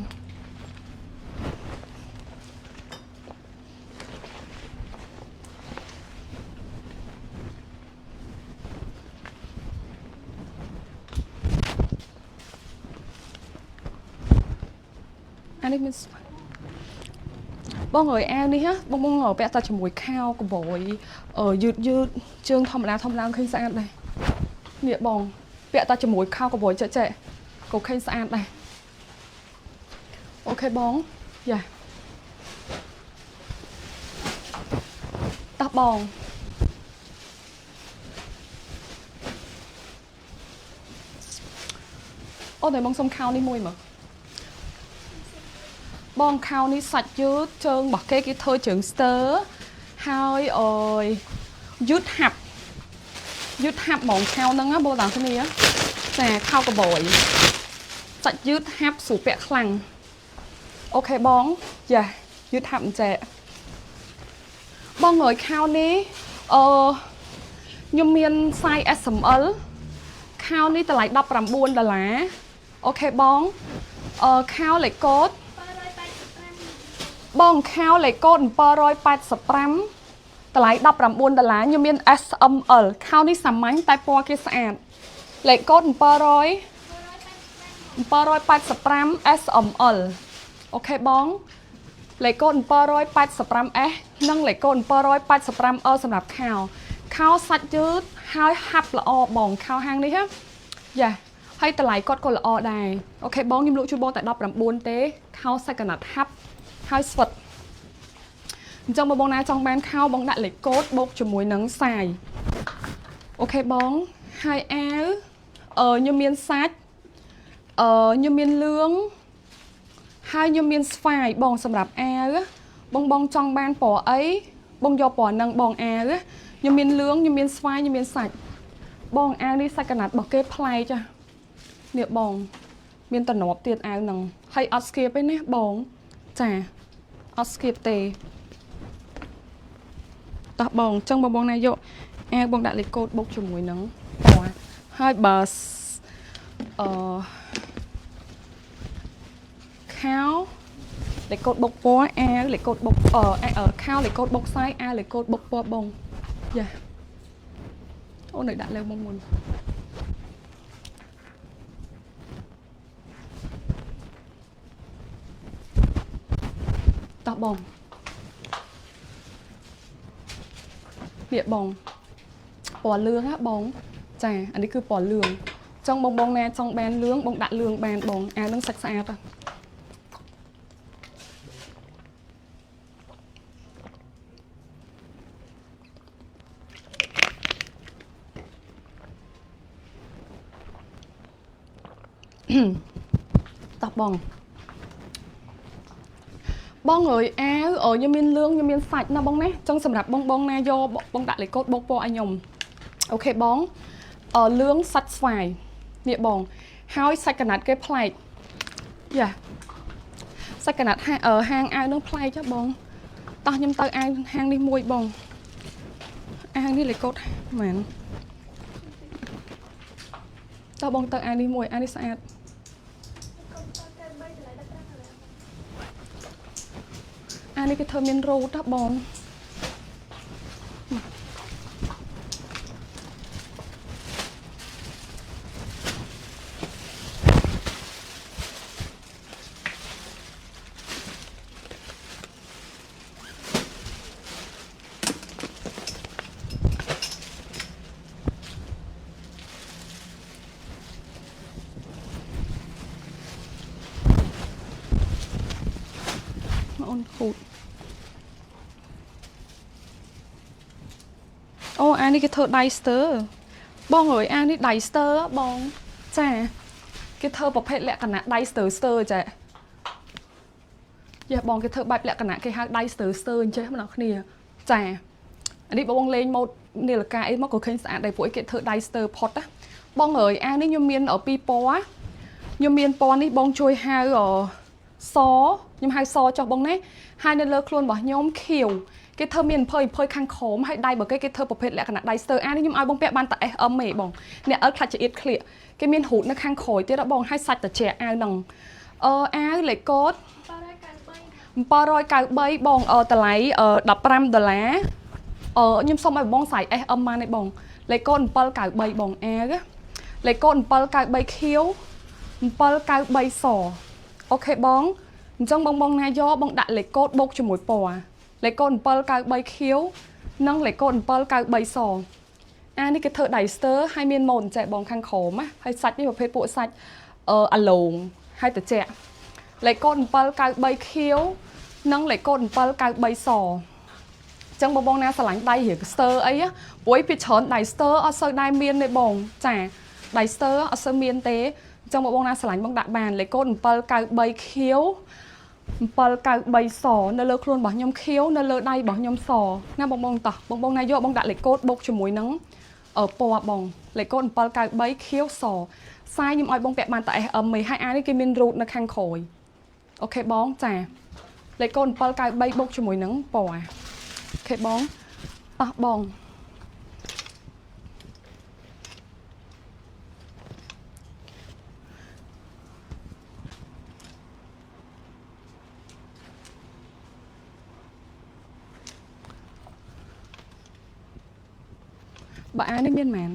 អានេះមានបងអើយអាវនេះហ៎បងពាក់តែជាមួយខោកបយយឺតជើងធម្មតាឃើញស្អាតដែរនេះបងពាក់តែជាមួយខោកបយចេះក៏ឃើញស្អាតដែរ អូខេបងយ៉ាតោះបងអូតែបងសុំខោនេះមួយមើលបងខោនេះសាច់យឺតជើងរបស់គេគេធ្វើជើងស្ទើហើយអើយយឺតហាប់ហ្មងខោហ្នឹងណាបងទាំងគ្នាចាខោកបយសាច់យឺតហាប់ស្រួលពាក់ខ្លាំងអូខេបងយ៉ាយឺតហាប់អញ្ចេះបងអើយខោនេះខ្ញុំមាន size SML ខោនេះតម្លៃ$19អូខេបងខោលេខកូដបងខោលេខកូដ785តម្លៃ$19ខ្ញុំមាន SML ខោនេះសាមញ្ញតែពណ៌គេស្អាតលេខកូដ785 SML អូខេបងលេខកូដ 785S និងលេខកូដ 785L សម្រាប់ខោសាច់យឺតហើយហាប់ល្អបងខោហាងនេះយ៉ាហើយតម្លៃគាត់ក៏ល្អដែរអូខេបងខ្ញុំលក់ជូនបងតែ19ទេខោសាច់កណាត់ហាប់ហើយស្វិតអញ្ចឹងបងណាចង់បានខោបងដាក់លេខកូដបូកជាមួយនឹងសាយអូខេបងហើយអាវខ្ញុំមានសាច់ខ្ញុំមានលឿងហើយខ្ញុំមានស្វាយបងសម្រាប់អាវបងចង់បានពណ៌អីបងយកពណ៌ហ្នឹងបងអាវខ្ញុំមានលឿងខ្ញុំមានស្វាយខ្ញុំមានសាច់បងអាវនេះសាច់កណាត់របស់គេប្លែកចានេះបងមានតំណប់ទៀតអាវហ្នឹងហើយអត់ស្គៀបទេណាបងចាអត់ស្គៀបទេតោះបងអញ្ចឹងបងណាយកអាវបងដាក់លេខកូដបូកជាមួយនឹងពណ៌ហើយបើខោលេខកូដបុកពណ៌អាវលេខកូដបុកខោលេខកូដបុកខ្សែអាវលេខកូដបុកពណ៌បងយ៉ាអូននៅដាក់លើមុនតោះបងនេះបងពណ៌លឿងហ៎បងចាអានេះគឺពណ៌លឿងចង់បងណាចង់បានលឿងបងដាក់លឿងបានបងអាវនឹងសាច់ស្អាតហ៎តោះបងអើយអាវខ្ញុំមានលឿងខ្ញុំមានសាច់ណាបងណាចង់សម្រាប់បងណាយកបងដាក់លេខកូដបូកពណ៌ឲ្យខ្ញុំអូខេបងលឿងសាច់ស្វាយនេះបងហើយសាច់កណាត់គេប្លែកយ៉ាសាច់កណាត់ហាងអាវនឹងប្លែកចាបងតោះខ្ញុំទៅអាវហាងនេះមួយបងអាវនេះលេខកូដមែនតោះបងទៅអាវនេះមួយអាវនេះស្អាតអានេះគេធ្វើមានរ៉ូតបងអូនខូតអូអានេះគេធ្វើដៃស្ទើបងអើយអានេះដៃស្ទើបងចាគេធ្វើប្រភេទលក្ខណៈដៃស្ទើចាយេបងគេធ្វើបែបលក្ខណៈគេហៅដៃស្ទើអញ្ចេះបងប្អូនគ្នាចាអានេះបងលេងម៉ូដនាឡិកាអីមកក៏ឃើញស្អាតដែរពួកគេធ្វើដៃស្ទើផុតណាបងអើយអានេះខ្ញុំមានពីរពណ៌ខ្ញុំមានពណ៌នេះបងជួយហៅសខ្ញុំហៅសចុះបងណាហើយនៅលើខ្លួនរបស់ខ្ញុំខៀវគេធ្វើមានភ័យខាងក្រោមហើយដៃរបស់គេធ្វើប្រភេទលក្ខណៈដៃស្ទើអានេះខ្ញុំឲ្យបងពាក់បានតែ SM ទេបងអ្នកអើខ្លាចចៀតឃ្លៀកគេមានរូតនៅខាងក្រោយទៀតបងហើយសាច់ត្រជាក់អាវហ្នឹងអាវលេខកូដ793បងតម្លៃ$15ខ្ញុំសុំឲ្យបងសាយ SM បានទេបងលេខកូដ793បងអាវលេខកូដ793ខៀវ793សអូខេបងអញ្ចឹងបងណាយកបងដាក់លេខកូដបូកជាមួយពណ៌លេខកូដ793ខៀវនិងលេខកូដ793សអានេះគេធ្វើដៃស្ទើហើយមានម៉ូនចេះបងខាងក្រោមណាហើយសាច់នេះប្រភេទពួកសាច់អាឡូងហើយត្រជាក់ លេខកូដ793ខៀវនិងលេខកូដ793សចឹងបងណាស្រឡាញ់ដៃរៀងស្ទើអីព្រោះពីច្រើនដៃស្ទើអត់សូវដែរមានទេបងចាដៃស្ទើអត់សូវមានទេចឹងបងណាស្រឡាញ់បងដាក់បានលេខកូដ793ខៀវ793សនៅលើខ្លួនរបស់ខ្ញុំខៀវនៅលើដៃរបស់ខ្ញុំសណាបងតោះបងណាយកបងដាក់លេខកូដបូកជាមួយនឹងពណ៌បងលេខកូដ793ខៀវសសាយខ្ញុំឲ្យបងពាក់បានតែ SM ឯងហើយអានេះគេមានរូតនៅខាងក្រោយអូខេបងចាលេខកូដ793បូកជាមួយនឹងពណ៌អូខេបងតោះបងបើអានេះមានមែន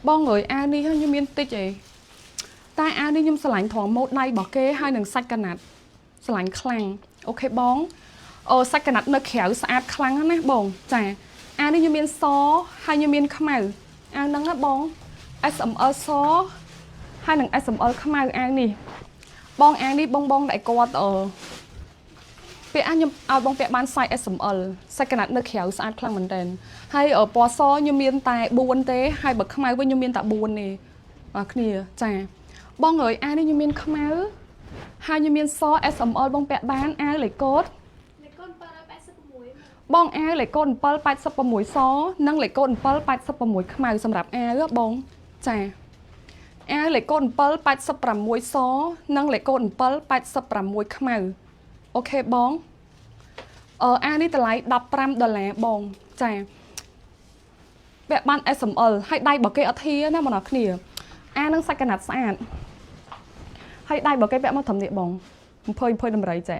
បងអើយអានេះខ្ញុំមានតិចឯងតែអានេះខ្ញុំស្រឡាញ់ត្រង់ម៉ូតដៃរបស់គេហើយនឹងសាច់កណាត់ស្រឡាញ់ខ្លាំងអូខេបងសាច់កណាត់នៅក្រៅស្អាតខ្លាំងណាស់បងចាអានេះខ្ញុំមានសហើយខ្ញុំមានខ្មៅអាហ្នឹងណាបង SML សហើយនឹង SML ខ្មៅអានេះបងអានេះបងដែលគាត់ពាក់ខ្ញុំឲ្យបងពាក់បាន size SML សាច់កណាត់នៅក្រៅស្អាតខ្លាំងមែនតើហើយពណ៌សខ្ញុំមានតែ4ទេហើយបើខ្មៅវិញខ្ញុំមានតែ4ទេបាទគ្នាចាបងអើយអានេះខ្ញុំមានខ្មៅហើយខ្ញុំមានស SML បងពាក់បានអាវលេខកូដ786បងអាវលេខកូដ786សនិងលេខកូដ786ខ្មៅសម្រាប់អាវបងចាអាវលេខកូដ786សនិងលេខកូដ786ខ្មៅអូខេបងអានេះតម្លៃ$15បងចាពាក់បាន SML ហើយដៃរបស់គេអត់ធាណាបងប្អូនគ្នាអានឹងសាច់កណាត់ស្អាតហើយដៃរបស់គេពាក់មកត្រឹមនេះបង20ដំរីចា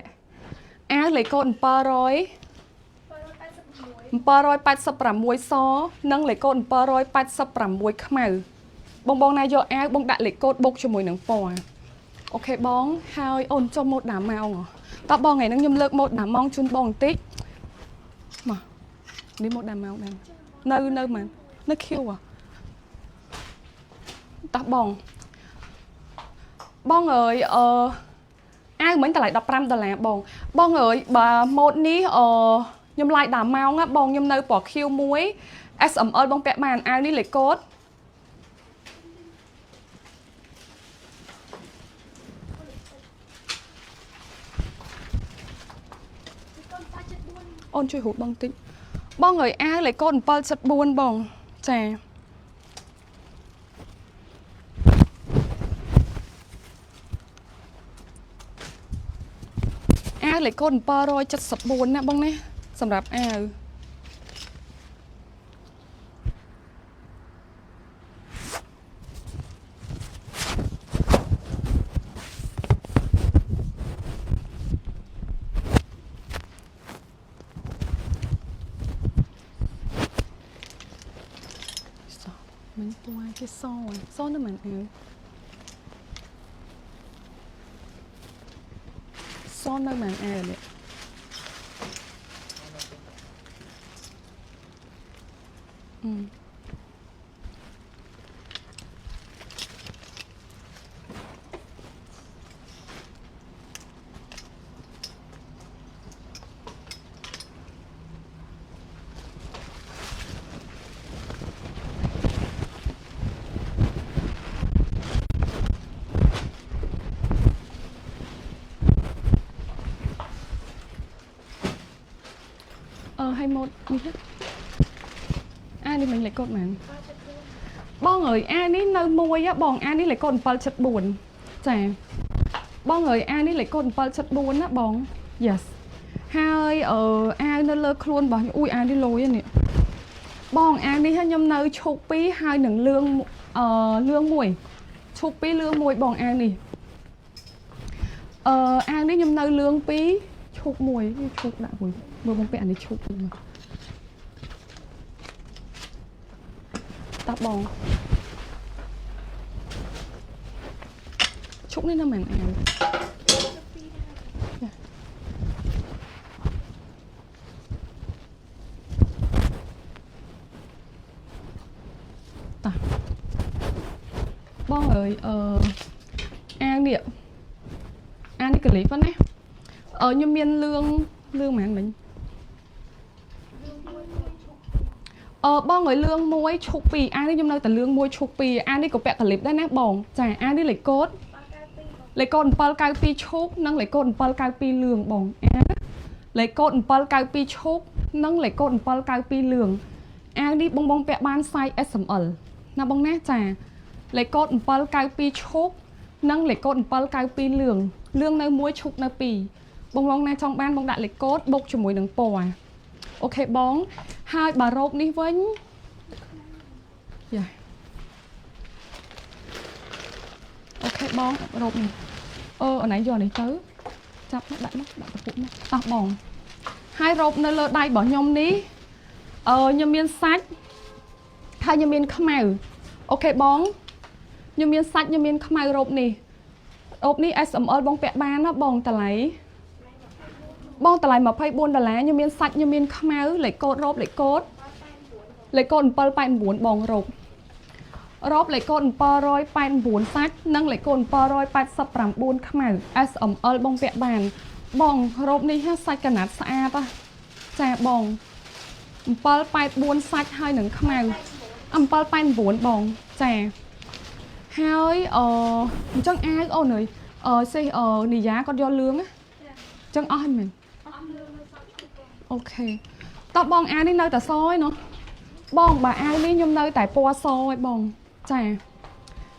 អាវលេខកូដ786សនិងលេខកូដ786ខ្មៅបងណាយកអាវបងដាក់លេខកូដបុកជាមួយនឹងពណ៌អូខេបងហើយអូនចុះម៉ូត10ម៉ោងតើបងថ្ងៃហ្នឹងខ្ញុំលើកម៉ូត10ម៉ោងជូនបងបន្តិចមកនេះម៉ូត10ម៉ោងដែរនៅមែននៅខៀវតើបងអើយអាវមិញតម្លៃ$15បងអើយបើម៉ូតនេះខ្ញុំឡាយ10ម៉ោងបងខ្ញុំនៅពណ៌ខៀវមួយ SML បងពាក់បានអាវនេះលេខកូដអូនជួយហូតបងតិចបងអើយអាវលេខកូដ774បងចាអាវលេខកូដ774ណាបងណាសម្រាប់អាវមិនពណ៌គេសនៅមិនអាវសនៅមិនអាវនេះឲ្យម៉ូតនេះអានេះមិញលេខកូដមែនបងអើយអានេះនៅមួយបងអានេះលេខកូដ774ចាបងអើយអានេះលេខកូដ774ណាបង yes ហើយអាវនៅលើខ្លួនរបស់ខ្ញុំអាវនេះលយនេះបងអាវនេះខ្ញុំនៅឈប់2ហើយនឹងលឿងមួយឈប់2លឿងមួយបងអាវនេះអាវនេះខ្ញុំនៅលឿង2ឈប់មួយឈប់ដាក់មួយមើលបងពាក់អានេះឈប់មកតាបងឈប់នេះនៅមែនអាវតាបងអើយអាវ nè ăn đi clip á nè như miên lương mà mình bong người lương muối chục pì ăn đi nhung nơi tận lương muối chục pì ăn đi có bẹ clip đấy nè bong chả ăn đi lấy cốt pal cao pi chục nâng lấy cốt pal cao pi lương bong lấy cốt pal cao pi chục nâng lấy cốt pal cao pi lương ăn đi bong bẹ ban size SML nè bong nè chả lấy cốt pal cao pi chục nâng lấy cốt pal cao pi lương nơi muối chục nơi pì bong nè trong ban bong đại lấy cốt bốc cho muối nâng pò ok bong hai bà rộp đi với yeah. Ok bong rộp này ở nãy giờ này tới chắp nó đại tập phụ nó bong hai rộp nơi lơ đai bỏ nhom ní như miên sách hai như miên khmau ok bong như miên sách như miên khmau rộp ní SML bong pẹ ban nó bong tà lấy bong tà lại mà phay buôn đà lá như miên sạch như miên khmau lấy cốt rộp lấy cốt pal pain buồn bong rộp lấy cốt pal roi pain buồn sạch nâng lấy cốt pal roi pain sập rằm buôn khmau SML bong vẹn bàn bong rộp ní hết sạch cả nát xa ta chà bong pal pain buồn sạch hai nâng khmau pal pain buồn bong chà hai chẳng ai ô này xây nì giá con do lương á chẳng ai mình ok tao bong ai đi nơi ta soi nó bong bà ai đi nhung nơi tại poa soi bong chà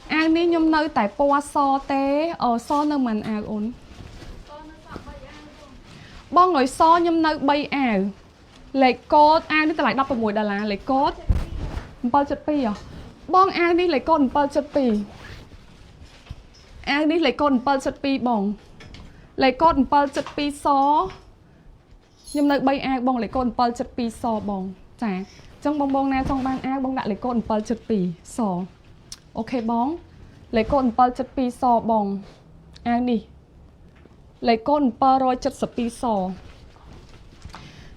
ai đi nhung nơi tại poa so té so nơi mình ổn bong ngồi so nhung nơi bay lấy cốt ai đi ta lại đọc vào mùi đà là lấy cốt bao chất pi à bong ai đi lấy cốt bao chất pi ai đi lấy cốt bao chất pi bong lấy cốt bao chất pi so nhưng nơi bay ai bong lấy cốt pal chất pi so bong chả trong bong na trong ban ai bong đã lấy cốt pal chất pi so ok bong lấy cốt pal chất pi so bong ai đi lấy cốt pal roi chất sập pi so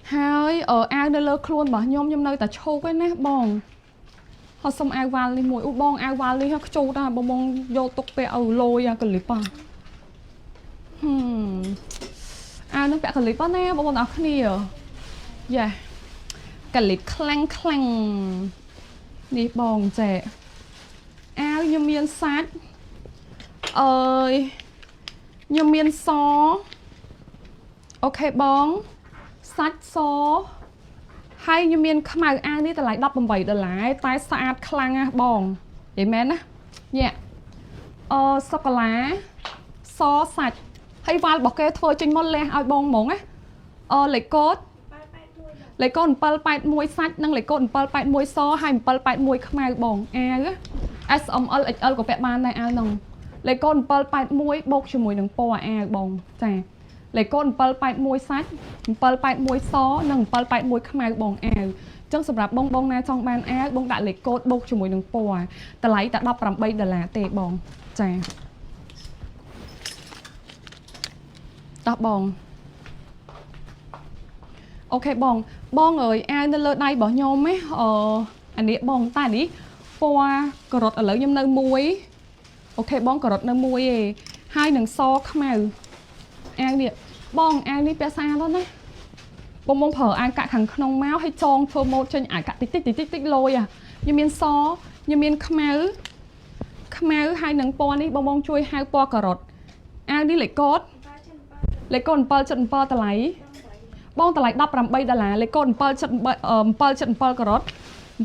hai ai nơi lơ khuôn bảo nhom nhưng nơi ta châu cái nè bong họ xong ai vào đi mùi u bong ai vào đi họ châu ta bong vô tục pe lôi à cái clip à nó bẹ clip á nè bọn nó khỉ yeah clip clang đi bong trẻ áo như miên sát như miên so ok bong sát so hay như miên khmau ai đi ta lại đập bằng bảy đợt lại tai sát clang á bong để mến á yeah sô cô lá so sạch hay vào bọc cái thôi trên món le ao bong mỏng á lấy cốt pal pain muối sạch nâng lấy cốt pal pain muối so hay pal pain muối khmau bong á SML XL của vẹn ban này ao nồng lấy cốt pal pain muối bốc cho mùi nâng po bong chà lấy cốt pal pain muối sạch pal pain muối so nâng pal pain muối khmau bong chẳng sắp rạp bong na trong ban bong đã lấy cốt bốc cho mùi nâng po ta lấy ta đọc làm bay đà là tệ bong chà bong ok bong ơi ai nên lơ đây bỏ nhôm ấy anh đi bong ta đi qua cà rốt ở lớn nhôm nơi muối ok bong cà rốt nơi muối hai nâng so khmau ai đi bong ai đi pe xa đó nè bong phở ai cả thằng nông máu hay tròn phơ một trên ai cả tích lôi à như miên so như miên khmau hai nâng po đi bong chui hai po cà rốt ai đi lấy cốt lấy cốt pal chất pal ta lấy bong ta lấy đập làm bay đà là lấy cốt pal chất pal cà rốt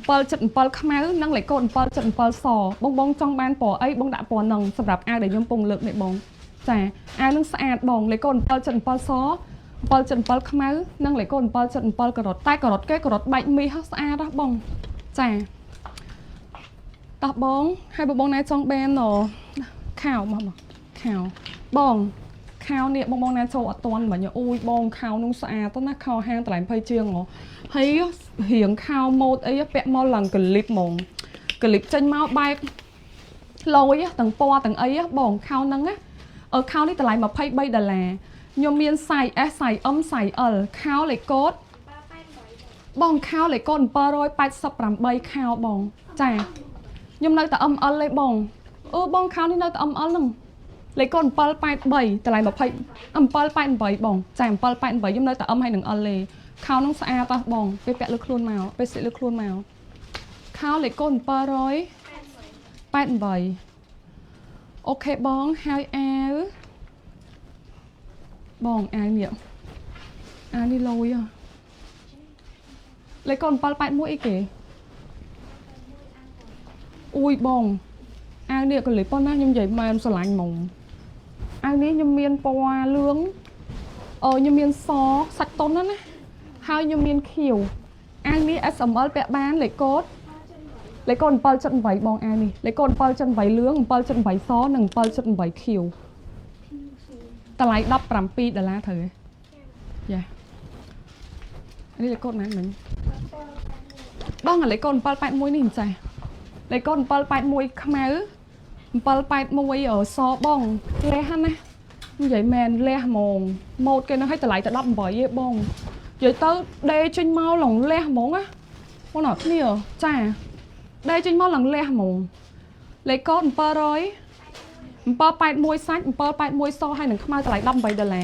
pal chất pal khmau nâng lấy cốt pal chất pal sò bong trong ban pò ấy bong đã pò nằng sắp rạp ai để nhôm pung lượng để bong chả ai nâng sạch bong lấy cốt pal chất pal sò pal chất pal khmau nâng lấy cốt pal chất pal cà rốt tai cà rốt cái cà rốt bạch mi hết sạch đó bong chả tập bong hai bong này trong bên rồi khảo mà khảo bong khao nè bong na châu ở toàn mà nhớ ui bong khao nung xa tốt nát khao hang tại phơi chiêng ngó thấy hiển khao một ấy vẽ mau lần clip trên mau bay lôi tầng po tầng ấy bong khao nâng á ở khao đi tại mà phơi bay đà là nhôm miên xài xài xài khao lấy cốt bong khao lấy cốt pa rồi bay sập làm bay khao bong chà nhôm nơi ta lấy bong bong khao đi nơi ta lưng lấy con pal bảy bảy tại lại một phải pal bảy bong chạm pal bảy nhưng nơi ta âm hay đừng ở lề khao nông xa ta bongไปแปะลึกluôn màuไปsẽลึกluôn màu khao lấy con pal rồi bảy ok bong hai áo bong ai nhỉ ai đi lôi à lấy con pal bảy mũi kì ui bong ai đi còn lấy con á nhưng vậy mà em sao lạnh mộng ai ní nhâm miên poa lướng nhâm miên xó sạch tôn đó nè hai nhâm miên khiều ai ní SML bẹ bán lấy con pal chân vảy bong ai ní lấy con pal chân vảy lướng pal chân vảy xó nằng pal chân vảy khiều ta lại đắp làm pi đà la thử dạ đây là con này mình bong là lấy con pal bẹt mũi nhìn chạy lấy con pal bẹt mũi khmer pal bẹt mũi ở xó bong le han nè vậy men le mồm một cái nó hay ta lại ta đắp vảy bong vậy tớ đây trên mau lòng le mồm á con nói kia chà đây trên mau lòng le mồm lấy con pal rồi pal bẹt mũi sách pal bẹt mũi xó hay đừng khmer ta lại đắp vảy đà là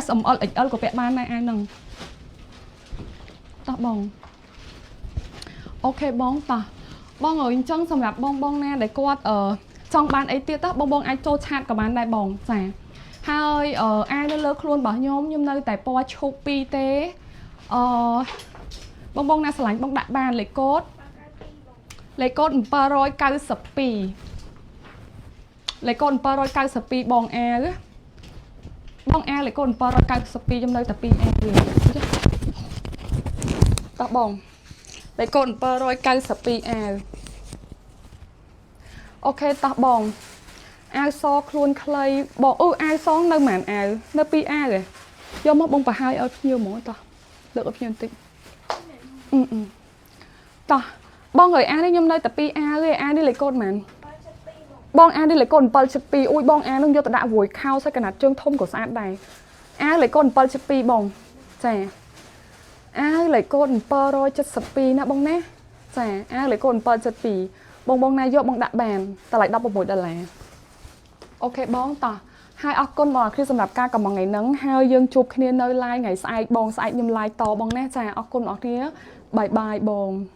SML XL của bẹt ban này ai nâng ta bong ok bong ta bong ở chân sầm rạp bong nè để quạt ở trong ban ấy tiết á bong ai cho chat của bạn đây bong chả hai ai nó lơ luôn bảo nhóm nhưng nơi tại po chụp pi tế bong nè sải bong đại ban lấy cốt pa roi cao sập pi lấy con pa roi cao sập pi bong e lấy con pa roi cao sập pi trong nơi tập pi e ta bong lấy con pơ rồi cao sập pi ao ok ta bong ao so luôn clay bong ao so nơi màn ao nơi pi ao rồi do mất bong và hai ở nhiều mỗi ta được ở nhiều tích ta bong người ao đi nhom nơi tập pi ao rồi ao đi lấy con màn bong ao đi lấy con pơ sập pi ui bong ao nương do ta đã vùi khao sai cái nát trương thông của sát này ao lấy con pơ sập pi bong chè ai lấy con pơ rồi chất sập pi nè bông nè chả ai lấy con pơ chất pi bông này vô bông đạn bàn ta lại đắp một buổi đợt lẻ ok bông ta hai óc con bò khi sầm đạp ca còn một ngày nắng hai dương chụp khi nơi like ngày sai bông sai nhầm like to bông nè chả óc con óc kia bye bye bông